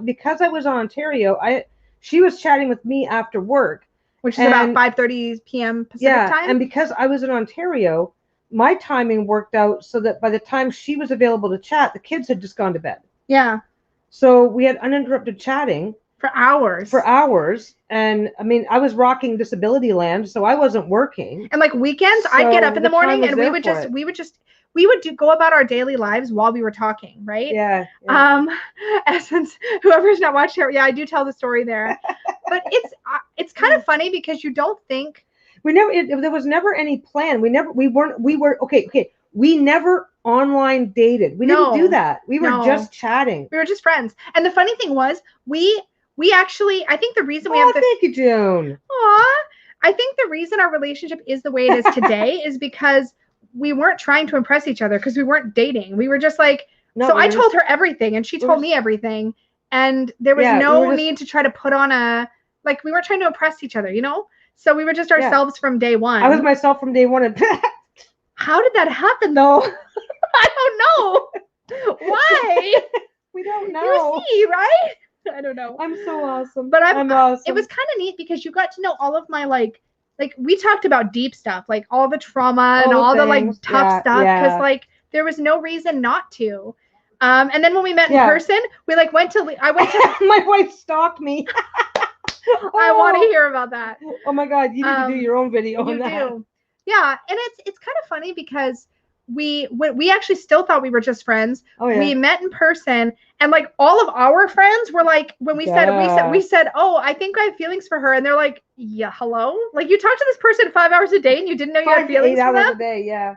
B: was in Ontario. She was chatting with me after work,
A: which is about 5:30 p.m. Pacific time.
B: And because I was in Ontario, my timing worked out so that by the time she was available to chat, the kids had just gone to bed.
A: Yeah.
B: So we had uninterrupted chatting
A: for hours.
B: And I mean, I was rocking disability land, so I wasn't working.
A: And like weekends, so I'd get up in the morning and we would go about our daily lives while we were talking, right?
B: Yeah.
A: Essence, whoever's not watching it, I do tell the story there. But it's kind of funny because you don't think
B: there was never any plan. We never online dated. We didn't do that. We were just chatting.
A: We were just friends. And the funny thing was, we actually, I think the reason we have
B: thank you, June.
A: I think the reason our relationship is the way it is today is because we weren't trying to impress each other, because we weren't dating. We were just like, I told her everything and she told me everything. And there was no need to try to put on we weren't trying to impress each other, So we were just ourselves from day one.
B: I was myself from day one.
A: How did that happen though? I don't know. Why?
B: We don't know.
A: You see, right? I don't know.
B: I'm so awesome.
A: But
B: I'm awesome.
A: It was kind of neat because you got to know all of my like we talked about deep stuff, like all the trauma and all the like
B: things.
A: tough stuff, because like there was no reason not to. And then when we met in person, we like went to
B: my wife stalked me.
A: I want to hear about that.
B: Oh my God, you need to do your own video on that.
A: You do. Yeah, and it's kind of funny because we actually still thought we were just friends.
B: Oh, yeah.
A: We met in person, and like all of our friends were like, when we said, oh, I think I have feelings for her, and they're like, yeah, hello, like you talk to this person 5 hours a day and you didn't know you had feelings for them? 8 hours
B: a day, yeah.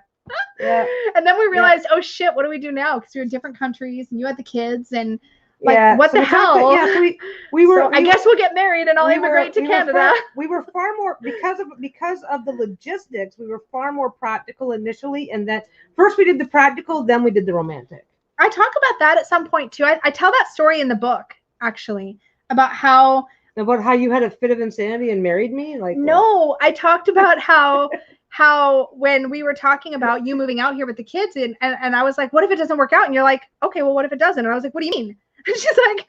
A: And then we realized, oh shit, what do we do now? Because we're in different countries and you had the kids and like what the hell?
B: So we were.
A: I guess we'll get married and I'll immigrate to Canada.
B: We were far more because of the logistics. We were far more practical initially, and then first we did the practical, then we did the romantic.
A: I talk about that at some point too. I tell that story in the book actually about how
B: you had a fit of insanity and married me. Like
A: no, I talked about how when we were talking about you moving out here with the kids and I was like, what if it doesn't work out? And you're like, okay, well, what if it doesn't? And I was like, what do you mean? And she's like,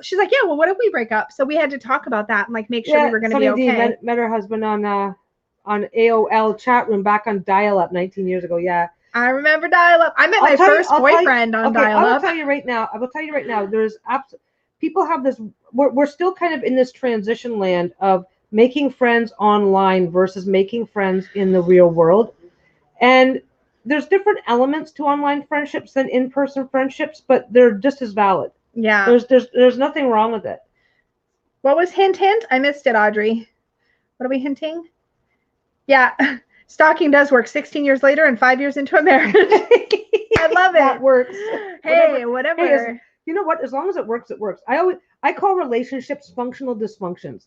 A: she's like, yeah, well, what if we break up? So we had to talk about that and like make sure we were going to be okay.
B: Met her husband on AOL chat room back on dial-up 19 years ago. Yeah.
A: I remember dial-up. I met my first boyfriend on dial-up.
B: I will tell you right now, there's people have this, we're still kind of in this transition land of making friends online versus making friends in the real world. And there's different elements to online friendships than in-person friendships, but they're just as valid.
A: Yeah.
B: There's nothing wrong with it.
A: What was hint? I missed it, Audrey. What are we hinting? Yeah. Stalking does work 16 years later and 5 years into a marriage. I love it.
B: That works.
A: Hey, whatever.
B: Hey, you know what? As long as it works, it works. I call relationships functional dysfunctions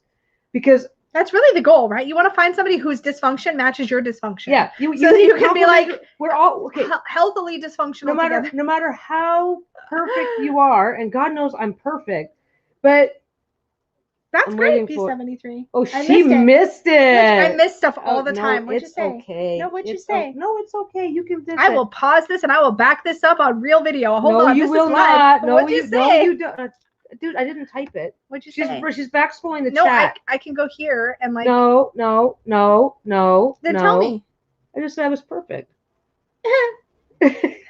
B: because
A: that's really the goal, right? You want to find somebody whose dysfunction matches your dysfunction.
B: Yeah,
A: you can be like,
B: we're all okay,
A: healthily dysfunctional together.
B: No matter how perfect you are, and God knows I'm perfect, but
A: that's great. B73.
B: Oh, she missed it.
A: I miss stuff all the time. What'd you say?
B: Okay.
A: No, what'd you say?
B: No, it's okay. You can.
A: I will pause this and I will back this up on real video. Hold on.
B: No, you will not. No,
A: what'd you say?
B: No, you don't. Dude, I didn't type it.
A: What'd you say?
B: She's back scrolling the
A: chat.
B: No,
A: I can go here and like.
B: No.
A: Then tell me.
B: I just said I was perfect.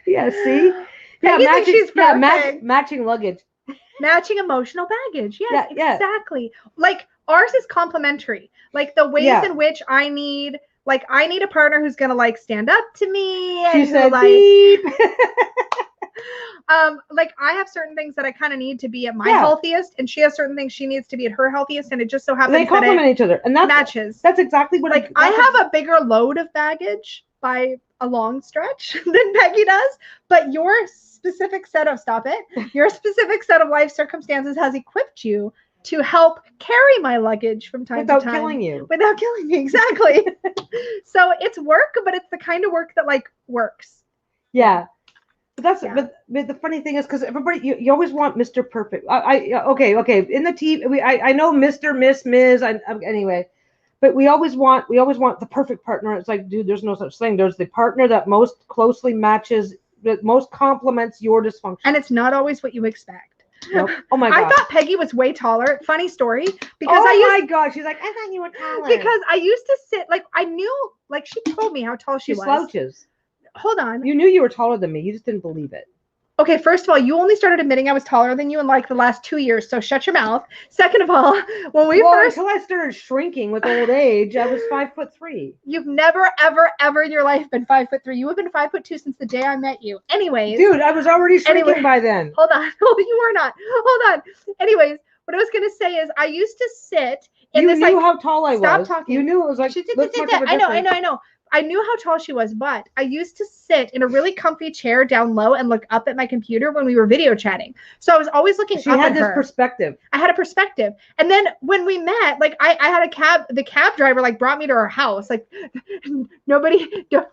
B: Yeah. See.
A: Yeah.
B: Matching luggage.
A: Matching emotional baggage. Yes, exactly. Like ours is complementary. Like the ways in which I need a partner who's gonna like stand up to me and
B: she said,
A: like
B: beep.
A: Like I have certain things that I kind of need to be at my healthiest, and she has certain things she needs to be at her healthiest, and it just so happens
B: they complement each other, and that
A: matches.
B: That's exactly what
A: I have a bigger load of baggage by a long stretch than Peggy does, but your specific set of life circumstances has equipped you to help carry my luggage from time to time
B: without killing
A: me. Exactly. So it's work, but it's the kind of work that like works.
B: Yeah. But the funny thing is because everybody you always want Mr. Perfect. Okay. In the TV, I know Mr., Miss, Ms. Anyway, but we always want the perfect partner. It's like, dude, there's no such thing. There's the partner that most closely matches, that most complements your dysfunction.
A: And it's not always what you expect.
B: Nope. Oh my God.
A: I thought Peggy was way taller. Funny story. Because
B: my God. She's like, I thought you were taller.
A: Because I used to sit, like, I knew, like, she told me how tall she was.
B: She slouches.
A: Hold on.
B: You knew you were taller than me. You just didn't believe it.
A: Okay, first of all, you only started admitting I was taller than you in like the last 2 years, so shut your mouth. Second of all,
B: until I started shrinking with old age, I was 5'3".
A: You've never, ever in your life been 5'3". You have been 5'2" since the day I met you. Anyways,
B: dude, I was already shrinking by then.
A: Hold on, you were not. Hold on. Anyways, what I was gonna say is, I used to sit in this.
B: You knew how tall I was.
A: Stop talking.
B: You knew it was like.
A: I know. I knew how tall she was, but I used to sit in a really comfy chair down low and look up at my computer when we were video chatting. So I was always looking up at her. She had this
B: perspective.
A: I had a perspective. And then when we met, like I had the cab driver like brought me to her house. Like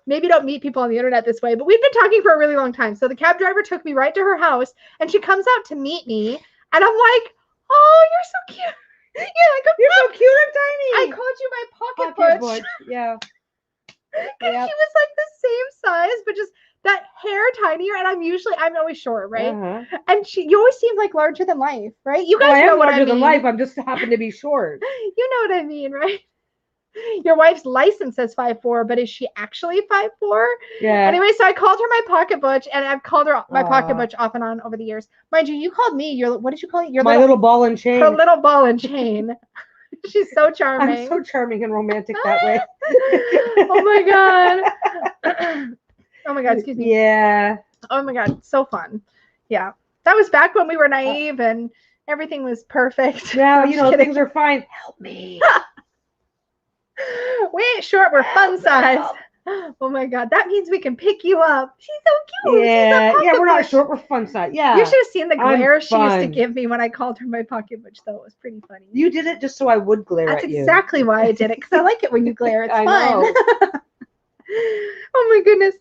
A: maybe don't meet people on the internet this way, but we've been talking for a really long time. So the cab driver took me right to her house and she comes out to meet me. And I'm like, oh, you're so cute.
B: You're so cute and tiny.
A: I called you my pocket butch.
B: Yeah.
A: Because she was like the same size, but just that hair tinier. And I'm always short, right?
B: Uh-huh.
A: And you always seem like larger than life, right? You guys know what I mean.
B: Larger than life. I'm just happen to be short.
A: You know what I mean, right? Your wife's license says 5'4", but is she actually 5'4"?
B: Yeah.
A: Anyway, so I called her my pocket butch, and I've called her my pocket butch off and on over the years. Mind you called me what did you call it? Your
B: my little ball and chain.
A: Her little ball and chain. She's so charming.
B: I'm so charming and romantic that way.
A: Oh my god. Oh my god, excuse me.
B: Yeah.
A: Oh my god, so fun. Yeah. That was back when we were naive and everything was perfect.
B: Now,
A: I'm
B: you
A: just
B: know,
A: kidding.
B: things are fine. Help me.
A: We ain't short, we're fun size. Oh my god, that means we can pick you up. She's so cute.
B: Yeah,
A: She's
B: yeah, we're not short, we're fun size. Yeah.
A: You should have seen the glare she used to
B: fun.
A: give me when I called her my pocket butch, though. It was pretty funny.
B: You did it just so I would glare
A: That's
B: at you.
A: exactly why I did it, because I like it when you glare. It's
B: I
A: fun.
B: know.
A: Oh my goodness.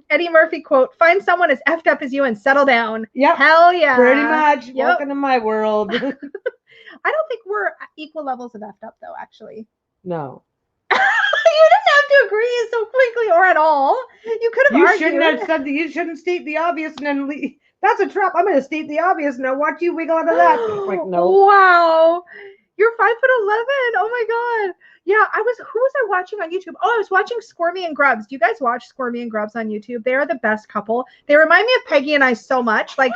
A: Eddie Murphy quote, find someone as effed up as you and settle down.
B: Yep.
A: Hell yeah.
B: Pretty much.
A: Yep.
B: Welcome to my world.
A: I don't think we're equal levels of effed up, though, actually.
B: No.
A: You didn't have to agree so quickly or at all. You could have
B: You
A: argued.
B: shouldn't have said that. You shouldn't state the obvious and then leave. That's a trap. I'm going to state the obvious now. Watch you wiggle out of that. Like, no.
A: Wow. You're 5'11". Oh my god. Yeah, who was I watching on YouTube? Oh, I was watching Squirmy and Grubs. Do you guys watch Squirmy and Grubs on YouTube? They are the best couple. They remind me of Peggy and I so much. Like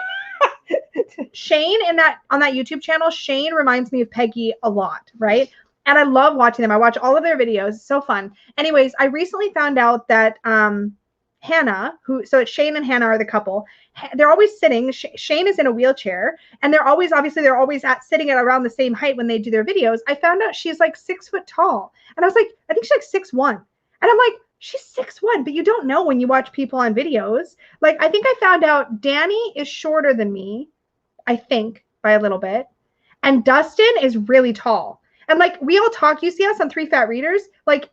A: Shane on that YouTube channel, Shane reminds me of Peggy a lot, right? And I love watching them. I watch all of their videos. It's so fun. Anyways, I recently found out that Hannah, so it's Shane and Hannah are the couple. They're always sitting. Shane is in a wheelchair, and they're always sitting at around the same height when they do their videos. I found out she's like 6 foot tall, and I was like, I think she's like 6'1", and I'm like, she's 6'1", but you don't know when you watch people on videos. Like, I think I found out Danny is shorter than me, I think by a little bit, and Dustin is really tall. And like, we all talk. You see us on 3 Fat Readers, like.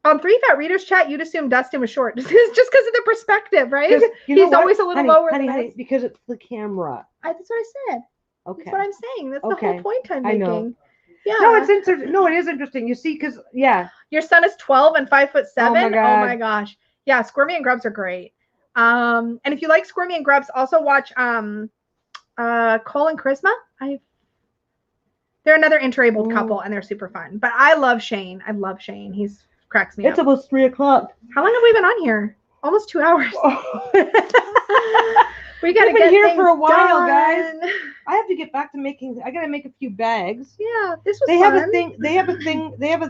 A: On 3 Fat Readers chat, you'd assume Dustin was short just because of the perspective, right? He's always a little lower than us.
B: Because it's the camera.
A: That's what I said.
B: Okay.
A: That's what I'm saying. That's the whole point I'm making.
B: Know.
A: Yeah.
B: No, it's interesting. No, it is interesting. You see, because
A: your son is 12 and 5'7".
B: Oh
A: my gosh. Yeah, Squirmy and Grubs are great. And if you like Squirmy and Grubs, also watch Cole and Charisma. They're another interabled couple, and they're super fun. But I love Shane. He's cracks me up.
B: It's almost 3 o'clock.
A: How long have we been on here? Almost 2 hours. We gotta get
B: here for a while,
A: done.
B: guys. I have to get back to making. I gotta make a few bags.
A: Yeah, this was.
B: They
A: fun.
B: have a thing. They have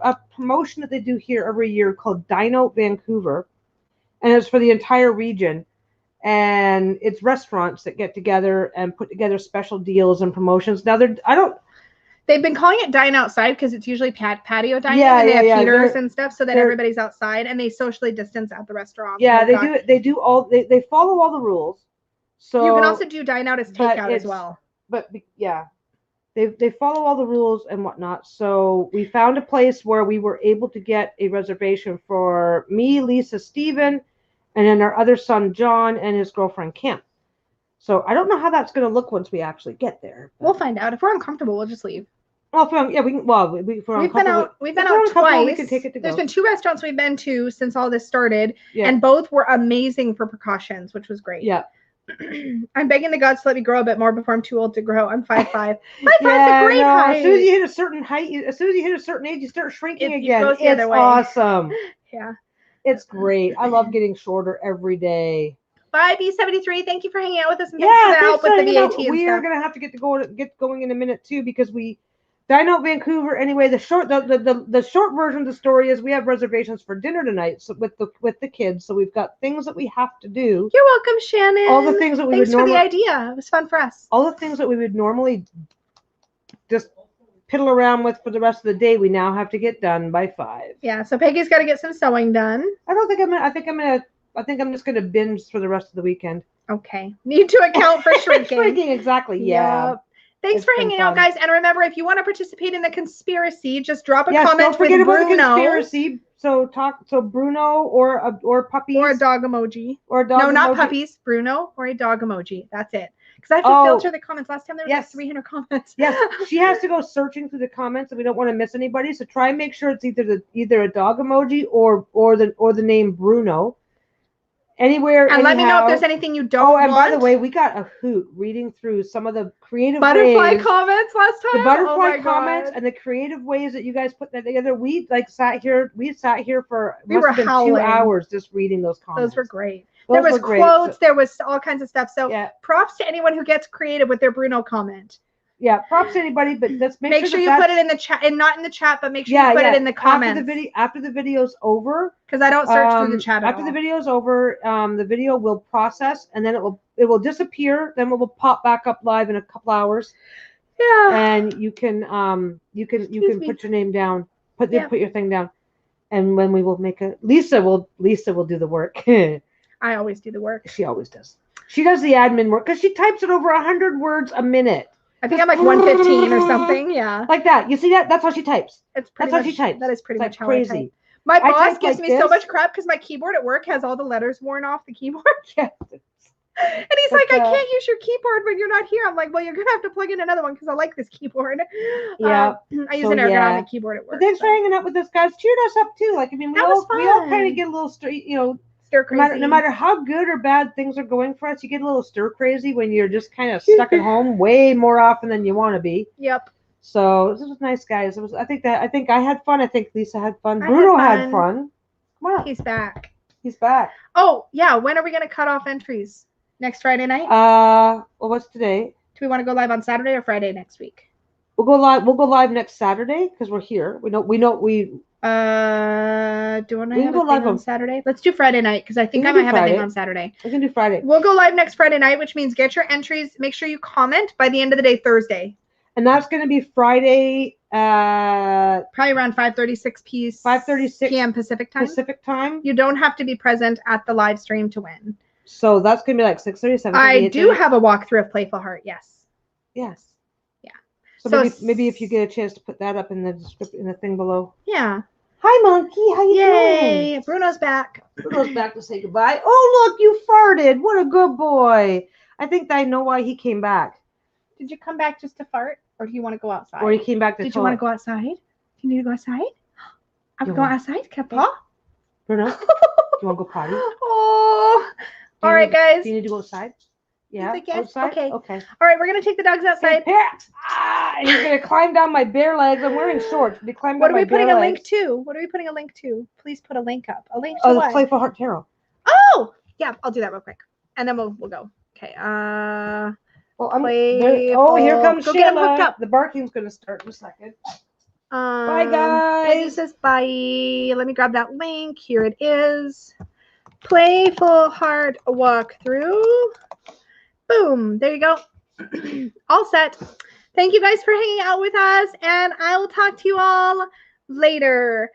B: a promotion that they do here every year called Dino Vancouver, and it's for the entire region. And it's restaurants that get together and put together special deals and promotions. Now
A: They've been calling it dine outside because it's usually patio dining,
B: and
A: they have heaters and stuff so that everybody's outside, and they socially distance at the restaurant.
B: Yeah, they do it. They follow all the rules. So
A: you can also do dine out as takeout as well.
B: But yeah, they follow all the rules and whatnot. So we found a place where we were able to get a reservation for me, Lisa, Steven, and then our other son John and his girlfriend Kim. So I don't know how that's going to look once we actually get there.
A: We'll find out. If we're uncomfortable, we'll just leave.
B: Well, we can. Well,
A: we've been out twice.
B: We can take it to go.
A: There's been 2 restaurants we've been to since all this started, and both were amazing for precautions, which was great.
B: Yeah.
A: I'm begging the gods to let me grow a bit more before I'm too old to grow. I'm 5'5". 5'5's a great height.
B: As soon as you hit a certain height, as soon as you hit a certain age, you start shrinking again.
A: Goes the other way.
B: Awesome.
A: Yeah.
B: It's great. I love getting shorter every day.
A: Bye, B73. Thank you for hanging out with us, and thanks for the help with the VAT.
B: We are going to have to get going in a minute too, because we dine out Vancouver. Anyway, the short version of the story is we have reservations for dinner tonight, so with the kids. So we've got things that we have to do.
A: You're welcome, Shannon.
B: All the things that we
A: Thanks for the idea. It was fun for us.
B: All the things that we would normally just piddle around with for the rest of the day, we now have to get done by 5.
A: Yeah. So Peggy's got to get some sewing done.
B: I think I'm just going to binge for the rest of the weekend.
A: Okay. Need to account for shrinking.
B: Shrinking, exactly. Yeah.
A: Yep. Thanks for hanging out, guys. And remember, if you want to participate in the conspiracy, just drop a comment
B: don't forget
A: with
B: about
A: Bruno.
B: the conspiracy. So Bruno or puppies.
A: Or a dog emoji. No, not puppies. Bruno or a dog emoji. That's it. Because I have to filter the comments. Last time there was like 300 comments.
B: Yes. She has to go searching through the comments, and we don't want to miss anybody. So try and make sure it's either a dog emoji or the name Bruno. anywhere.
A: And let me know if
B: anyhow.
A: there's anything you don't
B: Oh, and
A: want.
B: by the way, we got a hoot reading through some of the creative
A: butterfly
B: ways,
A: comments last time.
B: the butterfly
A: Oh my
B: comments
A: God.
B: and the creative ways that you guys put that together. We sat here for
A: We
B: must
A: were
B: have been 2
A: howling.
B: hours just reading those comments.
A: Those were great.
B: Those
A: there was
B: were great.
A: quotes. There was all kinds of stuff. So
B: Yeah.
A: props to anyone who gets creative with their Bruno comment.
B: Yeah, props to anybody, but let's
A: Make sure you put it in the chat, and not in the chat, but make sure you put it in the comments.
B: After the video's over,
A: because I don't search through the chat at
B: after
A: all.
B: the video's over, the video will process, and then it will disappear. Then it will pop back up live in a couple hours.
A: Yeah.
B: And you can put your name down, put your thing down, and when we will make a Lisa will do the work.
A: I always do the work.
B: She always does. She does the admin work because she types it over 100 words a minute.
A: I think I'm like 115 or something. Yeah.
B: Like that. You see that? That's how she types.
A: That's pretty
B: That's
A: much,
B: how she types.
A: That is pretty
B: it's
A: much
B: like
A: how
B: crazy.
A: I type. My boss gives
B: like
A: me so
B: this.
A: much crap because my keyboard at work has all the letters worn off the keyboard.
B: Yeah.
A: And he's like, I can't use your keyboard when you're not here. I'm like, well, you're going to have to plug in another one because I like this keyboard.
B: Yeah.
A: I use an ergonomic keyboard at work.
B: But thanks for hanging out with us, guys. Cheered us up, too. Like, I mean, we all kind of get a little straight,
A: stir crazy.
B: No matter how good or bad things are going for us, you get a little stir crazy when you're just kind of stuck at home way more often than you want to be.
A: Yep.
B: So this was nice, guys. It was. I think I had fun. I think Lisa had fun. Bruno had fun. Come on.
A: He's back.
B: He's back.
A: Oh yeah. When are we gonna cut off entries? Next Friday night?
B: Well, what's today?
A: Do we want to go live on Saturday or Friday next week?
B: We'll go live next Saturday because we're here. We know.
A: Do I have a
B: go live
A: thing on Saturday? Let's do Friday night because I think I might have a thing on Saturday.
B: We can do Friday.
A: We'll go live next Friday night, which means get your entries. Make sure you comment by the end of the day Thursday.
B: And that's going to be Friday.
A: Probably around 5:36 p.m. Pacific time. You don't have to be present at the live stream to win.
B: So that's going to be like 6:37.
A: I do have a walkthrough of Playful Heart. Yes.
B: Yes.
A: Yeah.
B: So maybe if you get a chance to put that up in the description, in the thing below.
A: Yeah.
B: Hi, Monkey. How you doing?
A: Yay! Bruno's back.
B: Bruno's back to say goodbye. Oh, look, you farted. What a good boy. I think I know why he came back.
A: Did you come back just to fart, or do you want to go outside?
B: Or he came back to
A: Did you want to go outside? Do you need to go outside? I would go outside, Kappa.
B: Bruno, do you want to go potty?
A: Oh. All right, guys.
B: Do you need to go outside? Yeah.
A: Outside? Okay.
B: Okay.
A: All right, we're gonna take the dogs outside.
B: And he's gonna climb down my bare legs. I'm wearing shorts. They climb down
A: What are
B: my
A: we putting
B: bare
A: a
B: legs.
A: link to? What are we putting a link to? Please put a link up. A link to
B: the
A: what?
B: Playful Heart Tarot.
A: Oh, yeah. I'll do that real quick, and then we'll go. Okay.
B: Well, here comes
A: Go
B: Sheila.
A: get him hooked up.
B: The barking's gonna start in a second. Bye,
A: Peggy
B: guys.
A: says bye. Let me grab that link. Here it is. Playful Heart walkthrough. Boom. There you go. All set. Thank you guys for hanging out with us, and I will talk to you all later.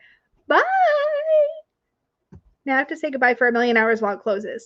A: Bye. Now I have to say goodbye for a million hours while it closes.